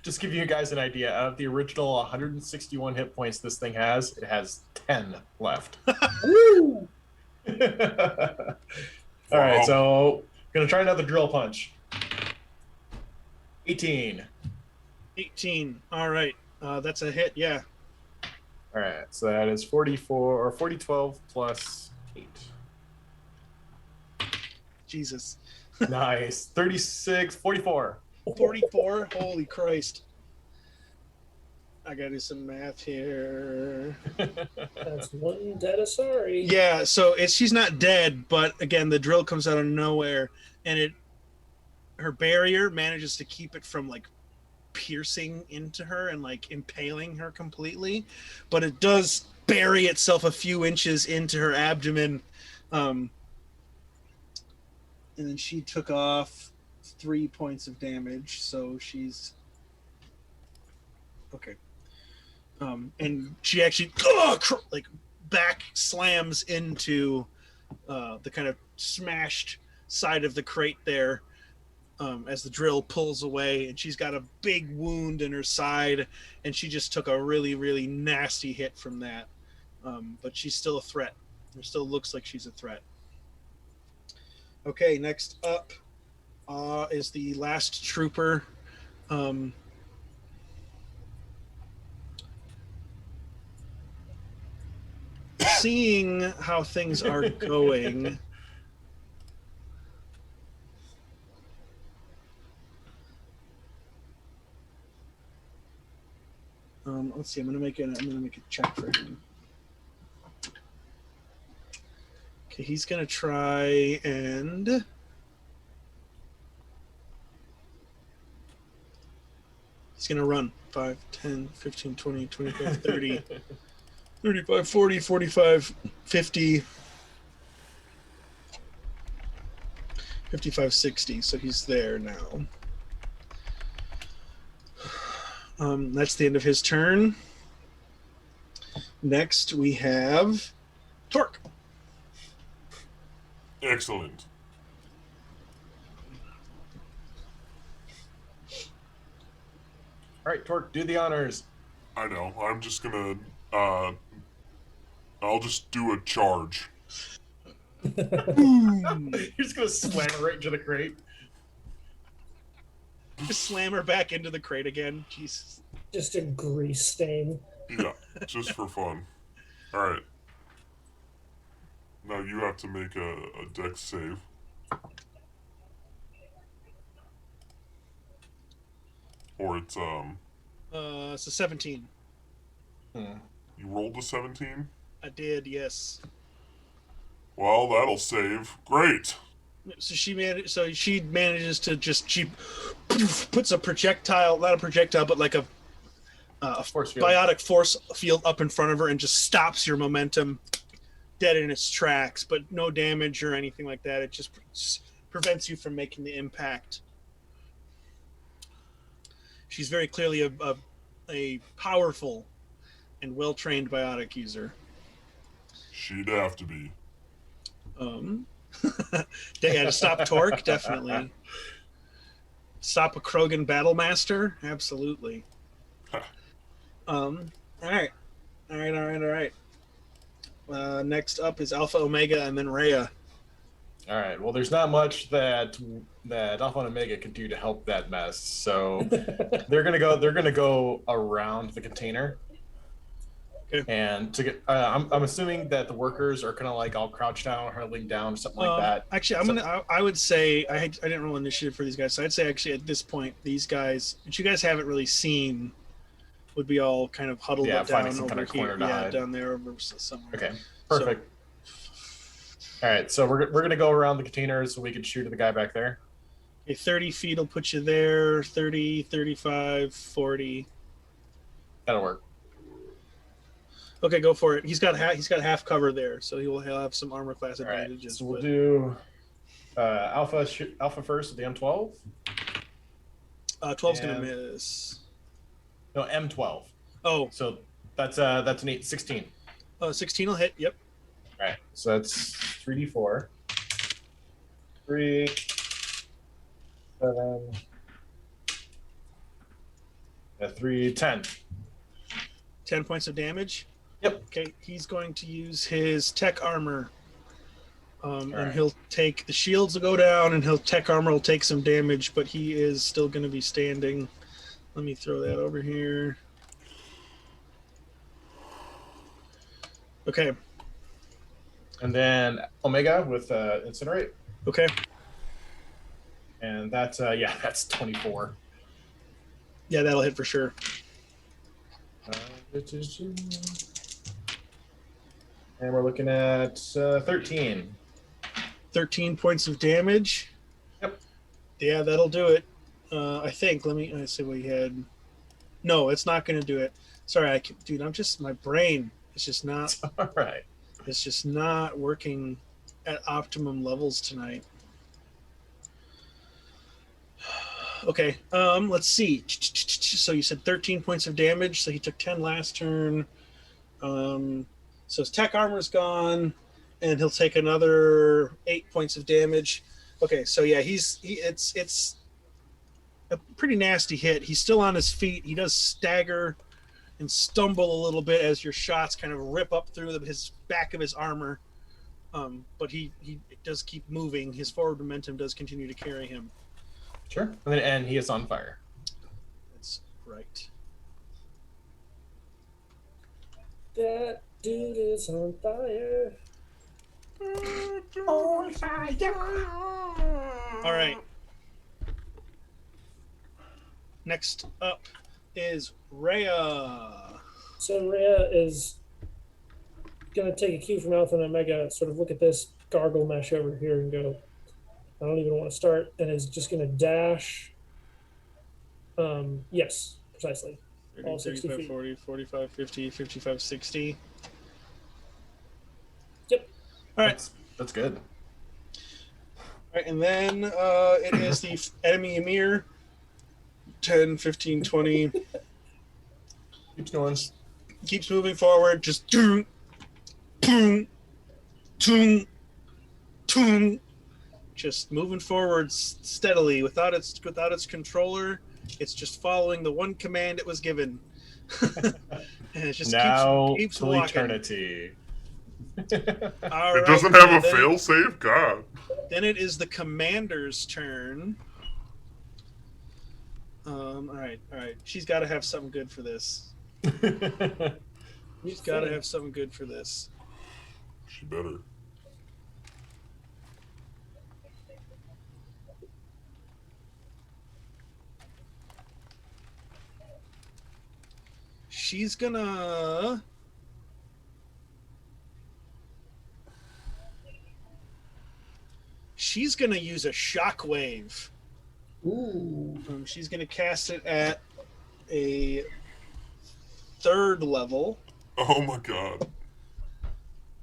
Just give you guys an idea of the original 161 hit points this thing has. It has 10 left. Woo! All right, so gonna try another drill punch. 18. 18. All right, that's a hit. Yeah. All right, so that is 44 or 4012 plus 8. Jesus. Nice. 36, 44. 44. Holy Christ. I gotta do some math here. That's one dead sorry. Yeah, so she's not dead, but again, the drill comes out of nowhere, and her barrier manages to keep it from like piercing into her and like impaling her completely, but it does bury itself a few inches into her abdomen, and then she took off 3 points of damage, so she's okay. And she actually like back slams into the kind of smashed side of the crate there, as the drill pulls away, and she's got a big wound in her side, and she just took a really, really nasty hit from that. But she's still a threat. It still looks like she's a threat. Okay, next up is the last trooper. Seeing how things are going, let's see. I'm gonna make a check for him. Okay, he's gonna try and he's gonna run 5, 10, 15, 20, 25, 30. 35, 40, 45, 50, 55, 60. So he's there now. That's the end of his turn. Next, we have Torque. Excellent. All right, Torque, do the honors. I know. I'm just gonna. I'll just do a charge. Boom! You're just gonna slam her right into the crate. Just slam her back into the crate again. Jesus. Just a grease stain. Yeah, just for fun. All right. Now you have to make a dex save. Or it's It's a 17. Hmm. you rolled a 17? I did, yes. Well, that'll save. Great. So she manages to she puts a projectile, not a projectile, but like a Force field. biotic force field up in front of her and just stops your momentum dead in its tracks, but no damage or anything like that. It just prevents you from making the impact. She's very clearly a powerful and well-trained biotic user. She'd have to be. To stop Torque, definitely. Stop a Krogan battle master, absolutely. All right. Next up is Alpha Omega and then Rhea. All right. Well, there's not much that Alpha and Omega can do to help that mess. So they're gonna go around the container. Okay. And to get, I'm assuming that the workers are kind of like all crouched down, huddling down, something like that. Actually, I would say I didn't roll initiative for these guys, so I'd say actually at this point these guys, which you guys haven't really seen, would be all kind of huddled up down some over kind of here, corner to hide. down there over somewhere. Okay. Perfect. All right. So we're gonna go around the container so we can shoot at the guy back there. Okay, 30 feet will put you there. 30, 35, 40. That'll work. Okay, go for it. He's got half cover there, so he'll have some armor class All right. advantages. So we'll do Alpha first at the M12. 12's gonna miss. No, M12. Oh, So that's an 16. 16 will hit. Yep. All right. So that's 3d4. 3, 7, 3, 10. 10 points of damage. Yep. Okay, he's going to use his tech armor. And right. he'll take the shields will go down, and tech armor will take some damage, but he is still going to be standing. Let me throw that over here. Okay. And then Omega with Incinerate. Okay. And that's 24. Yeah, that'll hit for sure. And we're looking at 13. 13 points of damage. Yep. Yeah, that'll do it. I think. Let me see what he had. No, it's not going to do it. Sorry, dude. My brain. It's just not. All right. It's just not working at optimum levels tonight. Okay. Let's see. So you said 13 points of damage. So he took 10 last turn. So his tech armor's gone, and he'll take another 8 points of damage. Okay, so yeah, it's a pretty nasty hit. He's still on his feet. He does stagger and stumble a little bit as your shots kind of rip up through his back of his armor. But he does keep moving. His forward momentum does continue to carry him. Sure. And he is on fire. That's right. That dude is on fire. On fire. All right. Next up is Rhea. So Rhea is gonna take a cue from Alpha and Omega, sort of look at this gargle mesh over here and go, I don't even want to start, and is just gonna dash. Yes, precisely. 30, All 60 35, feet. 40, 45, 50, 55, 60. Yep. All right. That's good. All right, and then it is the enemy Ymir. 10, 15, 20. Keeps going. Keeps moving forward. Just toon, toon, toon, toon. Just moving forward steadily without its controller. It's just following the one command it was given. And it just Now keeps till walking. eternity. All It right, doesn't have a then- failsafe? God. Then it is the commander's turn. All right. She's got to have something good for this. She's got to have something good for this. She better. she's gonna. She's gonna use a shockwave. Ooh. She's gonna cast it at a 3rd level, Oh my god.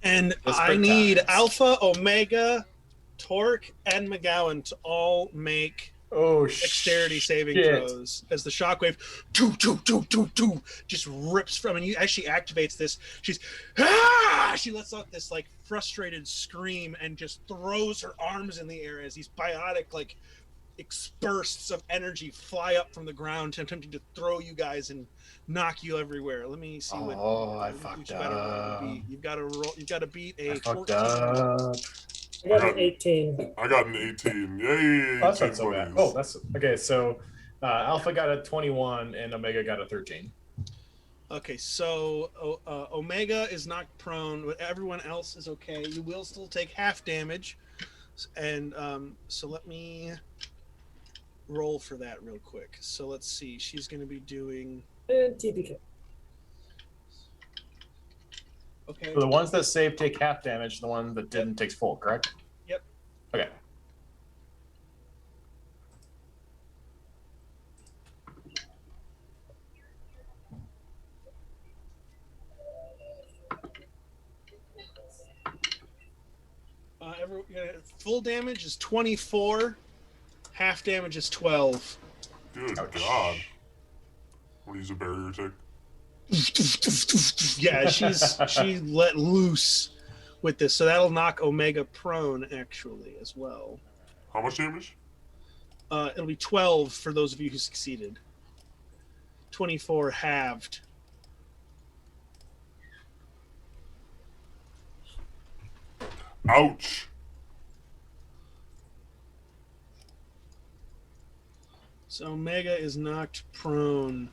and Just I for need times. Alpha, Omega, Torque, and McGowan to all make Oh, dexterity saving shit. throws as the shockwave just rips from, and as she activates this, she lets out this like frustrated scream and just throws her arms in the air as these biotic like bursts of energy fly up from the ground, attempting to throw you guys and knock you everywhere. Let me see what. Oh, I what fucked you gotta roll to up. beat. You've got to roll. You've got to beat a I fucked 14. up. I got an 18. I got an 18. Yay! Oh, that's 18 not so bad. buddies. Oh, that's okay. So, Alpha got a 21 and Omega got a 13. Okay, so Omega is knocked prone, but everyone else is okay. You will still take half damage, and so let me roll for that real quick. So let's see. She's going to be doing. And TPK. Okay. So the ones that save take half damage. The one that didn't takes full. Correct? Yep. Okay. Full damage is 24. Half damage is 12. Good Ouch. God. Want to use a barrier tick? Yeah, she let loose with this, so that'll knock Omega prone actually as well. How much damage? It'll be 12 for those of you who succeeded. 24 halved. Ouch. So Omega is knocked prone.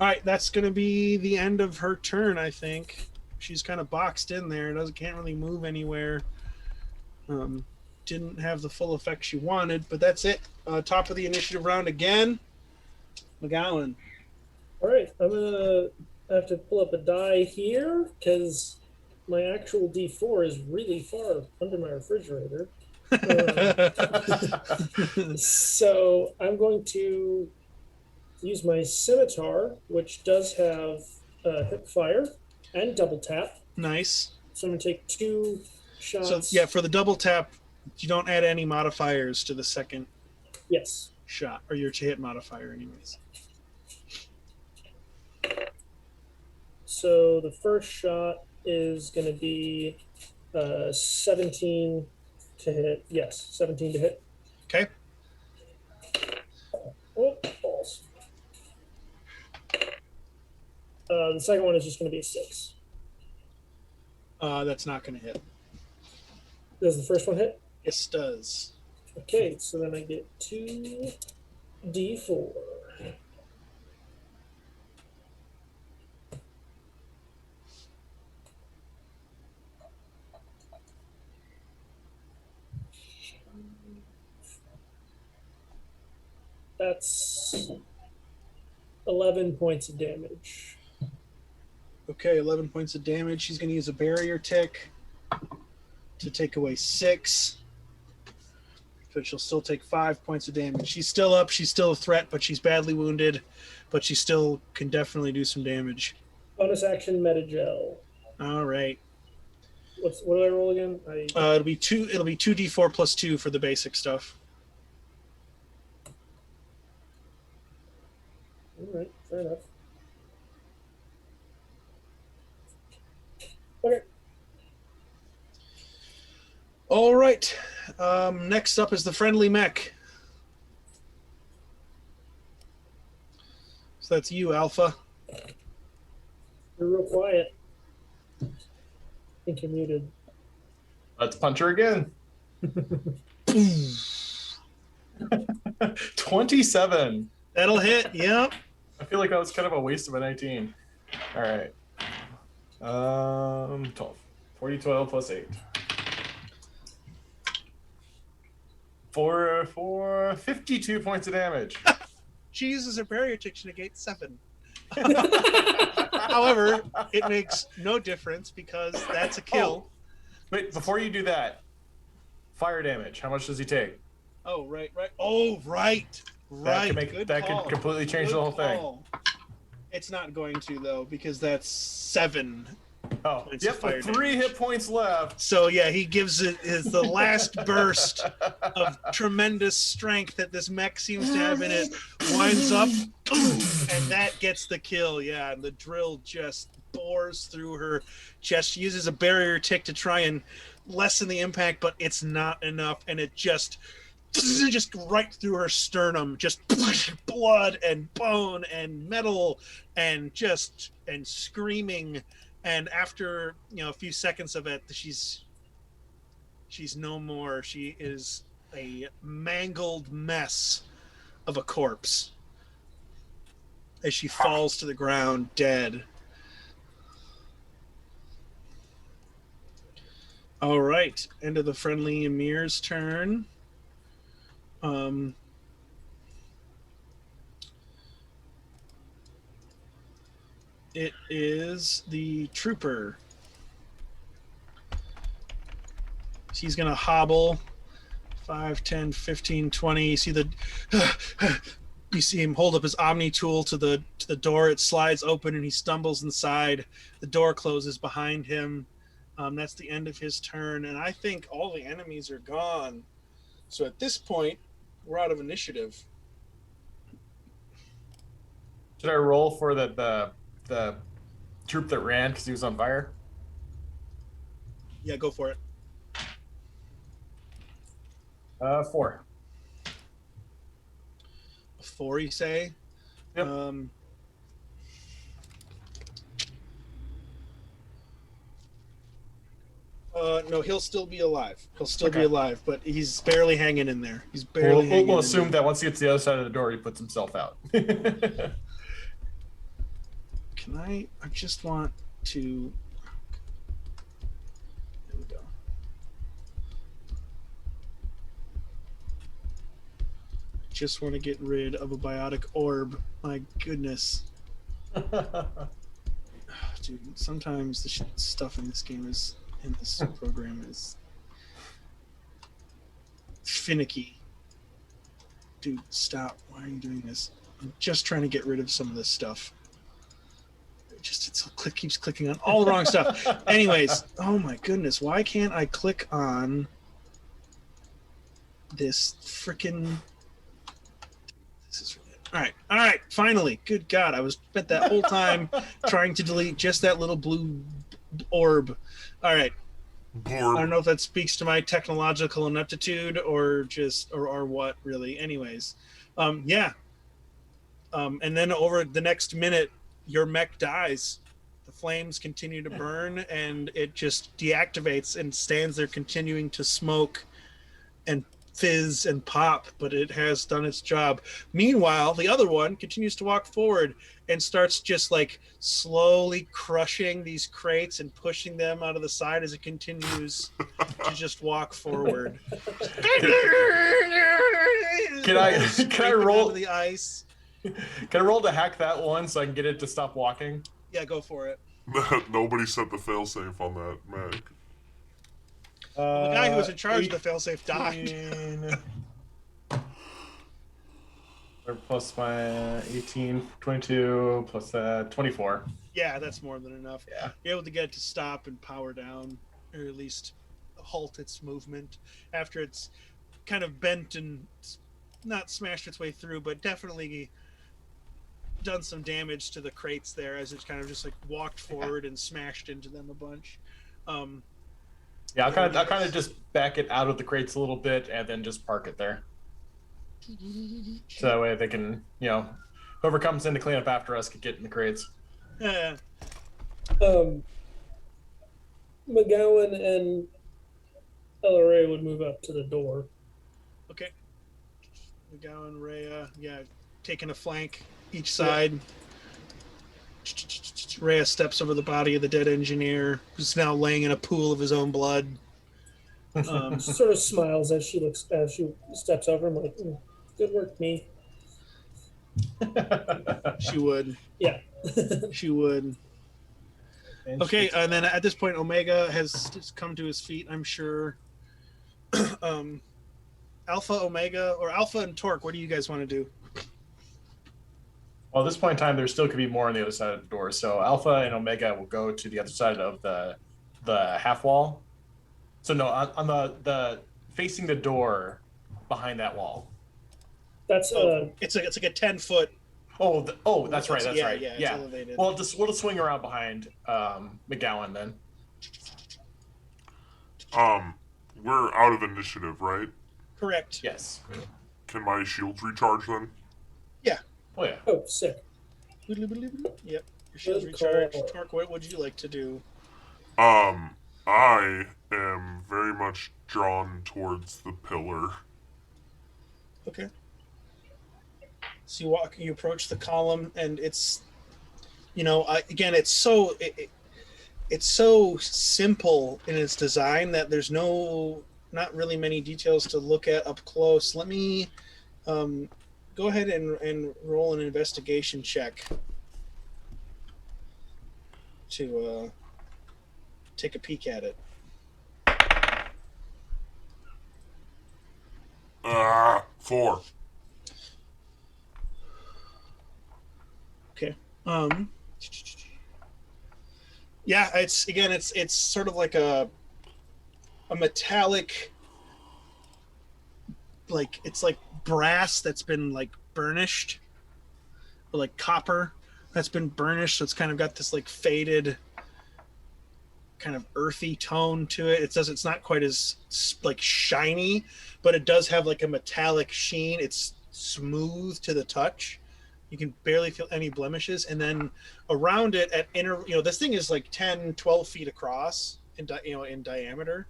All right, that's going to be the end of her turn, I think. She's kind of boxed in there. Can't really move anywhere. Didn't have the full effect she wanted, but that's it. Top of the initiative round again. McGowan. All right, I'm gonna have to pull up a die here because my actual D4 is really far under my refrigerator. So I'm going to use my scimitar, which does have hip fire and double tap. Nice. So I'm gonna take 2 shots. So yeah, for the double tap, you don't add any modifiers to the second Yes. shot, or your to hit modifier, anyways. So the first shot is going to be 17 to hit. Yes, 17 to hit. Okay. Oh, balls. The second one is just going to be a 6. That's not going to hit. Does the first one hit? Yes, does. Okay, so then I get 2 D4. That's 11 points of damage. Okay, 11 points of damage. She's going to use a barrier tick to take away 6. But she'll still take 5 points of damage. She's still up. She's still a threat, but she's badly wounded. But she still can definitely do some damage. Bonus action Metagel. All right. What do I roll again? It'll be 2d4 plus 2 for the basic stuff. All right, fair enough. Okay. All right. Next up is the friendly mech. So that's you, Alpha. You're real quiet. I think you're muted. Let's punch her again. 27. That'll hit. Yep. I feel like that was kind of a waste of a 19. All right. 12. 40, 12 plus 8. for 52 points of damage. She uses her barrier tick to negate 7. However, it makes no difference because that's a kill. Wait, before you do that, fire damage. How much does he take? Oh, right. Oh, right. That could completely change the whole thing. It's not going to, though, because that's 7 Oh, points yep, of fire with 3 damage. hit points left. So, yeah, he gives it the last burst of tremendous strength that this mech seems to have in it, winds up, and that gets the kill, yeah. And the drill just bores through her chest. She uses a barrier tick to try and lessen the impact, but it's not enough, and it just right through her sternum, just blood and bone and metal and screaming. And after a few seconds of it, she's no more. She is a mangled mess of a corpse as she falls to the ground dead. All right, end of the friendly Emir's turn. It is the trooper. He's going to hobble 5, 10, 15, 20. You see you see him hold up his Omni tool to the door. It slides open and he stumbles inside. The door closes behind him. That's the end of his turn. And I think all the enemies are gone. So at this point, we're out of initiative. Should I roll for the troop that ran because he was on fire? Yeah, go for it. 4. 4, you say? Yep. No, he'll still be alive. He'll still be Okay. alive, but he's barely hanging in there. He's barely hanging We'll in assume there. that once he gets to the other side of the door, he puts himself out. Can I just want to... There we go. I just want to get rid of a biotic orb. My goodness. Dude, sometimes the stuff in this game in this program is finicky. Dude, stop. Why are you doing this? I'm just trying to get rid of some of this stuff. It keeps clicking on all the wrong stuff. Anyways, oh my goodness, why can't I click on this freaking... This is all right, finally. Good God, I was spent that whole time trying to delete just that little blue orb. All right. I don't know if that speaks to my technological ineptitude or what really. Anyways, yeah. And then over the next minute, your mech dies. The flames continue to burn, and it just deactivates and stands there continuing to smoke and fizz and pop, but it has done its job. Meanwhile, the other one continues to walk forward and starts just like slowly crushing these crates and pushing them out of the side as it continues to just walk forward. Can I roll to the ice? Can I roll to hack that one so I can get it to stop walking? Yeah, go for it. Nobody set the failsafe on that mech. The guy who was in charge of the failsafe died. Plus my 18, 22, plus 24. Yeah, that's more than enough. Yeah. You're able to get it to stop and power down, or at least halt its movement after it's kind of bent and not smashed its way through, but definitely done some damage to the crates there as it's kind of just like walked forward and smashed into them a bunch. Yeah, I'll kind of just back it out of the crates a little bit and then just park it there. So that way they can, whoever comes in to clean up after us can get in the crates. Yeah. McGowan and LRA would move up to the door. Okay. McGowan, Rhea, taking a flank each side. Rhea steps over the body of the dead engineer, who's now laying in a pool of his own blood. She sort of smiles as she steps over. I'm like, good work, me. She would. Yeah. She would. Okay, and then at this point, Omega has just come to his feet, I'm sure. Alpha, Omega, or Alpha and Torque, what do you guys want to do? Well, at this point in time, there still could be more on the other side of the door. So Alpha and Omega will go to the other side of the half wall. So no, on the facing the door behind that wall. That's It's like a 10-foot. That's right. That's right. Yeah, it's Yeah. elevated. Well, we'll just swing around behind McGowan then. We're out of initiative, right? Correct. Yes. Can my shields recharge then? Oh yeah. oh sick. Yep. Your shield's Good recharged. call. Torque, what would you like to do? I am very much drawn towards the pillar. Okay. So you approach the column, and it's, it's so simple in its design that there's not really many details to look at up close. Let me go ahead and roll an investigation check to take a peek at it. 4. Okay. Yeah, it's sort of like a metallic, like it's like brass that's been like burnished, or like copper that's been burnished, so it's kind of got this like faded, kind of earthy tone to it. It's not quite as like shiny, but it does have like a metallic sheen. It's smooth to the touch. You can barely feel any blemishes. And then around it at this thing is like 10, 12 feet across in diameter.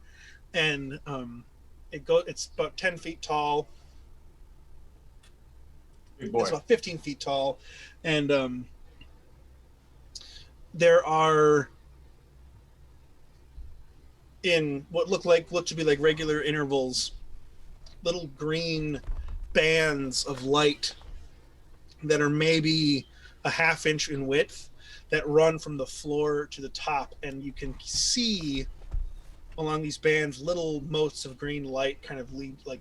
And it's about 10 feet tall. Big boy. It's about 15 feet tall. And there are, in what look to be like regular intervals, little green bands of light that are maybe a half inch in width that run from the floor to the top, and you can see along these bands little motes of green light kind of lead, like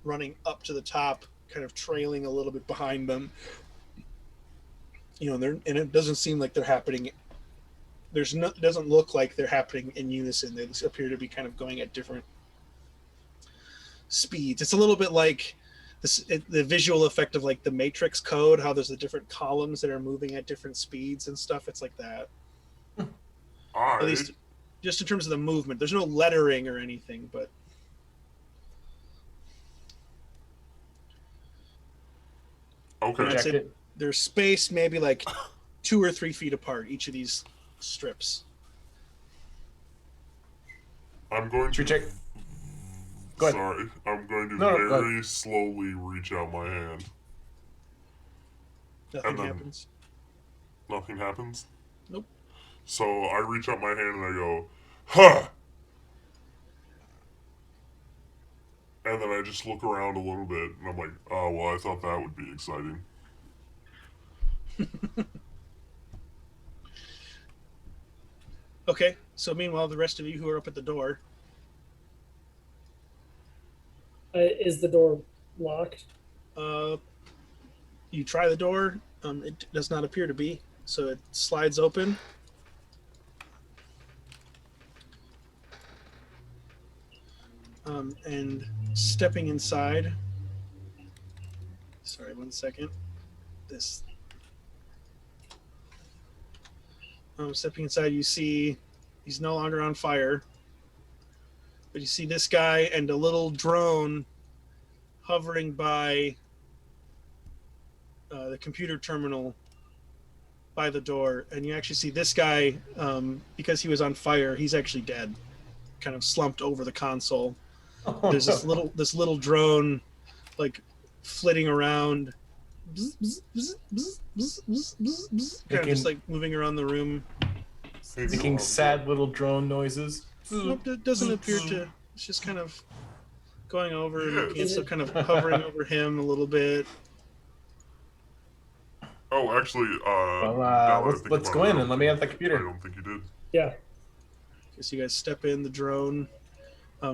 running up to the top, kind of trailing a little bit behind them. And it doesn't seem like they're happening. It doesn't look like they're happening in unison. They appear to be kind of going at different speeds. It's a little bit like the visual effect of like the Matrix Code, how there's the different columns that are moving at different speeds and stuff. It's like that. At least just in terms of the movement. There's no lettering or anything, but Okay. I'd say they're spaced maybe like 2 or 3 feet apart, each of these strips. I'm going Should to. we check? Go ahead. Sorry, I'm going to No, go very slowly reach out my hand. Nothing And then- happens. Nothing happens? Nope. So I reach out my hand and I go, "Huh!" And then I just look around a little bit and I'm like, oh, well, I thought that would be exciting. Okay, so meanwhile, the rest of you who are up at the door, Is the door locked? you try the door. It does not appear to be, so it slides open. And stepping inside. Sorry, 1 second. Stepping inside, you see he's no longer on fire, but you see this guy and a little drone hovering by the computer terminal by the door, and you actually see this guy, because he was on fire, he's actually dead, kind of slumped over the console. There's this little drone like flitting around, kind of just like moving around the room. Making sad little drone noises. Nope, it doesn't appear to It's just kind of going over and Yeah. looking, so kind of hovering over him a little bit. Oh, actually, Well, now that I think let's about go it, in I and let don't me have the think- computer. I don't think you did. Yeah. So you guys step in the drone.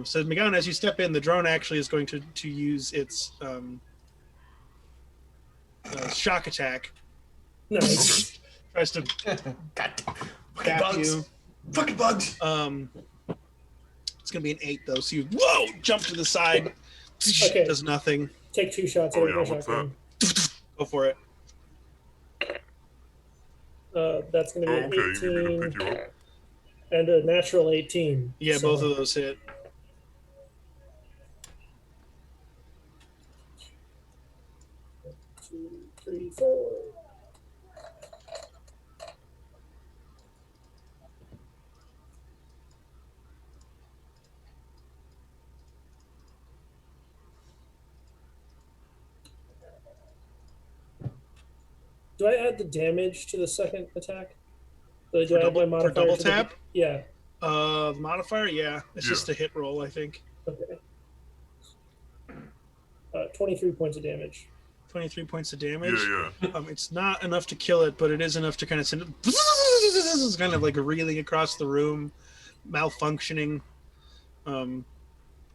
So McGowan, as you step in, the drone actually is going to use its shock attack. Nice. Tries to God, fucking tap bugs. you. Fucking bugs. It's gonna be an 8 though. So you jump to the side. Okay. Does nothing. Take 2 shots Oh, at it yeah, with a what's shotgun. Go for it. That's going Oh, to okay, be you need me to 18 pick you up. and a natural 18. Yeah, So, both of those hit. Two, three, four. Do I add the damage to the second attack? Do I add my for modifier double to the- tap? Yeah. Modifier, yeah. It's Yeah. just a hit roll, I think. Okay. 23 points of damage. 23 points of damage. Yeah. It's not enough to kill it, but it is enough to kind of send it. It's kind of like reeling across the room, malfunctioning. Oh,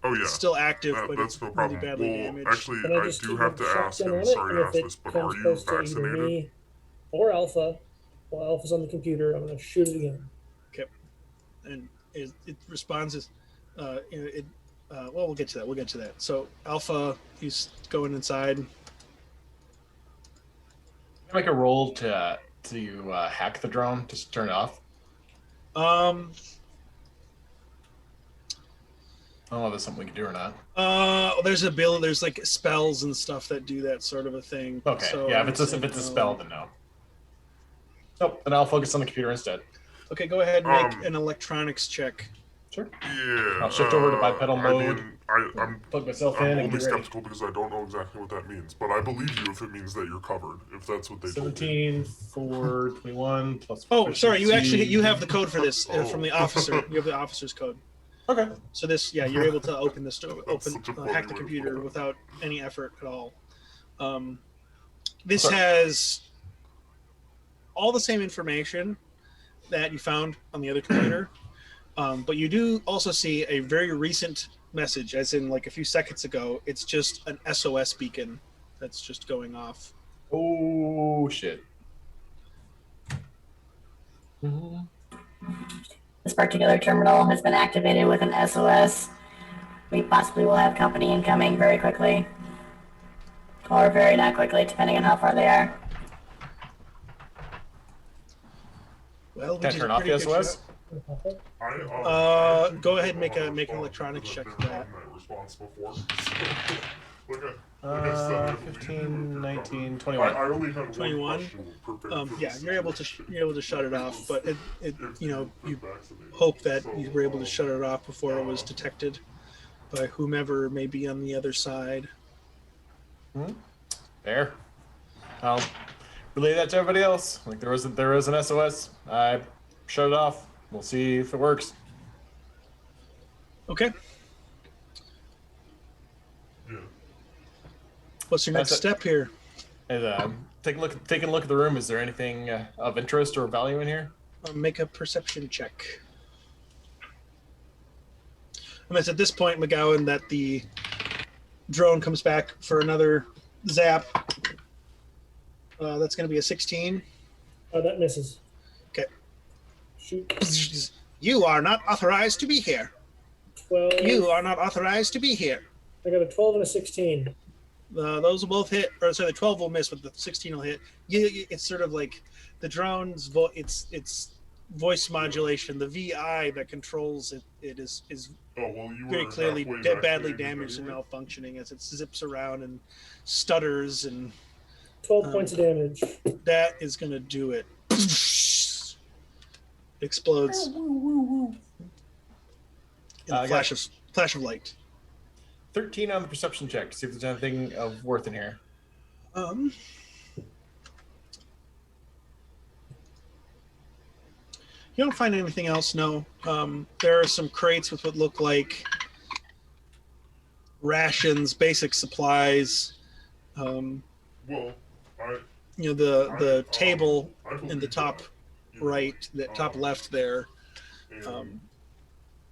yeah. It's still active, but That's it's no really problem. badly Well, damaged. actually, And I I just do keep have a to ask, shotgun and on it, sorry and to if ask it this, but comes are you close to either vaccinated? me or Alpha, while Alpha's on the computer, I'm going to shoot it again. And it responds as, well, we'll get to that. We'll get to that. So Alpha, he's going inside. Make a roll to hack the drone, just turn it off. I don't know if that's something we can do or not. There's there's like spells and stuff that do that sort of a thing. Okay, So yeah, I if it's would a, if say it's a no. spell, then no. Nope, then I'll focus on the computer instead. Okay, go ahead and make Um, an electronics check. Sure. Yeah. I'll shift over to bipedal mode. I'm Plug myself in and only get ready. skeptical because I don't know exactly what that means, but I believe you if it means that you're covered. If that's what they told me. 17, 4, 21, plus. Oh, sorry, you efficiency. you have the code for this from the Oh. officer. You have the officer's code. Okay. So this, yeah, you're able to open this, That's such a funny hack the way to computer put it. without any effort at all. This Sorry. has all the same information that you found on the other computer, but you do also see a very recent message, as in like a few seconds ago. It's just an SOS beacon that's just going off. Oh shit. This particular terminal has been activated with an SOS. We possibly will have company incoming very quickly. Or very not quickly, depending on how far they are. Well, Can I did turn a off pretty the good SOS? I go ahead and make actually an don't electronics know check if for I've that. never gotten that response before. Like I said, I believe 15, you're 19, covered. 21. I only had 21. one question prepared for Yeah, this you're able to situation. shut it off, but it If you know you've been you vaccinated. hope that So, you were able to shut it off before it was detected by whomever may be on the other side. There. I'll relay that to everybody else. Like there was an SOS. I shut it off. We'll see if it works. Okay, Yeah. what's your next That's it. step here? And, taking a look at the room. Is there anything of interest or value in here? Make a perception check. And it's at this point, McGowan, that the drone comes back for another zap. That's going to be a 16. Oh, that misses. Okay. Shoot. You are not authorized to be here. 12. You are not authorized to be here. I got a 12 and a 16. Those will both hit, or sorry, the 12 will miss, but the 16 will hit. It's sort of like the drone's its voice modulation, the VI that controls it is Oh, well, you very were clearly halfway badly vaccinated damaged and anyway. malfunctioning as it zips around and stutters, and 12 points of damage. that is going to do it. Explodes in a flash of light. 13 on the perception check to see if there's anything of worth in here. You don't find anything else, no. There are some crates with what look like rations, basic supplies. Well, I The table I believe in the top that, you know, right, the top left there, and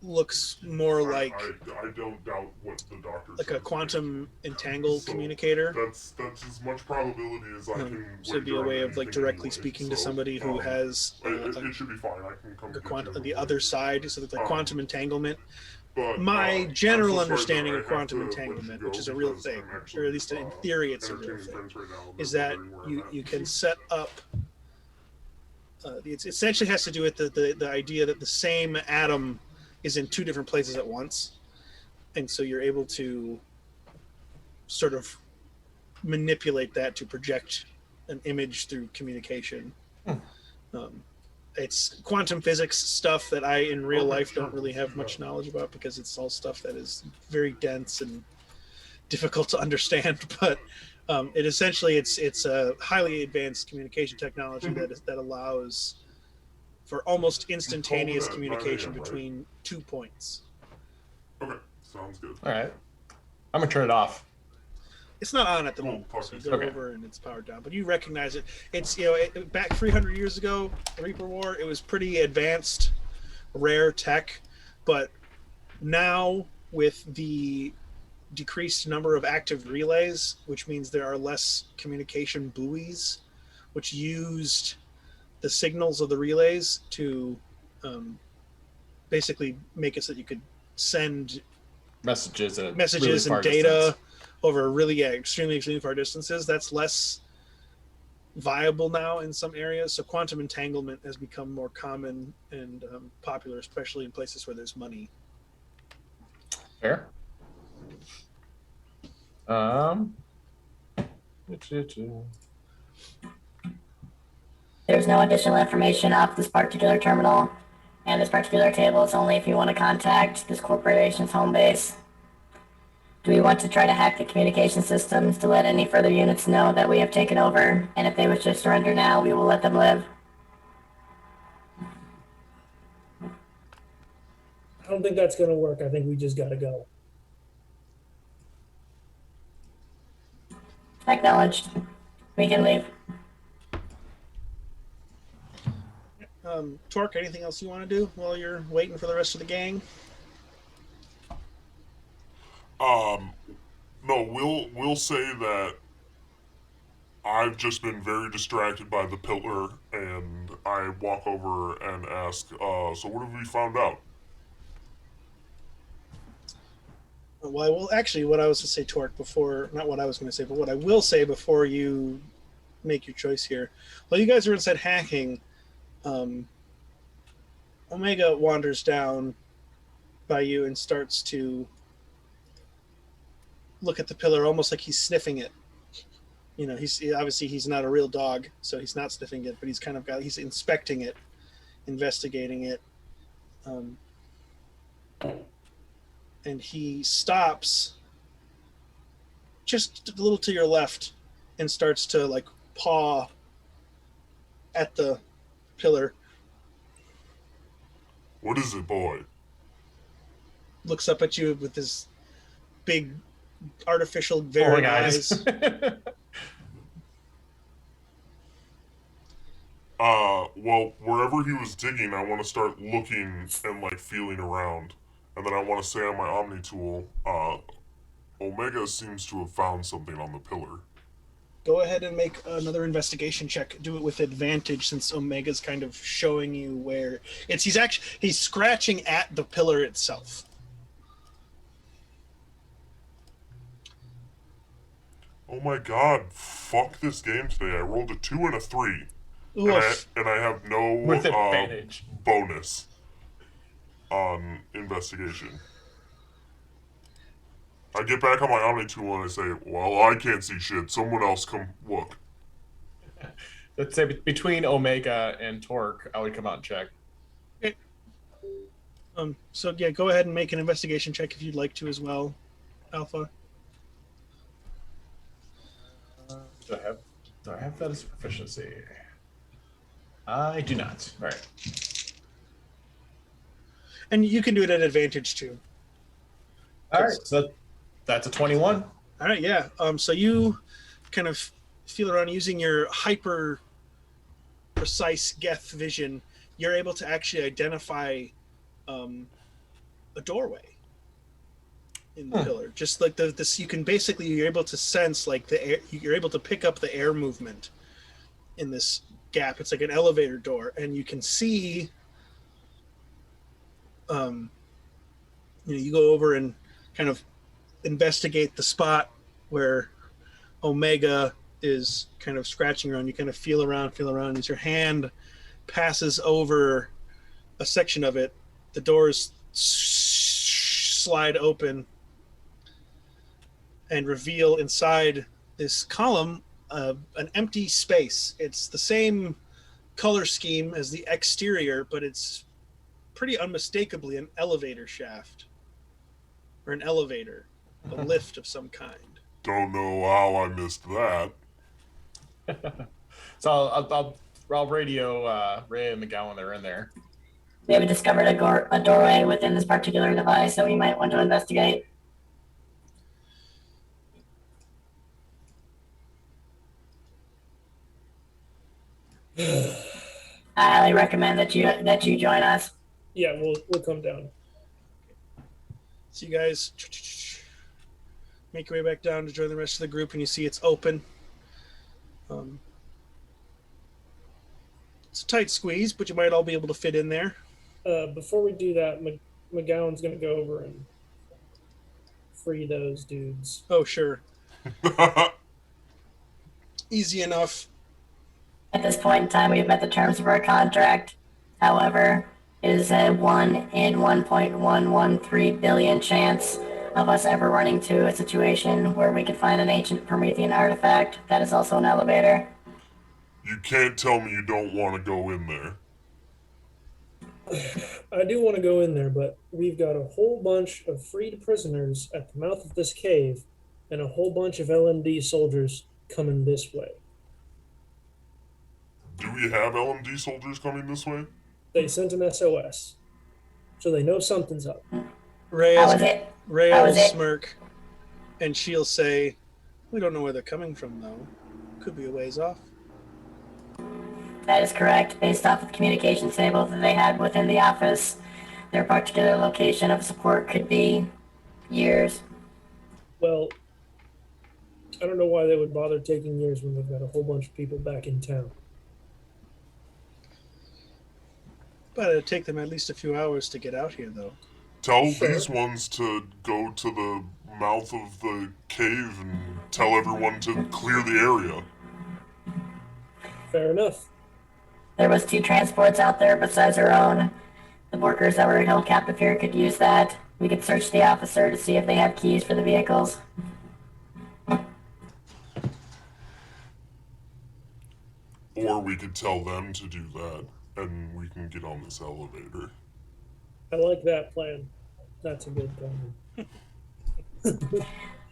looks more like I don't doubt what the doctor like says. a quantum entangled So, communicator. That's as much probability as I can. So it'd be a way of like directly speaking to somebody who has It should be fine. I can come get the other side, so it's like quantum entanglement. But My I'm general so sorry understanding that of I have quantum to let entanglement, you which go is a real because thing, I'm actually, or at least in theory it's a real entertaining thing, friends right now, and is they're that wondering where I'm you at. can set up. It essentially has to do with the idea that the same atom is in two different places at once, and so you're able to sort of manipulate that to project an image through communication. It's quantum physics stuff that I in real life don't really have much knowledge about because it's all stuff that is very dense and difficult to understand. But it essentially it's a highly advanced communication technology that allows for almost instantaneous at 9 communication a.m., right? between 2 points. Okay, sounds good. All right. I'm gonna turn it off. It's not on at the Cool, moment, talk so to you you go soon. over and it's powered down. But you recognize it. It's back 300 years ago, the Reaper War. It was pretty advanced, rare tech, but now with the decreased number of active relays, which means there are less communication buoys, which used the signals of the relays to basically make it so that you could send Messages at messages really and far data distance. over really extremely far distances. That's less viable now in some areas. So quantum entanglement has become more common and popular, especially in places where there's money. Fair. There's no additional information off this particular terminal, and this particular table is only if you want to contact this corporation's home base. Do we want to try to hack the communication systems to let any further units know that we have taken over, and if they wish to surrender now, we will let them live? I don't think that's going to work. I think we just got to go. Acknowledged. We can leave. Torque, anything else you want to do while you're waiting for the rest of the gang? No, we'll say that I've just been very distracted by the pillar, and I walk over and ask, so what have we found out? Well, actually, what I was going to say, Torque, before, not what I was going to say, but what I will say before you make your choice here. While you guys are inside hacking, Omega wanders down by you and starts to look at the pillar almost like he's sniffing it. You know, he's not a real dog, so he's not sniffing it, but he's inspecting it, investigating it. And he stops just a little to your left and starts to like paw at the pillar. What is it, boy? Looks up at you with his big artificial very eyes. Well, wherever he was digging, I want to start looking and like feeling around. And then I want to say on my Omni tool, Omega seems to have found something on the pillar. Go ahead and make another investigation check. Do it with advantage since Omega's kind of showing you where it's. He's scratching at the pillar itself. Oh my god, fuck this game today. I rolled a 2 and a 3. Oof. And I have no With advantage. bonus on investigation. I get back on my Omni tool and I say, well, I can't see shit. Someone else come look. Let's say between Omega and Torque, I would come out and check. Okay. So yeah, go ahead and make an investigation check if you'd like to as well, Alpha. Do I have that as proficiency? I do not. All right. And you can do it at advantage too. All right. So That's a 21. All right, yeah. So you kind of feel around using your hyper precise Geth vision. You're able to actually identify a doorway in the pillar. Just like this, you can basically you're able to sense like the air. You're able to pick up the air movement in this gap. It's like an elevator door, and you can see. You go over and kind of investigate the spot where Omega is kind of scratching around. You kind of feel around as your hand passes over a section of it. The doors slide open and reveal inside this column an empty space. It's the same color scheme as the exterior, but it's pretty unmistakably an elevator shaft or an elevator, a lift of some kind. Don't know how I missed that. So I'll radio Ray and McGowan. They're in there. We have discovered a doorway within this particular device that we might want to investigate. I highly recommend that you join us. Yeah, we'll come down. So you guys make your way back down to join the rest of the group, and you see it's open. It's a tight squeeze, but you might all be able to fit in there. Before we do that, McGowan's going to go over and free those dudes. Oh, sure. Easy enough. At this point in time, we've met the terms of our contract. However, it is a 1 in 1.113 billion chance of us ever running into a situation where we could find an ancient Promethean artifact that is also an elevator. You can't tell me you don't want to go in there. I do want to go in there, but we've got a whole bunch of freed prisoners at the mouth of this cave and a whole bunch of LMD soldiers coming this way. Do we have LMD soldiers coming this way? They sent an SOS, so they know something's up. Ray How was it? will smirk, and she'll say, "We don't know where they're coming from, though. Could be a ways off." That is correct. Based off of the communications table that they had within the office, their particular location of support could be years. Well, I don't know why they would bother taking years when they've got a whole bunch of people back in town. But it'd take them at least a few hours to get out here, though. Tell these ones to go to the mouth of the cave and tell everyone to clear the area. Fair enough. There was 2 transports out there besides our own. The workers that were held captive here could use that. We could search the officer to see if they have keys for the vehicles. Or we could tell them to do that, and we can get on this elevator. I like that plan. That's a good plan.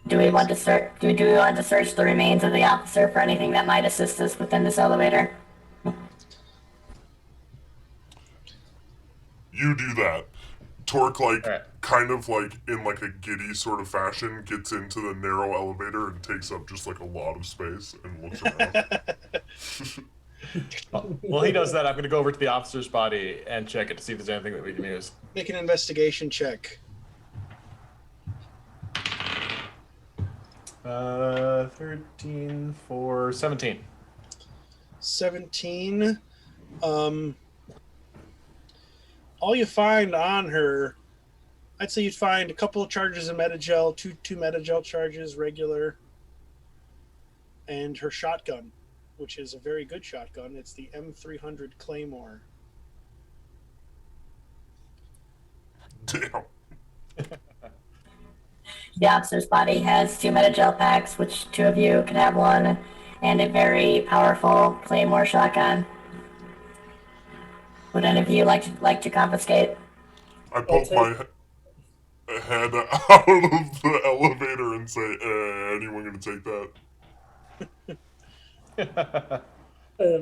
Do we want to search the remains of the officer for anything that might assist us within this elevator? You do that. Torque, Alright. kind of in a giddy sort of fashion, gets into the narrow elevator and takes up just a lot of space and looks around. While he does that, I'm going to go over to the officer's body and check it to see if there's anything that we can use. Make an investigation check. 13 for 17. 17. All you find on her, I'd say you'd find a couple of charges of Metagel, two Metagel charges, regular, and her shotgun, which is a very good shotgun. It's the M300 Claymore. Damn. The officer's body has 2 Metagel packs, which 2 of you can have one, and a very powerful Claymore shotgun. Would any of you like to confiscate? I poke my head out of the elevator and say, anyone gonna take that?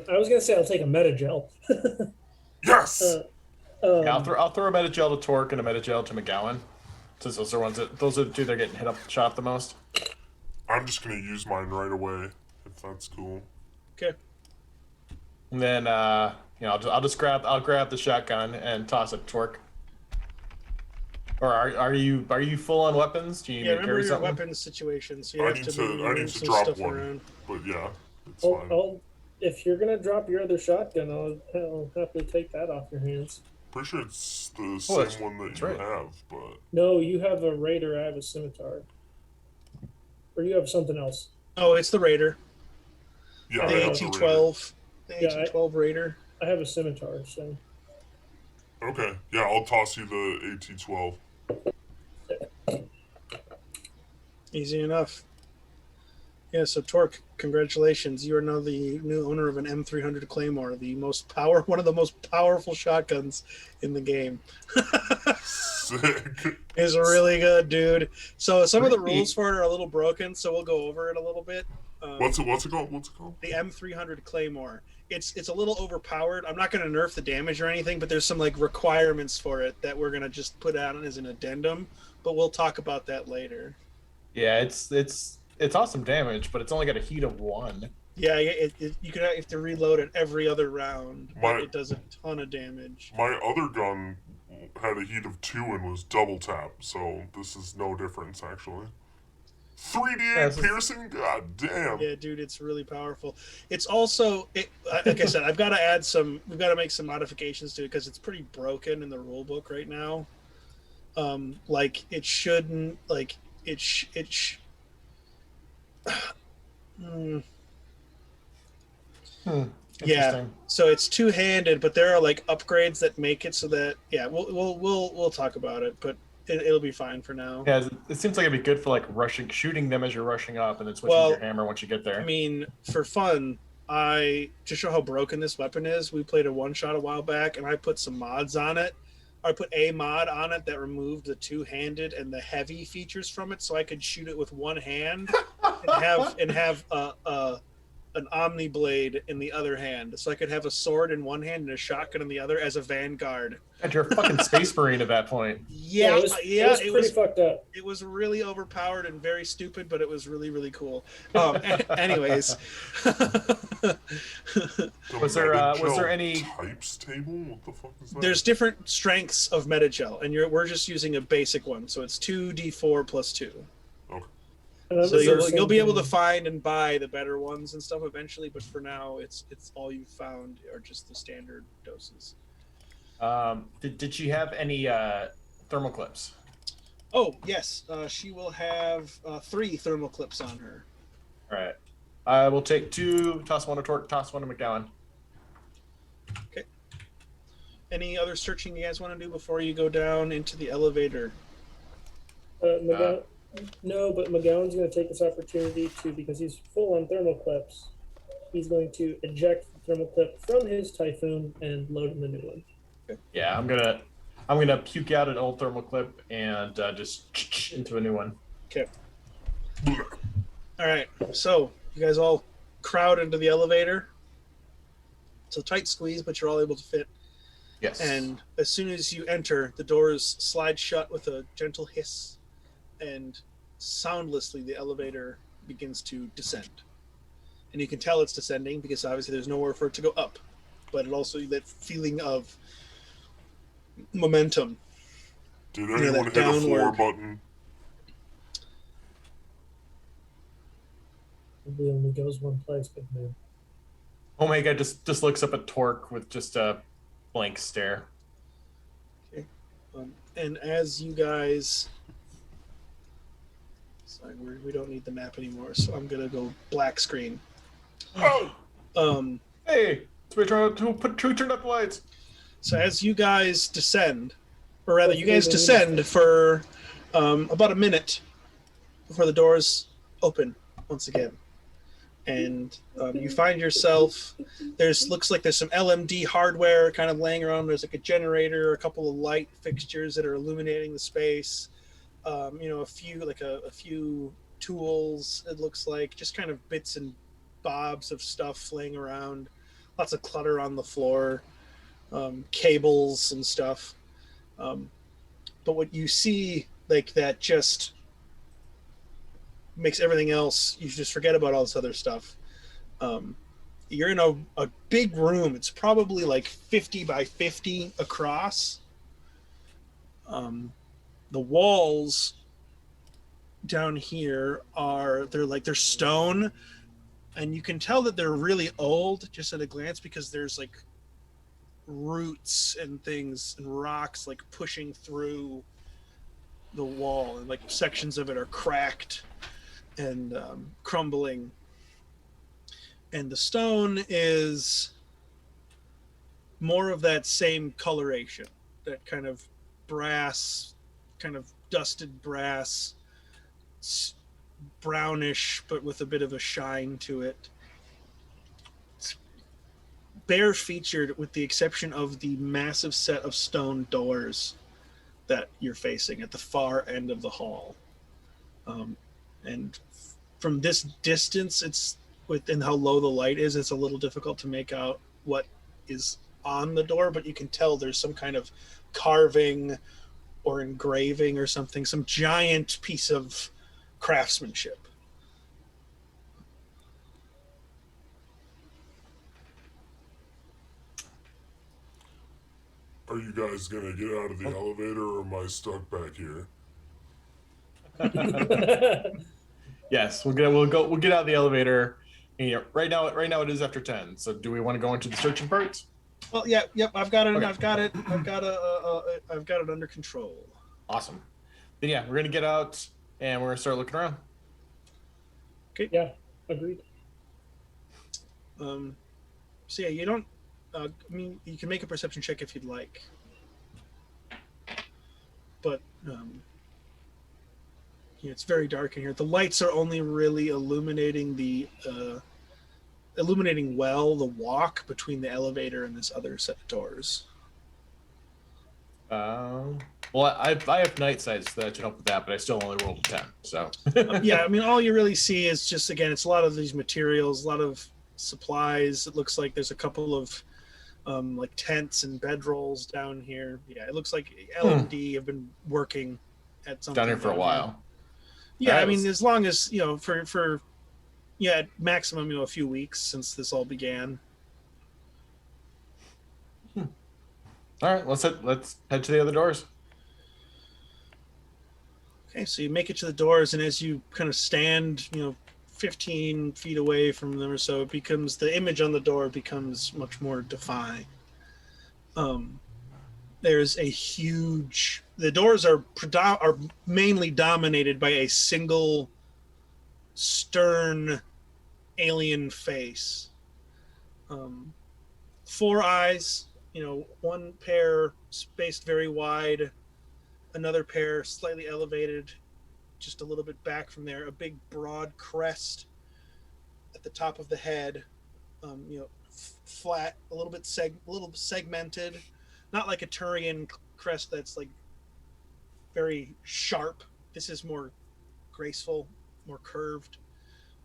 I was gonna say I'll take a Metagel. Yes! Yeah, I'll throw a Metagel to Torque and a Metagel to McGowan. Since those are the two that are getting shot the most. I'm just gonna use mine right away, if that's cool. Okay. And then I'll grab the shotgun and toss it to Torque. Or are you full on weapons? Do you need me to Remember carry your something? weapons situation, so you I have need to to maybe I need move to some drop stuff one, around. but yeah, it's fine. If you're gonna drop your other shotgun, I'll happily take that off your hands. Pretty sure it's the Oh, same one that that's you right. have, but No, you have a raider. I have a scimitar. Or you have something else. Oh, it's the Raider. yeah, The I have the Raider. AT-12. The Yeah, AT-12 Raider. I have a scimitar, so Okay, yeah, I'll toss you the AT-12. Easy enough. Yeah, so Torque, congratulations. You are now the new owner of an M300 Claymore, one of the most powerful shotguns in the game. Sick. It's really good, dude. So some of the rules for it are a little broken, so we'll go over it a little bit. What's it called? The M300 Claymore. It's a little overpowered. I'm not going to nerf the damage or anything, but there's some like requirements for it that we're going to just put out as an addendum. But we'll talk about that later. Yeah, it's awesome damage, but it's only got a heat of 1. Yeah, you have to reload it every other round, but it does a ton of damage. My other gun had a heat of 2 and was double tap, so this is no difference actually. 3d8 piercing? God damn. Yeah, dude, it's really powerful. It's also, like I said, we've got to make some modifications to it because it's pretty broken in the rule book right now. Yeah, so it's two-handed, but there are like upgrades that make it so that we'll talk about it, but it'll be fine for now. Yeah, it seems like it'd be good for like shooting them as you're rushing up, and then switching to your hammer once you get there. I mean, for fun, to show how broken this weapon is, we played a one-shot a while back, and I put some mods on it. I put a mod on it that removed the two-handed and the heavy features from it, so I could shoot it with one hand and have an Omni blade in the other hand, so I could have a sword in one hand and a shotgun in the other as a vanguard. And you're a fucking space marine at that point. Yeah, it was pretty fucked up. It was really overpowered and very stupid, but it was really, really cool. Anyways, was there any types table? What the fuck is that? There's different strengths of metagel, and we're just using a basic one, so it's 2d4 plus 2. So you'll be able to find and buy the better ones and stuff eventually, but for now, it's all you've found are just the standard doses. Did she have any thermal clips? Oh yes, she will have 3 thermal clips on her. All right, I will take 2. Toss 1 to Torque. Toss 1 to McGowan. Okay. Any other searching you guys want to do before you go down into the elevator? No, but McGowan's going to take this opportunity because he's full on thermal clips. He's going to eject the thermal clip from his Typhoon and load in the new one. Okay. Yeah, I'm gonna puke out an old thermal clip and just into a new one. Okay. All right. So you guys all crowd into the elevator. It's a tight squeeze, but you're all able to fit. Yes. And as soon as you enter, the doors slide shut with a gentle hiss. And soundlessly the elevator begins to descend, and you can tell it's descending because obviously there's nowhere for it to go up, but it also that feeling of momentum. Did anyone hit a 4 button? It only goes one place, big man. Omega just looks up at Torque with just a blank stare. Okay. And as you guys we don't need the map anymore, so I'm gonna go black screen. Hey, it's my turn to turn up the lights. So as you guys descend, or rather, you guys descend for about a minute before the doors open once again, and you find yourself. Looks like there's some LMD hardware kind of laying around. There's like a generator, a couple of light fixtures that are illuminating the space. A few tools, it looks like, just kind of bits and bobs of stuff laying around, lots of clutter on the floor, cables and stuff. But what you see like that just makes everything else, you just forget about all this other stuff. You're in a big room. It's probably like 50 by 50 across. The walls down here they're stone, and you can tell that they're really old just at a glance because there's like roots and things and rocks like pushing through the wall, and like sections of it are cracked and crumbling. And the stone is more of that same coloration, that kind of brass, kind of dusted brass, brownish, but with a bit of a shine to it. It's bare featured with the exception of the massive set of stone doors that you're facing at the far end of the hall. And from this distance, it's within how low the light is, it's a little difficult to make out what is on the door, but you can tell there's some kind of carving or engraving or something, some giant piece of craftsmanship. Are you guys gonna get out of the elevator, or am I stuck back here? Yes, we'll get out of the elevator. And, yeah, right now it is after 10. So do we want to go into the searching part? Well, yeah, yep, I've got it. Okay. I've got it under control. Awesome. Then yeah, we're gonna get out and we're gonna start looking around. Okay. Yeah, agreed. So yeah, you don't. I mean, you can make a perception check if you'd like, but yeah, it's very dark in here. The lights are only really illuminating the the walk between the elevator and this other set of doors. Well, I have night sight, so that should help with that, but I still only rolled a 10. So Yeah, I mean, all you really see is just, again, it's a lot of these materials, a lot of supplies. It looks like there's a couple of like tents and bedrolls down here. Yeah, it looks like LMD have been working at something down here for a while. Yeah, That I mean, was- as long as, you know, for yeah, maximum, you know, a few weeks since this all began. All right, let's head to the other doors. Okay, so you make it to the doors, and as you kind of stand, you know, 15 feet away from them or so, it becomes, the image on the door becomes much more defined. There's a huge, the doors are mainly dominated by a single stern alien face. 4 eyes, you know, one pair spaced very wide, another pair slightly elevated, just a little bit back from there, a big broad crest at the top of the head, you know, flat, a little segmented, not like a Turian crest that's like very sharp. This is more graceful, more curved.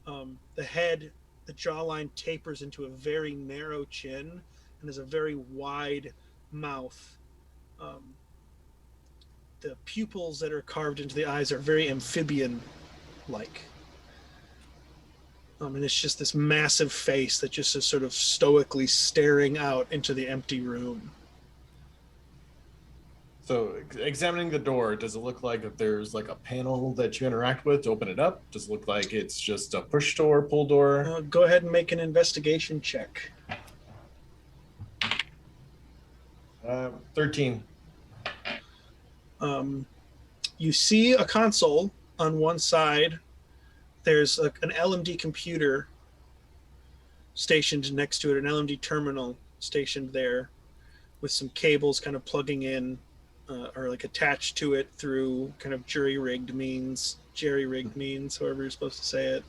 The head, the jawline tapers into a very narrow chin and has a very wide mouth. The pupils that are carved into the eyes are very amphibian-like. And it's just this massive face that just is sort of stoically staring out into the empty room. So examining the door, does it look like that there's like a panel that you interact with to open it up? Does it look like it's just a push door, pull door? Go ahead and make an investigation check. 13. You see a console on one side. There's an LMD computer stationed next to it, an LMD terminal stationed there with some cables kind of plugging in or like attached to it through kind of jerry-rigged means, however you're supposed to say it.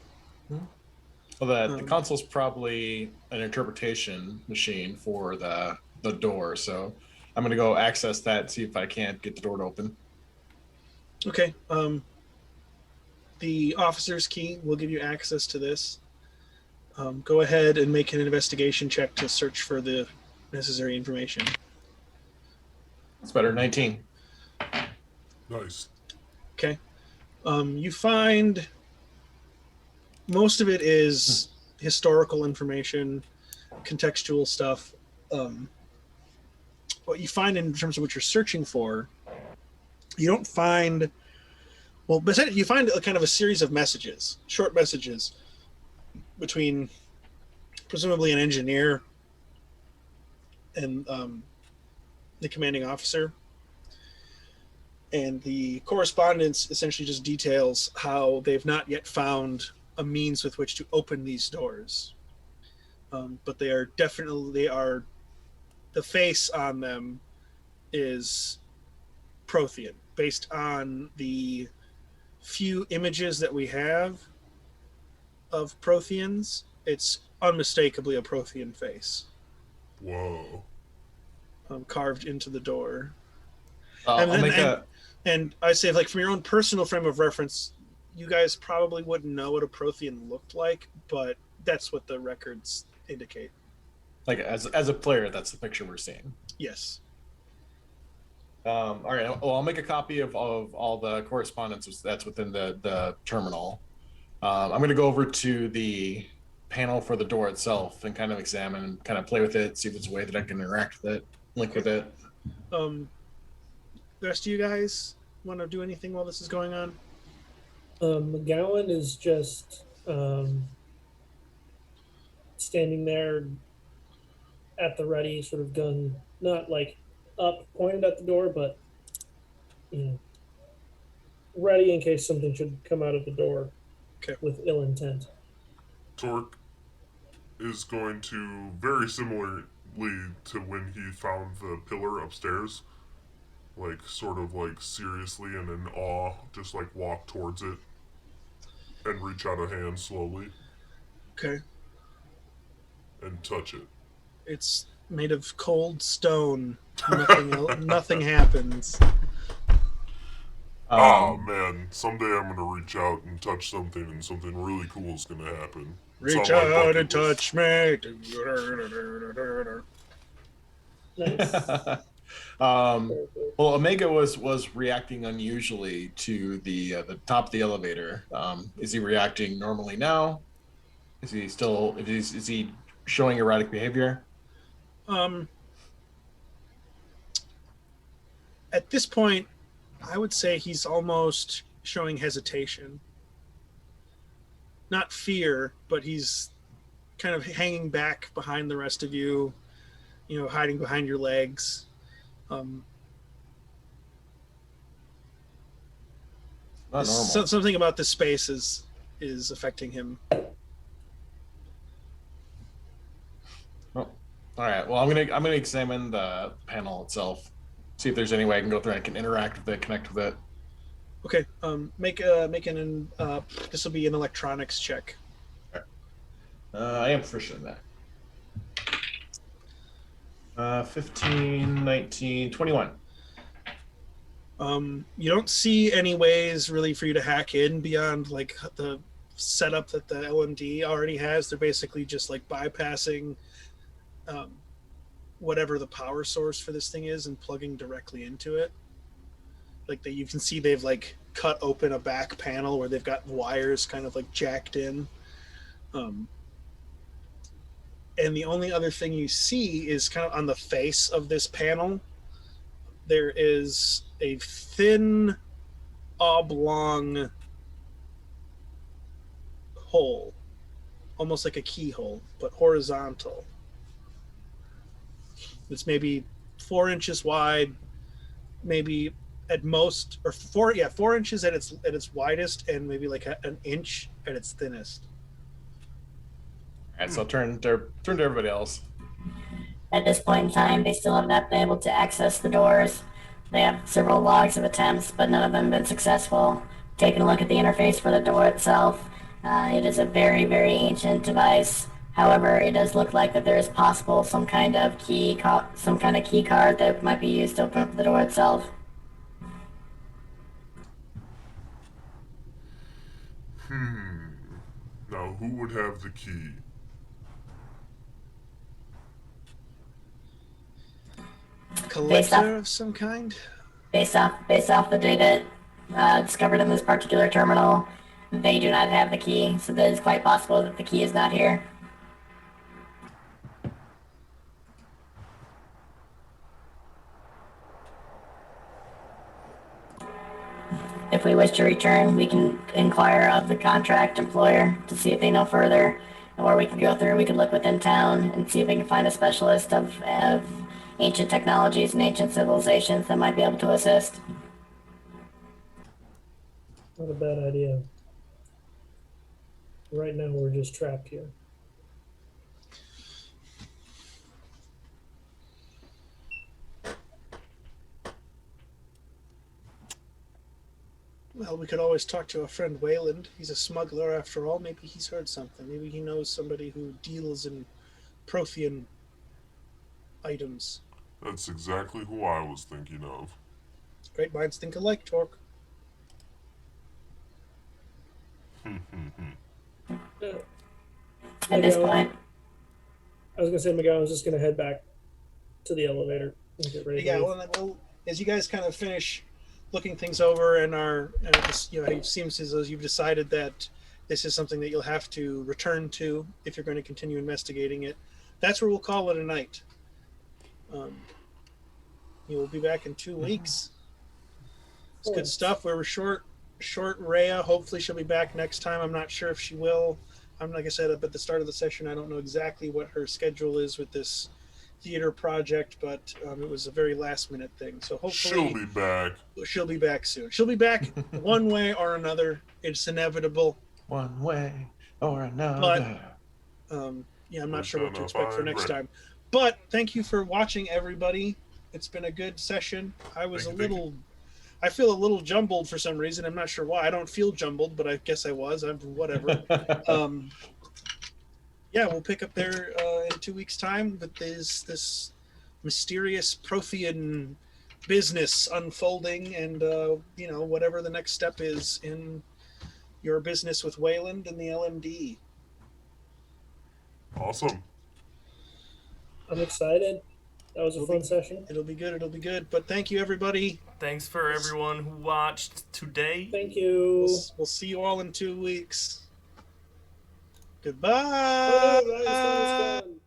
Well, the console's probably an interpretation machine for the door, so I'm gonna go access that, see if I can't get the door to open. Okay. The officer's key will give you access to this. Go ahead and make an investigation check to search for the necessary information. It's better, 19. Nice. You find most of it is historical information, contextual stuff. What you find in terms of what you're searching for, you don't find. Well, basically, you find a kind of a series of messages, short messages, between presumably an engineer and the commanding officer. And the correspondence essentially just details how they've not yet found a means with which to open these doors. But they are the face on them is Prothean, based on the few images that we have of Protheans. It's unmistakably a Prothean face. Whoa. Carved into the door. And I say, like, from your own personal frame of reference, you guys probably wouldn't know what a Prothean looked like, but that's what the records indicate. like as a player, that's the picture we're seeing. Yes. All right. Well, I'll make a copy of all the correspondence that's within the terminal. I'm going to go over to the panel for the door itself and kind of examine and kind of play with it, see if there's a way that I can interact with it, link with it. The rest of you guys want to do anything while this is going on? McGowan is just standing there at the ready, sort of gun, not like up, pointed at the door, but ready in case something should come out of the door. Okay. With ill intent. Torque is going to, very similarly to when he found the pillar upstairs, like sort of like seriously and in awe, just like walk towards it and reach out a hand slowly. Okay. And touch it. It's made of cold stone. Nothing happens. Oh man, someday I'm gonna reach out and touch something and something really cool is gonna happen. Reach out and list. touch me. Nice. Well, Omega was reacting unusually to the top of the elevator. Is he reacting normally now? Is he showing erratic behavior? At this point, I would say he's almost showing hesitation. Not fear, but he's kind of hanging back behind the rest of you, hiding behind your legs. Not normal. Something about this space is affecting him. Oh, all right. Well, I'm gonna examine the panel itself, see if there's any way I can go through and I can interact with it, connect with it. Okay. This will be an electronics check. I am proficient in that. 15, 19, 21. You don't see any ways really for you to hack in beyond like the setup that the LMD already has. They're basically just like bypassing whatever the power source for this thing is and plugging directly into it. Like you can see they've like cut open a back panel where they've got wires kind of like jacked in. And the only other thing you see is kind of on the face of this panel, there is a thin, oblong hole, almost like a keyhole, but horizontal. It's maybe 4 inches wide, maybe at most, or 4 inches at its widest, and maybe like an inch at its thinnest. All right, so I'll turn to everybody else. At this point in time, they still have not been able to access the doors. They have several logs of attempts, but none of them have been successful. Taking a look at the interface for the door itself, it is a very, very ancient device. However, it does look like that there is possible some kind of key card that might be used to open up the door itself. Now, who would have the key? Collector of some kind? Based off the data discovered in this particular terminal. They do not have the key, so that it's quite possible that the key is not here. If we wish to return, we can inquire of the contract employer to see if they know further, or we can go through, we can look within town and see if we can find a specialist of ancient technologies and ancient civilizations that might be able to assist. Not a bad idea. Right now, we're just trapped here. Well, we could always talk to our friend Wayland. He's a smuggler after all. Maybe he's heard something. Maybe he knows somebody who deals in Prothean items. That's exactly who I was thinking of. Great minds think alike, Torque. At this point, I was gonna say, Miguel, I was just gonna head back to the elevator and get ready. Yeah, to well, then as you guys kind of finish looking things over and it seems as though you've decided that this is something that you'll have to return to if you're going to continue investigating it. That's where we'll call it a night. You will be back in 2 weeks. It's good stuff. We were short Rhea. Hopefully she'll be back next time. I'm not sure if she will. Like I said up at the start of the session, I don't know exactly what her schedule is with this theater project, but it was a very last minute thing. So hopefully She'll be back. She'll be back soon. She'll be back one way or another. It's inevitable. One way or another. I'm not sure what to expect for next time. But thank you for watching, everybody. It's been a good session. I feel a little jumbled for some reason. I'm not sure why. I don't feel jumbled, but I guess I was. I'm whatever. We'll pick up there in 2 weeks' time with this mysterious Prothean business unfolding, and whatever the next step is in your business with Wayland and the LMD. Awesome. I'm excited. That was a fun session. It'll be good. But thank you, everybody. Thanks for everyone who watched today. Thank you. We'll see you all in 2 weeks. Oh, Goodbye. Ryan's phone is gone.